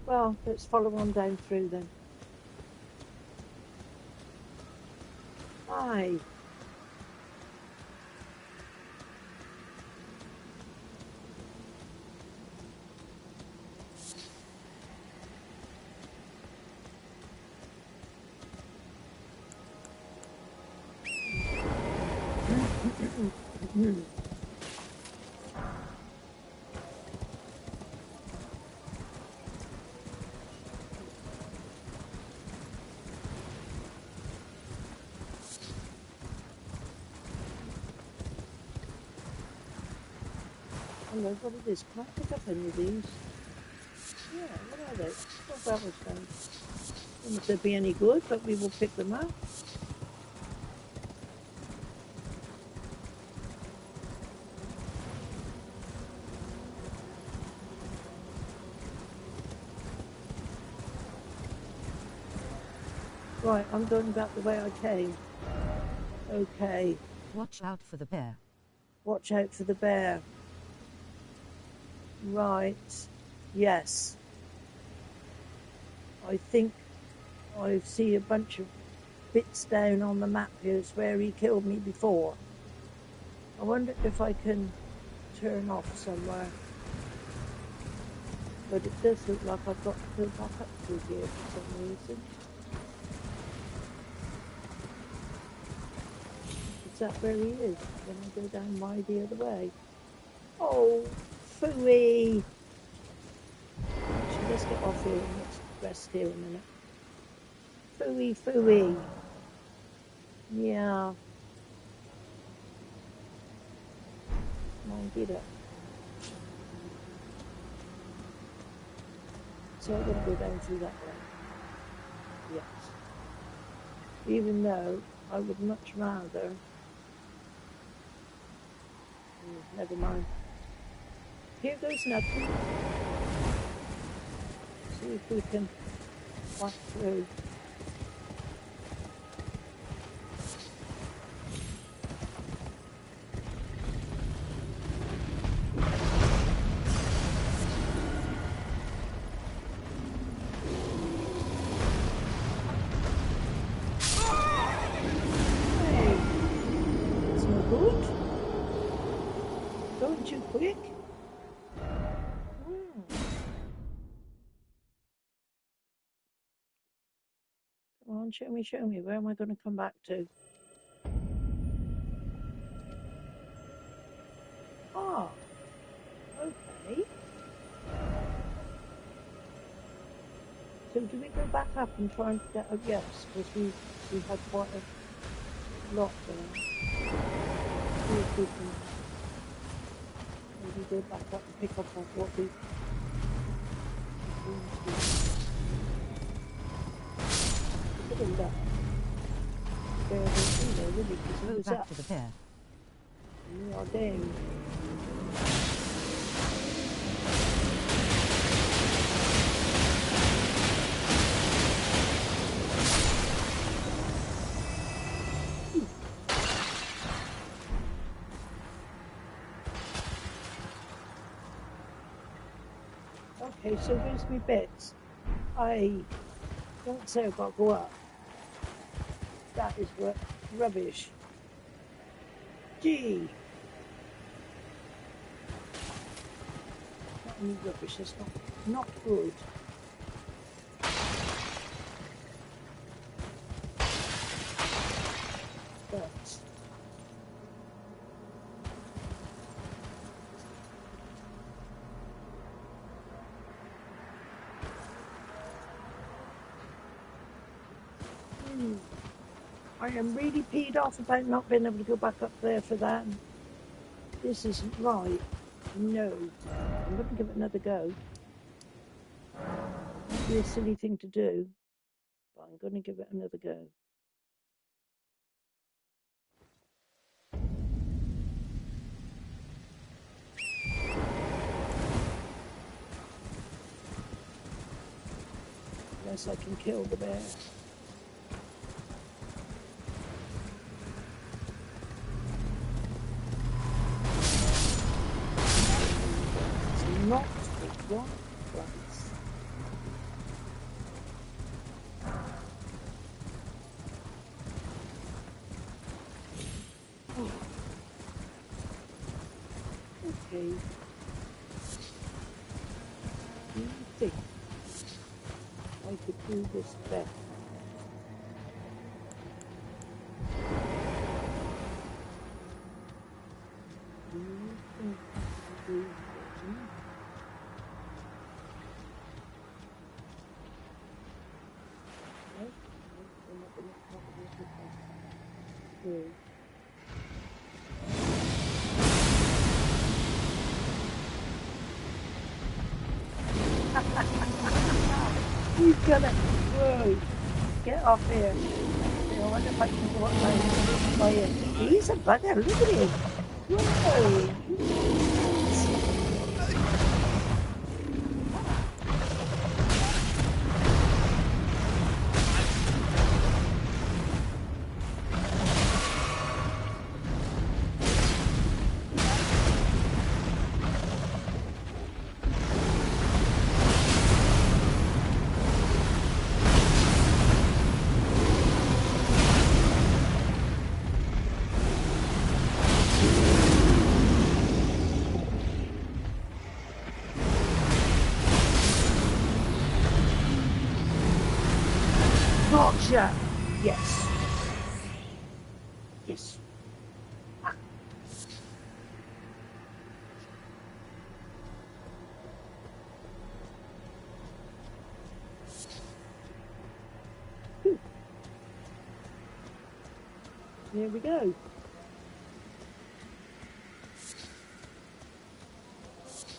[SPEAKER 1] Well, let's follow on down through then. Hi. Hello, what it is? Can I pick up any of these? Yeah, what are they? Oh, gravel stones. I don't know if they'd be any good, but we will pick them up. Right, I'm going about the way I came. Okay.
[SPEAKER 2] Watch out for the bear.
[SPEAKER 1] Watch out for the bear. Right. Yes. I think I see a bunch of bits down on the map here. It's where he killed me before. I wonder if I can turn off somewhere. But it does look like I've got to go back up through here for some reason. Is that where he is? Then I go down the other way. Oh, phooey! Actually, let's get off here and let's rest here a minute. Phooey. Yeah. Come on, get up. So I'm going to go down through that way. Yes. Even though I would much rather... never mind. Here goes nothing. See if we can walk through. Hey, it's no good. Going too quick. Come on, show me. Where am I going to come back to? Ah, okay. So do we go back up and try and get a yes? Because we had quite a lot there. See if we can maybe go back up and pick up on what we... and that. Bear will see there, really, because he
[SPEAKER 2] Go
[SPEAKER 1] was
[SPEAKER 2] back
[SPEAKER 1] up.
[SPEAKER 2] to the bear.
[SPEAKER 1] And we are down. Okay, so where's my bits? I don't say I've got to go up. That is rubbish. Gee. Not any rubbish, that's not good. But I am really peed off about not being able to go back up there for that. This isn't right. No. I'm going to give it another go. It might be a silly thing to do, but I'm going to give it another go. Unless I can kill the bear. It's not the wrong place. Oh. Okay. Do you think I could do this better? Do you think I could do better? No? We're not going to do it. Good. He's gonna, whoa, get off here. I wonder if I can go up by him. He's a bugger, look at him. Whoa. Gotcha. Yes. Yes. Ah. There we go.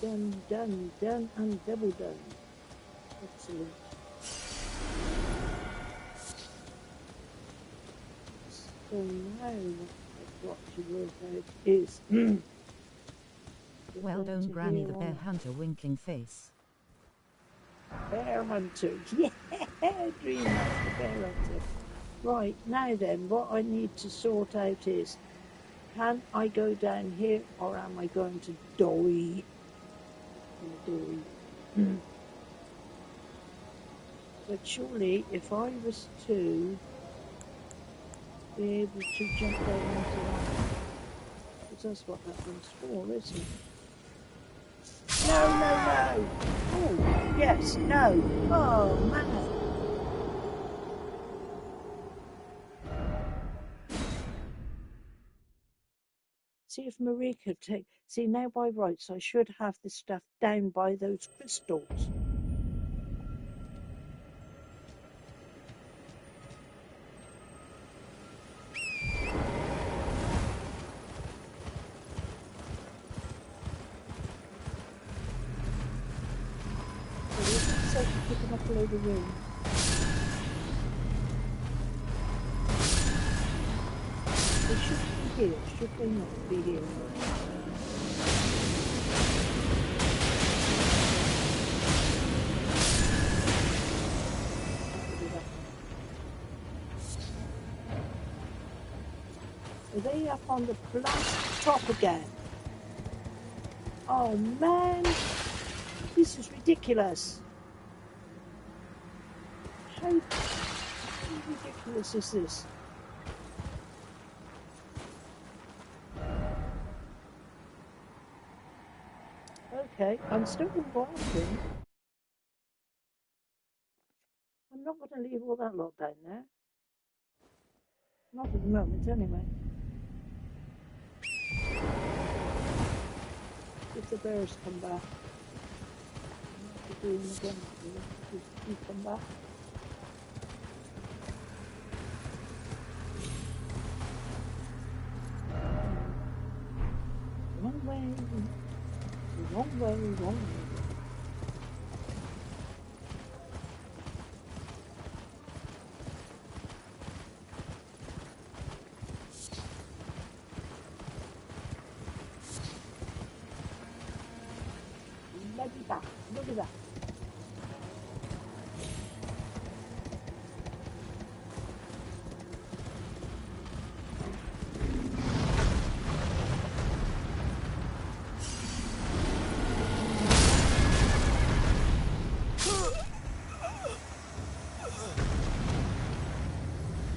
[SPEAKER 1] Done, done, done, and double done. Excellent. So now I've got to work out is
[SPEAKER 2] Well done, Granny the bear hunter, winking face.
[SPEAKER 1] Bear hunter. Yeah, dream master bear hunter. Right, now then, what I need to sort out is, can I go down here or am I going to die? But surely, if I was to be able to jump down into that, because that's what that one's for, isn't it? No, no, no! Oh, yes, no! Oh, man! See if Marie could take... See, now by rights, I should have this stuff down by those crystals. So picking up all over the room. They should be here, should they not be here? Are they up on the blast top again? Oh man, this is ridiculous. How ridiculous is this? Okay, I'm still going to go after him. I'm not going to leave all that lot down there. Not at the moment, anyway. If the bears come back, I'm not to do them again. If you come back. Wrong way, wrong way, wrong way. Look at that.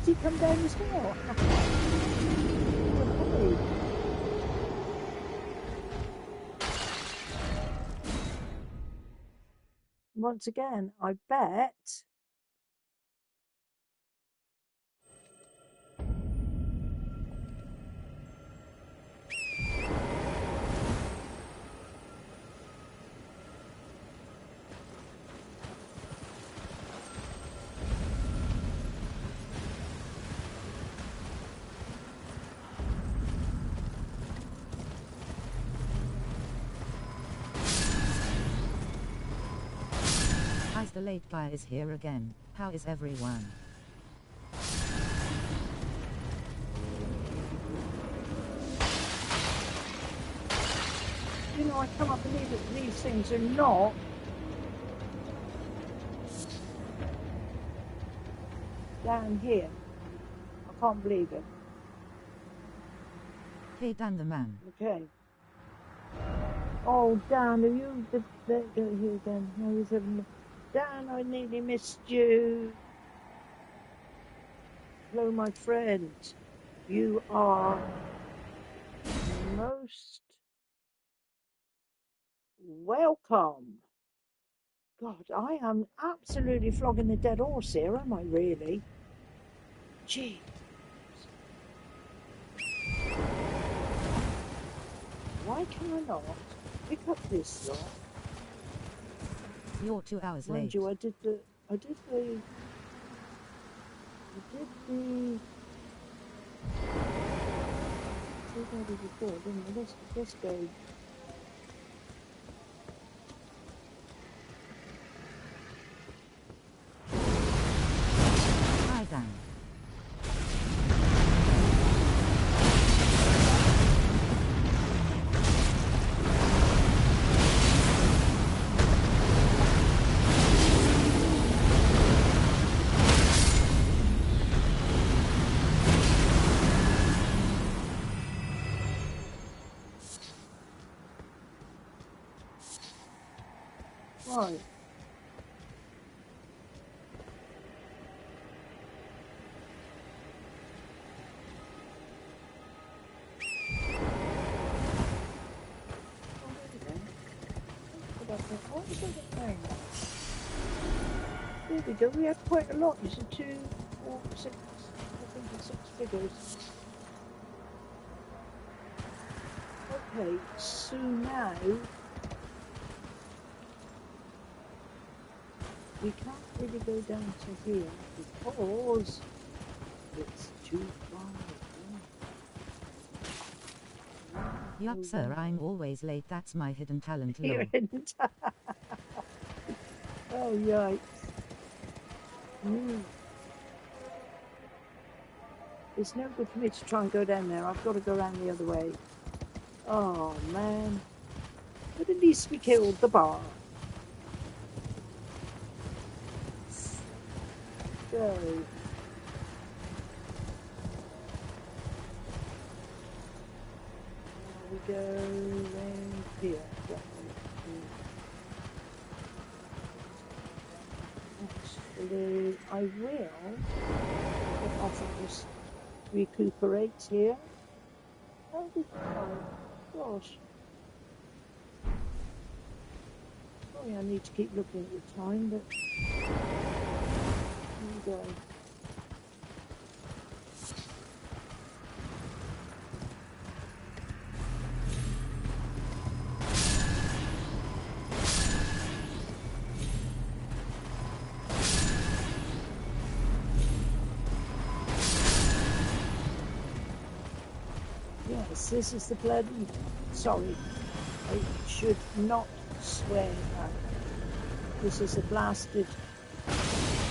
[SPEAKER 1] Did he come down as well? Once again, I bet
[SPEAKER 2] The late guy is here again. How is everyone?
[SPEAKER 1] You know, I cannot believe that these things are not down here. I can't believe it.
[SPEAKER 2] Hey Dan the man.
[SPEAKER 1] Okay. Oh Dan, are you here again? No, he's having Dan, I nearly missed you. Hello, my friend. You are most welcome. God, I am absolutely flogging a dead horse here, am I really? Gee. Why can I not pick up this lot?
[SPEAKER 2] You're 2 hours
[SPEAKER 1] Mind
[SPEAKER 2] late.
[SPEAKER 1] you, I did the I did the before, didn't I? Let's go.
[SPEAKER 2] Hi Dan.
[SPEAKER 1] Right. There we go. We had quite a lot. You said 2, 4, 6. I think it's 6 figures. Okay, so now we can't really go down to here because it's too far.
[SPEAKER 2] Yup sir, I'm always late. That's my hidden talent.
[SPEAKER 1] You're hidden talent. Oh yikes. It's no good for me to try and go down there. I've got to go around the other way. Oh, man. But at least we killed the bar. So... we go around here. Actually, I will get off and just recuperate here. Oh, this is fine. Gosh. Sorry, I need to keep looking at the time, but here we go. Yes, this is the bloody... Sorry, I should not swear now. This is a blasted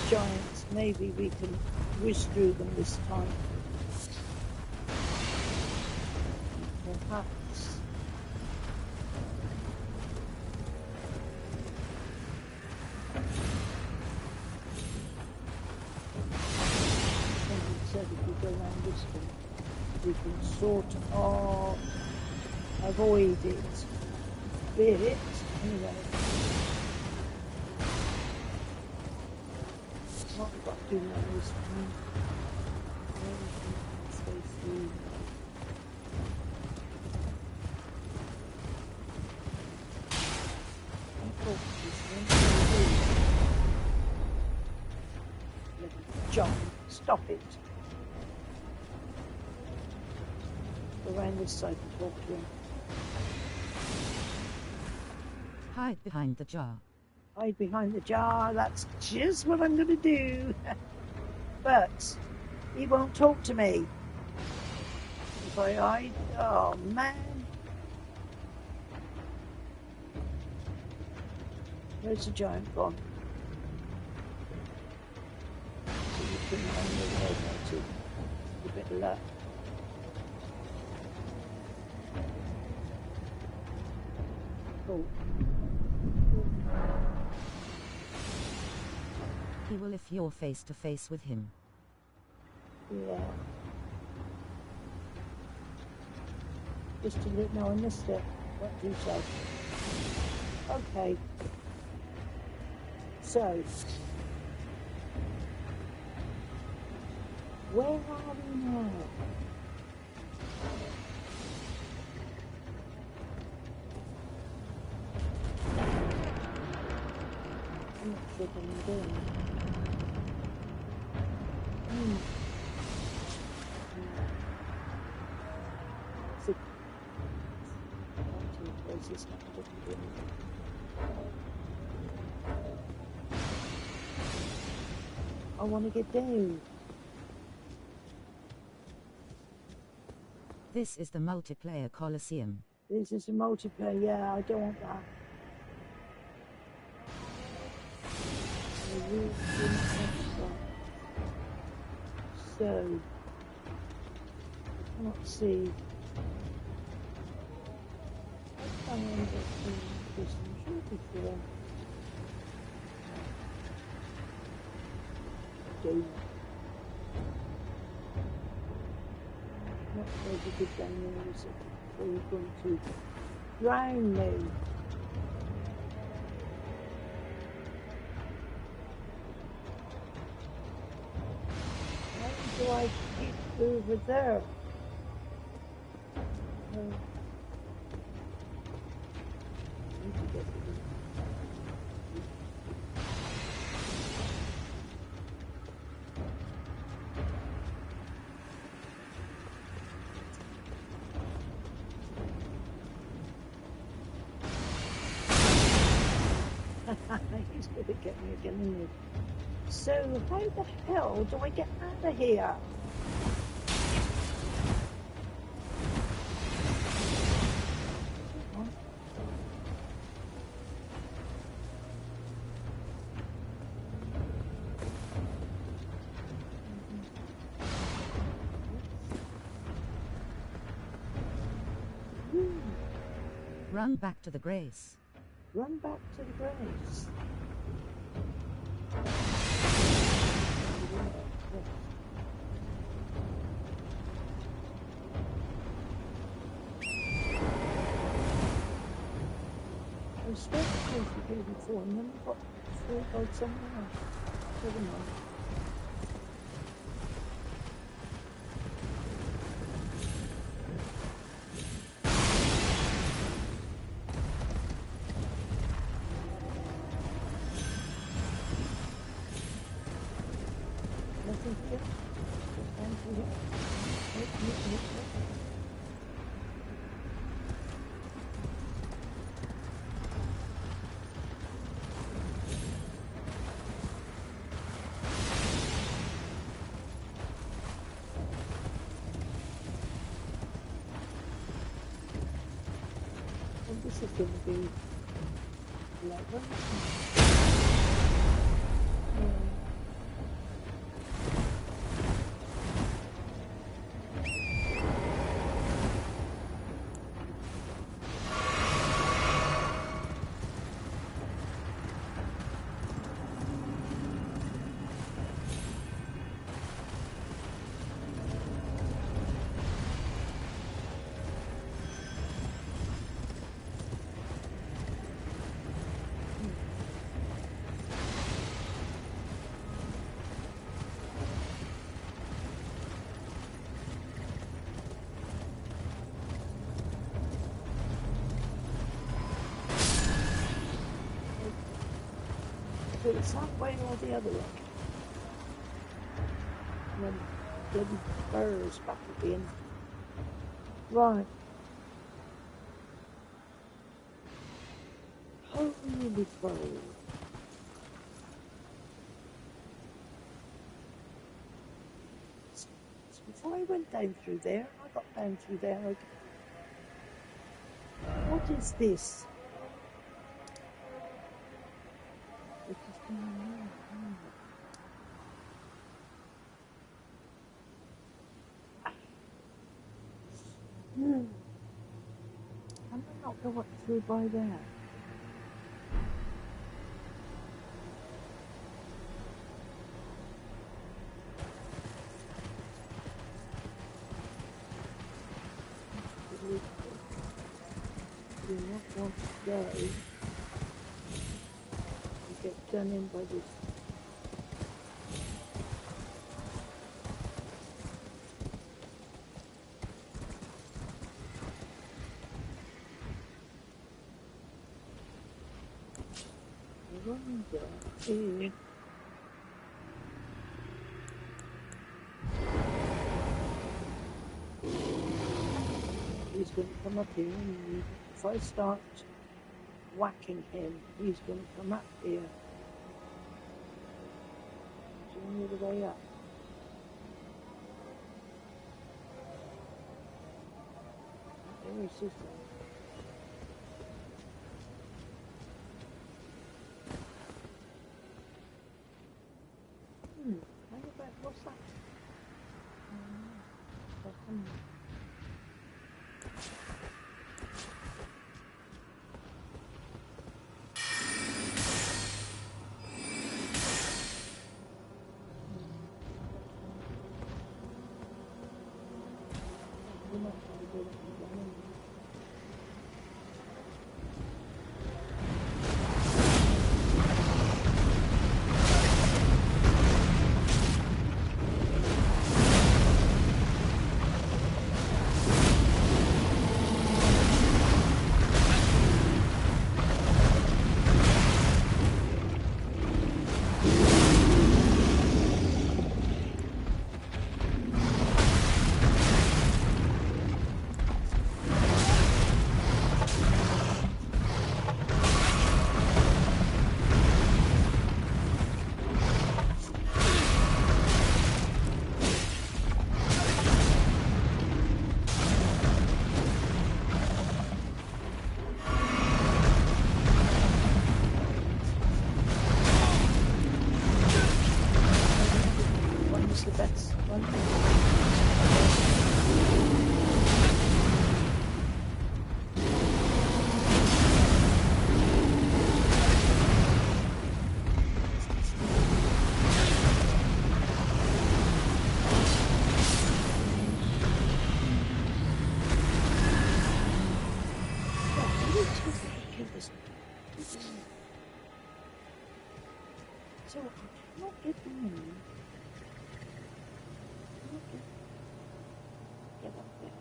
[SPEAKER 1] giant. Maybe we can whiz through them this time. Perhaps. Somebody said if we go around this way, we can sort of avoid it a bit. Anyway, what we've got to do now is stay through. John, stop it. Go around this side and talk to him.
[SPEAKER 2] Hide behind the jar.
[SPEAKER 1] Hide behind the jar, that's just what I'm going to do. But he won't talk to me. If I hide, oh man. Where's the giant gone? So you can only to a bit of luck. Oh.
[SPEAKER 2] He will if you're face to face with him.
[SPEAKER 1] Yeah. Just a little, no, I missed it. What do you say? Okay. So, where are we now? I'm not sure what I'm doing. I want to get down.
[SPEAKER 2] This is the multiplayer Coliseum.
[SPEAKER 1] This is a multiplayer, yeah, I don't want that. I really didn't want that. So, I cannot see. I can't this before. Not very good down there, is it? So you're going to drown me. How do I get over there? I need to get to this. He's going to get me again, isn't he? So, how the hell do I get out of here?
[SPEAKER 2] run back to the grace.
[SPEAKER 1] Run back to the grace. I was supposed to close the gate before, and then we got through by somewhere else. Never mind. Nothing here. Just down through here. Nope. And this is going to be 11. So it's that way or the other way. And then bloody burrs back again. Right. Holy crow. So before I went down through there, I got down through there. What is this? What is going on? Can I not go up through by there? Do not want to go. You get done in by this. Here. He's going to come up here, and if I start whacking him, he's going to come up here. He's only the way up. There he sits there. What's that? So I cannot get in. Get up there.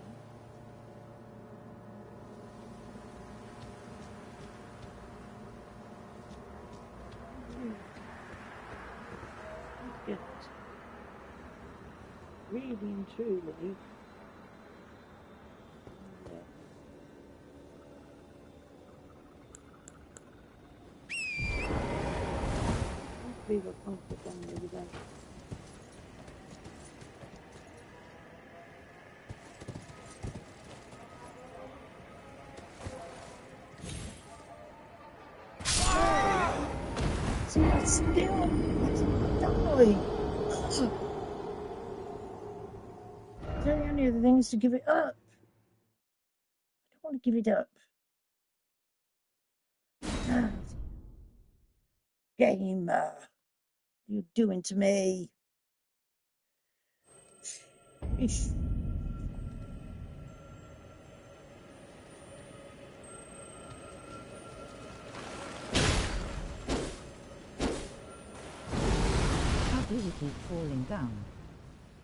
[SPEAKER 1] Get really and truly. I believe I can't put down over there. See, I still die. So the only other thing is to give it up. I don't want to give it up. Game, you're doing to me. Ish.
[SPEAKER 2] How do you keep falling down?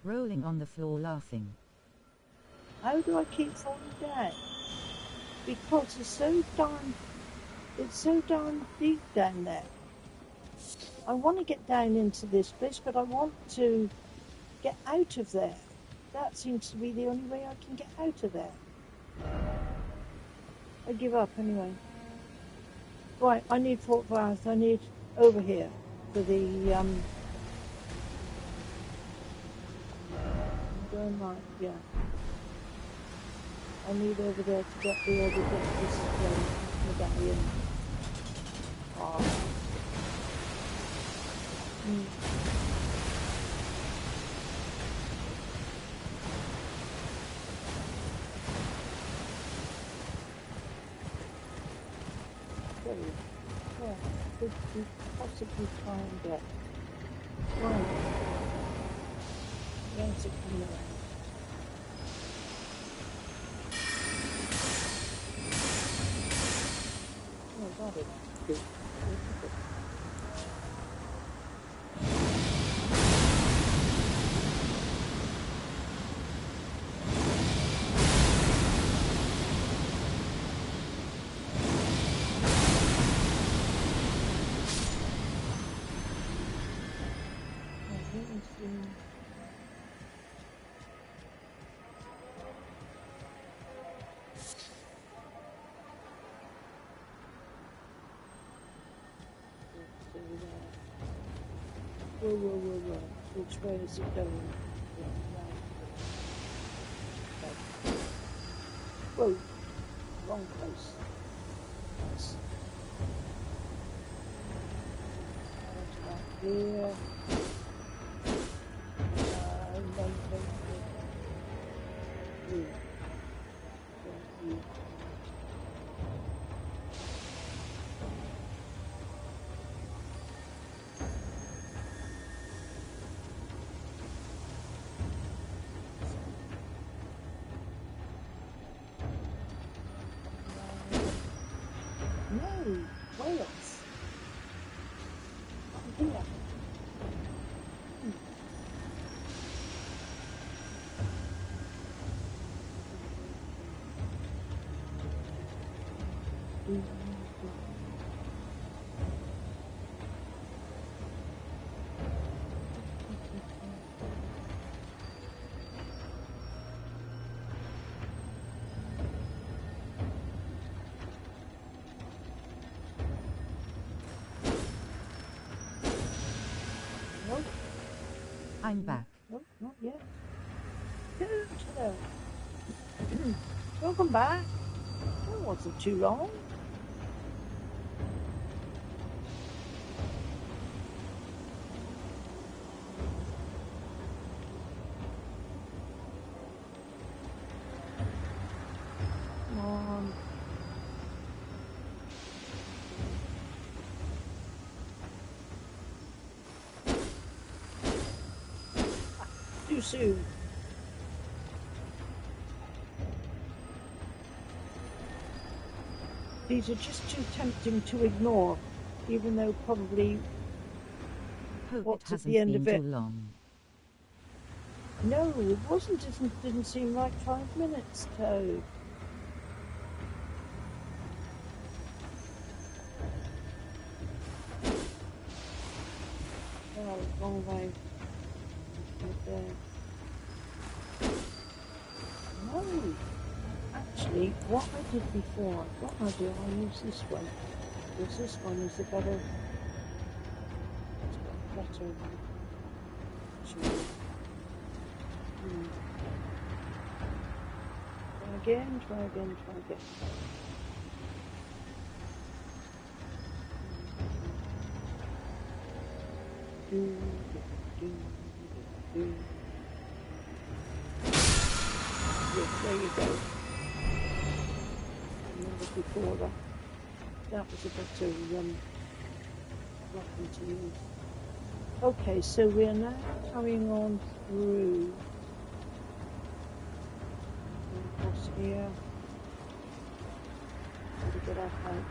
[SPEAKER 2] Rolling on the floor laughing.
[SPEAKER 1] How do I keep falling down? Because it's so darn deep down there. I want to get down into this place, but I want to get out of there. That seems to be the only way I can get out of there. I give up anyway. Right, I need Fort Bath. I need over here for the I'm going right, yeah. I need over there to get the other get this medallion. Oh. Yeah, could we possibly try and get one? Where's it coming around? Oh, got it. Good. Whoa. Which way is it going? Yeah, right. Okay. Whoa. Wrong place. Yes. Right here. No. Blue. Blue. No, Wales. Here. Nope.
[SPEAKER 2] I'm back.
[SPEAKER 1] Nope, not yet. Hello. Welcome back. That wasn't too long. Come on. Too soon. These are just too tempting to ignore, even though probably
[SPEAKER 2] hope
[SPEAKER 1] what's
[SPEAKER 2] it
[SPEAKER 1] at
[SPEAKER 2] hasn't
[SPEAKER 1] the end
[SPEAKER 2] been
[SPEAKER 1] of it.
[SPEAKER 2] too long.
[SPEAKER 1] No, it wasn't. Didn't seem like 5 minutes, Toad. Oh, wrong way. There. No. Actually, what I did before, what I'll do, I'll use this one. Because this one is a better... It's got better... Actually. Try again, try again, try again. Yes, there you go. Remember before that was a better weapon to use. Okay, so we are now carrying on through across here. To get our height.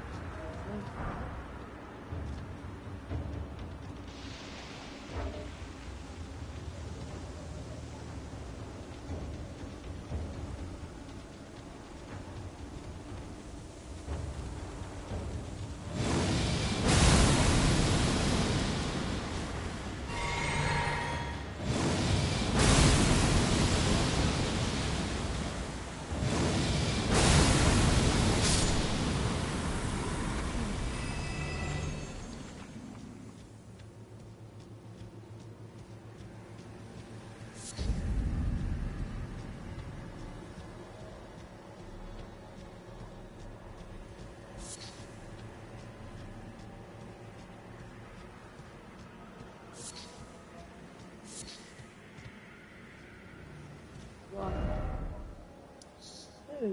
[SPEAKER 1] Right. So,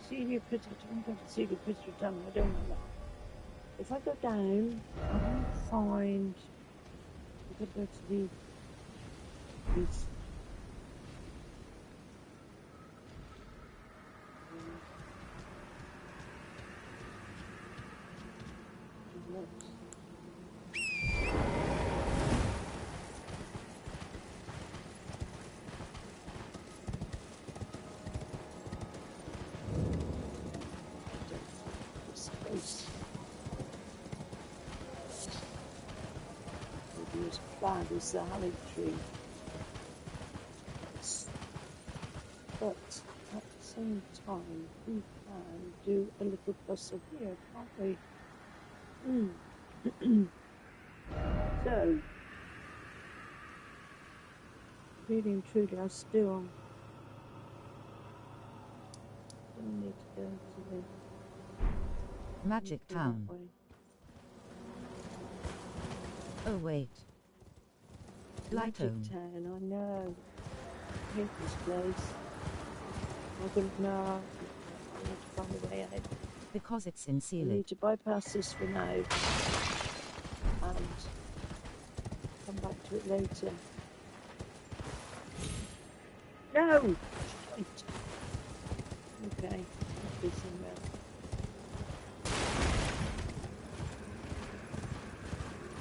[SPEAKER 1] senior prisoner, I haven't got a senior prisoner done, I don't know that. If I go down, I want to find, I've got to go to these, maybe as bad as the holly tree. But at the same time, we can do a little puzzle here, can't we? So, really and truly, I still need to go to the
[SPEAKER 2] Magic Town. Oh wait.
[SPEAKER 1] Magic
[SPEAKER 2] Blytone.
[SPEAKER 1] Town, I know. I hate this place. I don't know. I need to find a way out.
[SPEAKER 2] Because it's in
[SPEAKER 1] I
[SPEAKER 2] Sealig.
[SPEAKER 1] need to bypass this for now and come back to it later. No! Shite. Okay, let's be somewhere.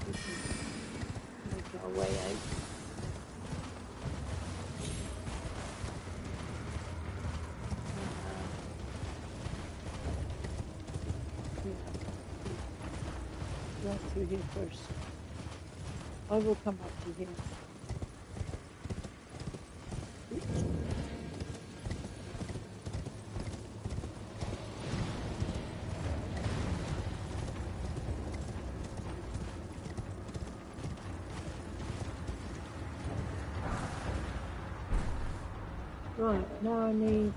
[SPEAKER 1] We can make our way out. Right through here first. I will come back to here. Oops. Right, now I need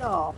[SPEAKER 1] get off.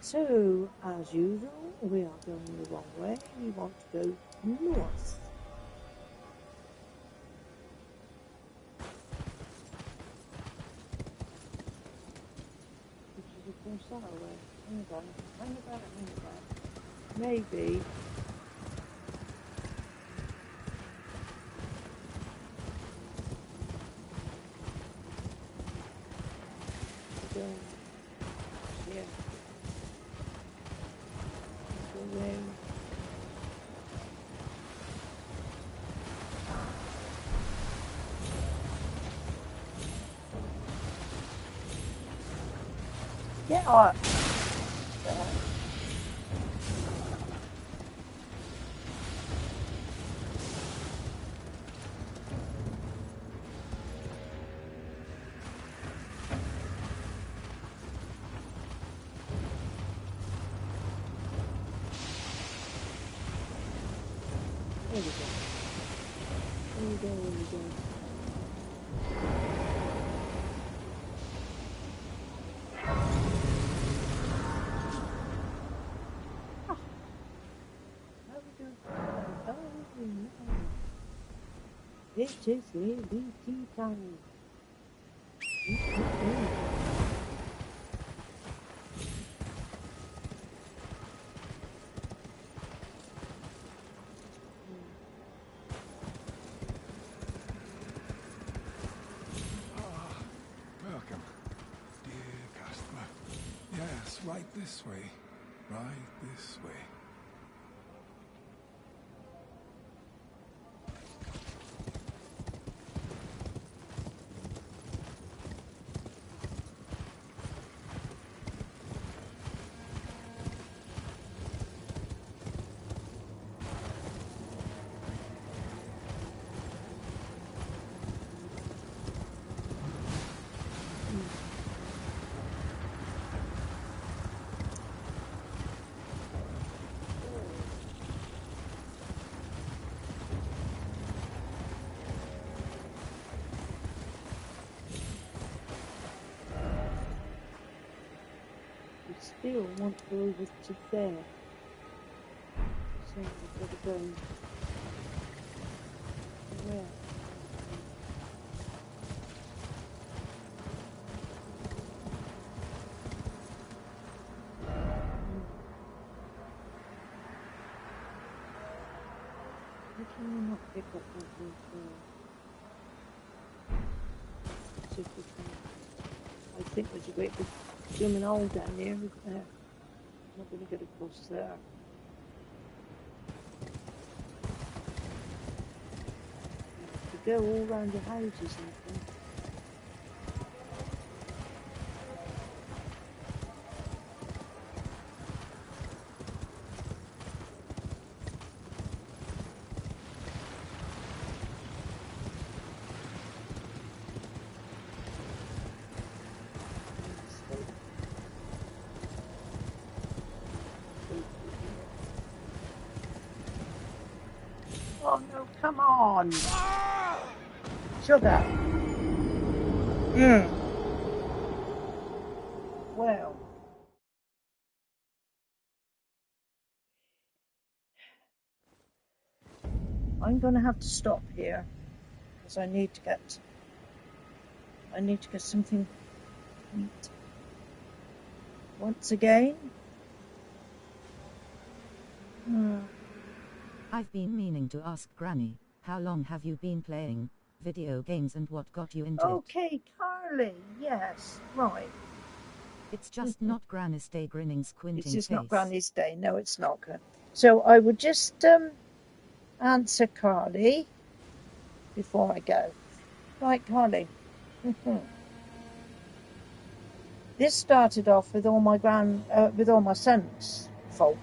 [SPEAKER 1] So, as usual, we are going the wrong way. We want to go north. Which is, of course, that way. Hang about. Maybe. Yeah. Get up. There we go. Oh, how we do? Oh no. It is really tea time.
[SPEAKER 4] Welcome, dear customer. Yes, right this way. Right this way.
[SPEAKER 1] Still want to go over to there. So we've got to go where? Why can we not pick up that one first? See if we can. I think there's a great big blooming hole down there, isn't there? I'm not going to get across there. To go all around the houses, I think. Oh no, come on! Sugar! Well. I'm going to have to stop here because I need to get something to eat. Once again.
[SPEAKER 2] I've been meaning to ask Granny, how long have you been playing video games and what got you into it?
[SPEAKER 1] Okay, Carly, yes, right.
[SPEAKER 2] It's just not Granny's Day grinning squinting
[SPEAKER 1] It's just
[SPEAKER 2] face.
[SPEAKER 1] not Granny's Day. No, it's not. So I would just answer Carly before I go. Right, Carly. This started off with all my son's fault.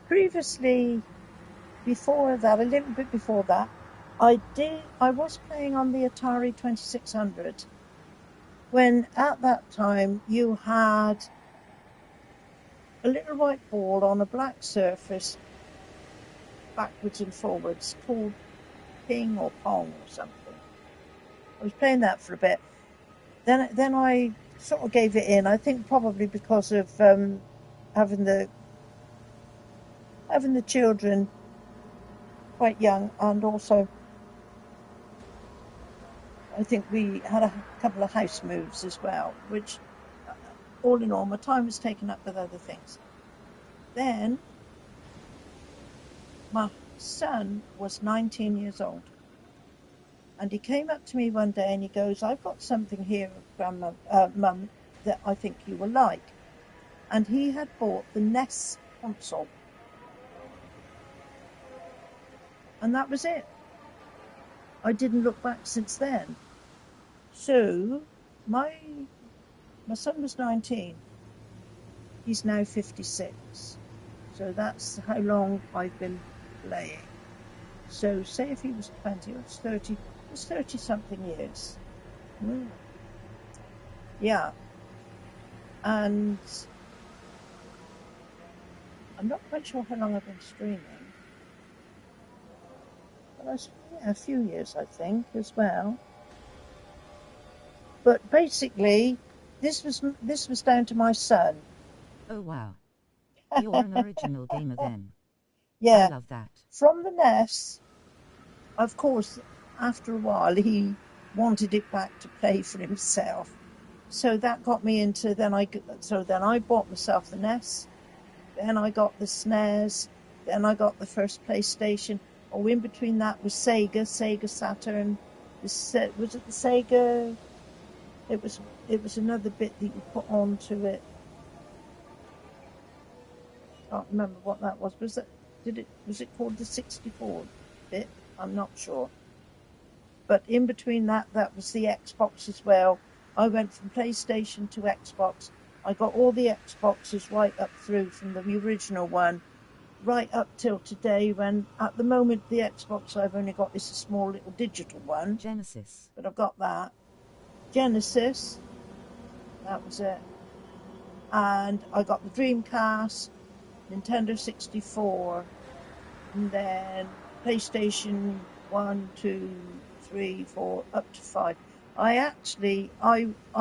[SPEAKER 1] Previously, before that, a little bit before that, I was playing on the Atari 2600 when at that time you had a little white ball on a black surface backwards and forwards called ping or pong or something. I was playing that for a bit then I sort of gave it in. I think probably because of having the children quite young, and also I think we had a couple of house moves as well, which all in all my time was taken up with other things. Then my son was 19 years old, and he came up to me one day and he goes, "I've got something here, Grandma, Mum, that I think you will like." And he had bought the NES console. And that was it. I didn't look back since then. So my son was 19. He's now 56. So that's how long I've been playing. So say if he was 20, it was 30. It's 30 something years. Yeah. And I'm not quite sure how long I've been streaming. But a few years, I think, as well. But basically, this was down to my son.
[SPEAKER 2] Oh wow. You're an original gamer then.
[SPEAKER 1] Yeah.
[SPEAKER 2] I love that.
[SPEAKER 1] From the NES, of course, after a while, he wanted it back to play for himself. So that got me into, then I bought myself the NES. Then I got the SNES. Then I got the first PlayStation. Oh, in between that was Sega Saturn. Was it the Sega? It was another bit that you put onto it. I can't remember what that was. Was it called the 64 bit? I'm not sure. But in between that was the Xbox as well. I went from PlayStation to Xbox. I got all the Xboxes right up through from the original one, right up till today, when at the moment the Xbox I've only got is a small little digital one.
[SPEAKER 2] Genesis.
[SPEAKER 1] But I've got that. Genesis. That was it. And I got the Dreamcast, Nintendo 64, and then PlayStation 1, 2, 3, 4, up to 5. I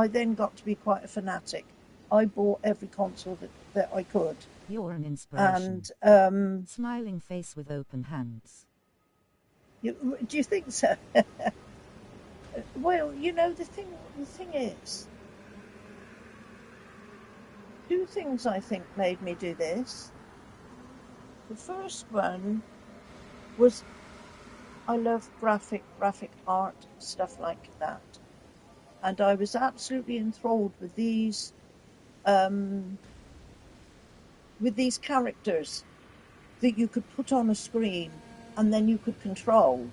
[SPEAKER 1] then got to be quite a fanatic. I bought every console that I could.
[SPEAKER 2] You're an inspiration.
[SPEAKER 1] And
[SPEAKER 2] smiling face with open hands.
[SPEAKER 1] Do you think so? Well, the thing is, two things I think made me do this. The first one was I love graphic art, stuff like that. And I was absolutely enthralled with these characters that you could put on a screen and then you could control.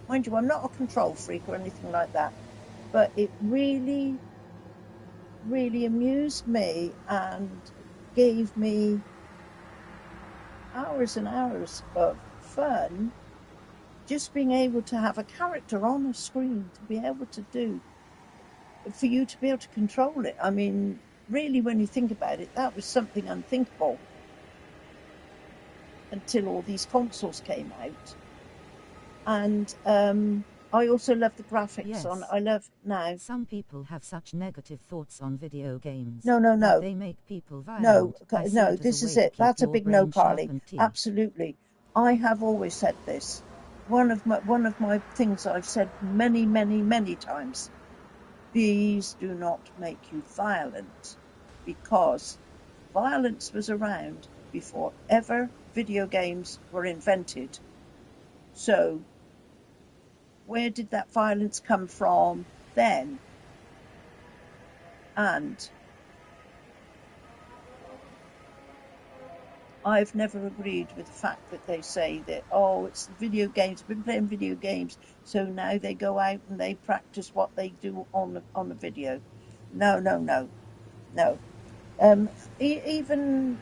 [SPEAKER 1] Mind you, I'm not a control freak or anything like that, but it really, really amused me and gave me hours and hours of fun just being able to have a character on a screen to be able to do, for you to be able to control it. I mean, really, when you think about it, that was something unthinkable until all these consoles came out. And I also love the graphics.
[SPEAKER 2] Yes.
[SPEAKER 1] I love now.
[SPEAKER 2] Some people have such negative thoughts on video games.
[SPEAKER 1] No.
[SPEAKER 2] They make people
[SPEAKER 1] No,
[SPEAKER 2] violent.
[SPEAKER 1] this is it. That's a big no, Carly. Absolutely. I have always said this. One of my things I've said many, many, many times. These do not make you violent, because violence was around before ever video games were invented. So where did that violence come from then? And I've never agreed with the fact that they say that, it's video games, I've been playing video games, so now they go out and they practice what they do on the video. No. Even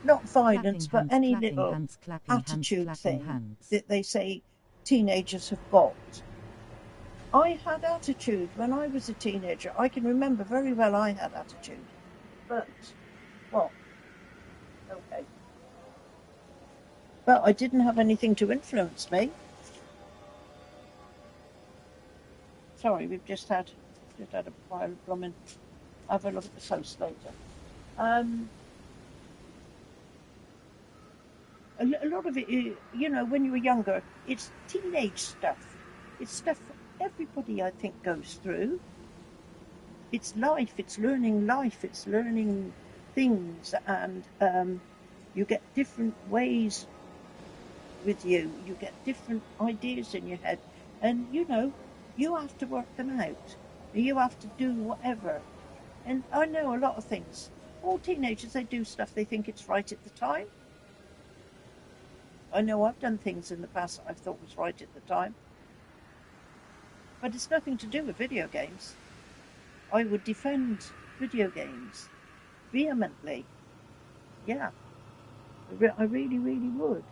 [SPEAKER 1] not violence, but any little attitude thing that they say teenagers have got. I had attitude when I was a teenager. I can remember very well I had attitude. But, okay. But I didn't have anything to influence me. Sorry, we've just had just had a pile of blooming. Have a look at the post later. A lot of it, you know, when you were younger, it's teenage stuff. It's stuff everybody, I think, goes through. It's life, it's learning things, and you get different ways with you. You get different ideas in your head, and, you know, you have to work them out. You have to do whatever. And I know a lot of things. All teenagers, they do stuff they think it's right at the time. I know I've done things in the past that I thought was right at the time. But it's nothing to do with video games. I would defend video games vehemently. Yeah, I really, really would.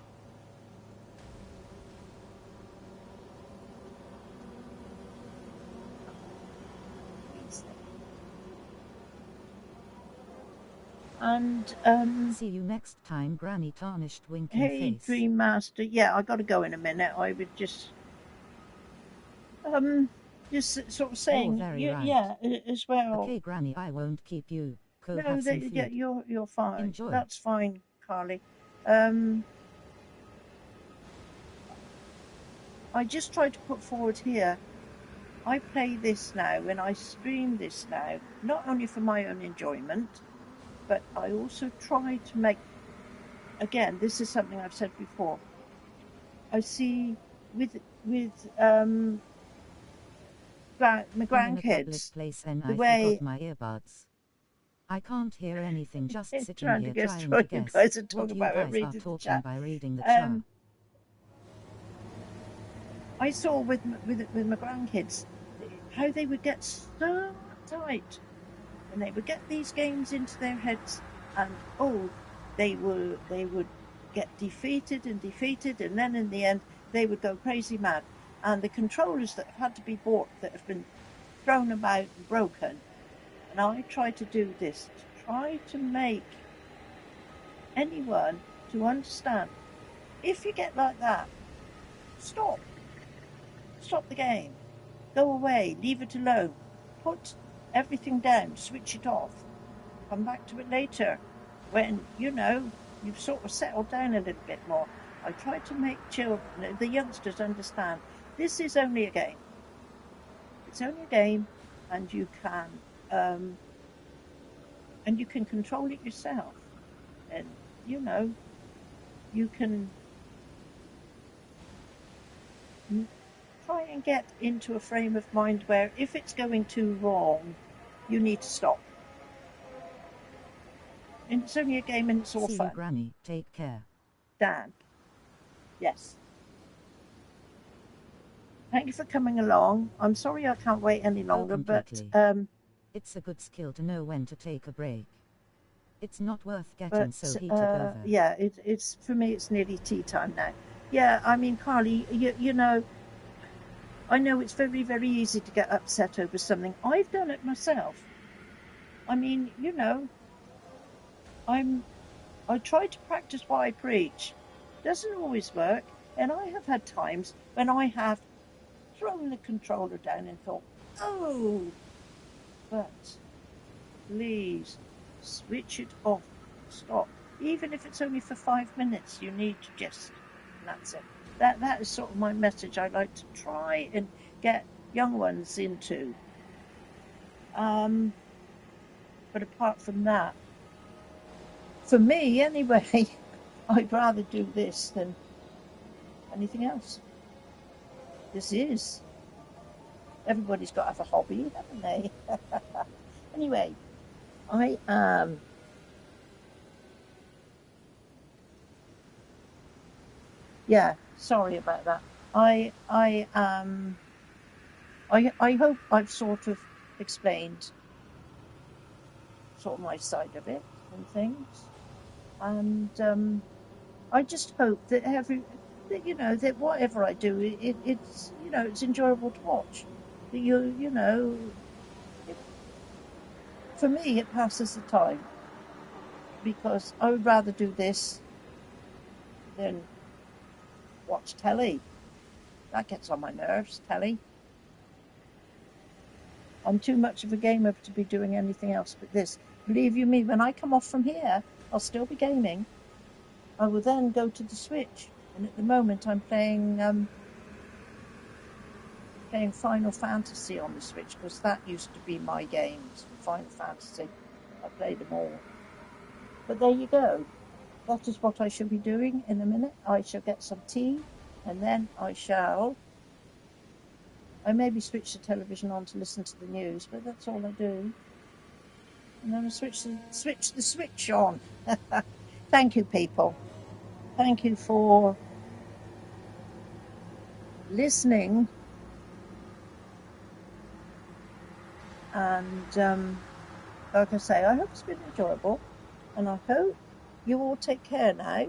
[SPEAKER 1] And
[SPEAKER 2] see you next time, Granny. Tarnished winking
[SPEAKER 1] hey,
[SPEAKER 2] face.
[SPEAKER 1] Dream Master. Yeah, I got to go in a minute. I would just sort of saying,
[SPEAKER 2] very right.
[SPEAKER 1] yeah, as well.
[SPEAKER 2] Okay, Granny, I won't keep you. Go
[SPEAKER 1] No,
[SPEAKER 2] have some food.
[SPEAKER 1] yeah, you're fine.
[SPEAKER 2] Enjoy.
[SPEAKER 1] That's fine, Carly. I just tried to put forward here. I play this now and I stream this now, not only for my own enjoyment, but I also try to make, again, this is something I've said before. I see with my grandkids,
[SPEAKER 2] place and
[SPEAKER 1] the
[SPEAKER 2] I
[SPEAKER 1] way
[SPEAKER 2] forgot my earbuds. I can't hear anything, just sitting
[SPEAKER 1] trying
[SPEAKER 2] here
[SPEAKER 1] to guess
[SPEAKER 2] trying
[SPEAKER 1] what
[SPEAKER 2] to
[SPEAKER 1] you
[SPEAKER 2] guess
[SPEAKER 1] guys are
[SPEAKER 2] what
[SPEAKER 1] talking
[SPEAKER 2] you
[SPEAKER 1] about.
[SPEAKER 2] guys are
[SPEAKER 1] Reading the
[SPEAKER 2] talking
[SPEAKER 1] chat.
[SPEAKER 2] by reading the chat.
[SPEAKER 1] I saw with my grandkids how they would get so tight, and they would get these games into their heads, and they would get defeated, and then in the end they would go crazy mad. And the controllers that have had to be bought, that have been thrown about and broken, and I try to do this to try to make anyone to understand, if you get like that, stop the game, go away, leave it alone, put everything down, switch it off, come back to it later when, you know, you've sort of settled down a little bit more. I try to make children, the youngsters, understand this is only a game. It's only a game, and you can control it yourself, and, you know, you can try and get into a frame of mind where if it's going too wrong, you need to stop. And it's only a game and it's all
[SPEAKER 2] See
[SPEAKER 1] fun.
[SPEAKER 2] you, Granny. Take care.
[SPEAKER 1] Dan. Yes. Thank you for coming along. I'm sorry I can't wait any longer, but
[SPEAKER 2] it's a good skill to know when to take a break. It's not worth getting so heated over.
[SPEAKER 1] Yeah, it's for me. It's nearly tea time now. Yeah, I mean, Carly, you know, I know it's very, very easy to get upset over something. I've done it myself. I mean, you know, I try to practice what I preach. Doesn't always work, and I have had times when I have thrown the controller down and thought, oh, but please switch it off, stop. Even if it's only for 5 minutes, you need to just, and that's it. That is sort of my message I like to try and get young ones into. But apart from that, for me anyway, I'd rather do this than anything else. This is. Everybody's got to have a hobby, haven't they? Anyway, I am. Yeah, sorry about that. I hope I've sort of explained sort of my side of it and things, and I just hope that you know, that whatever I do, it's, you know, it's enjoyable to watch. That you know, for me it passes the time, because I would rather do this than watch telly. That gets on my nerves, telly. I'm too much of a gamer to be doing anything else but this. Believe you me, when I come off from here, I'll still be gaming. I will then go to the Switch, and at the moment I'm playing Final Fantasy on the Switch, because that used to be my games. Final Fantasy, I played them all. But there you go. That is what I shall be doing in a minute. I shall get some tea, and then I maybe switch the television on to listen to the news, but that's all I do. And then I switch the switch on. Thank you, people. Thank you for listening. And like I say, I hope it's been enjoyable, and I hope you all take care now,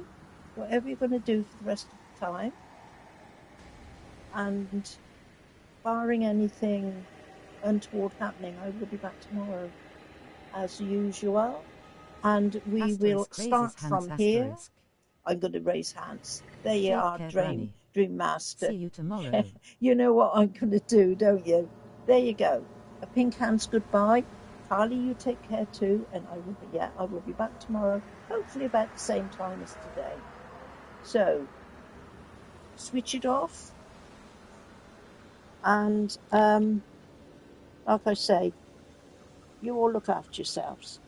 [SPEAKER 1] whatever you're going to do for the rest of the time. And barring anything untoward happening, I will be back tomorrow as usual. And we will start from here. I'm going to raise hands. There you are, Dream Master.
[SPEAKER 2] See you tomorrow.
[SPEAKER 1] You know what I'm going to do, don't you? There you go. A pink hands goodbye. Carly, you take care too, and I will be back tomorrow, hopefully about the same time as today. So, switch it off, and like I say, you all look after yourselves.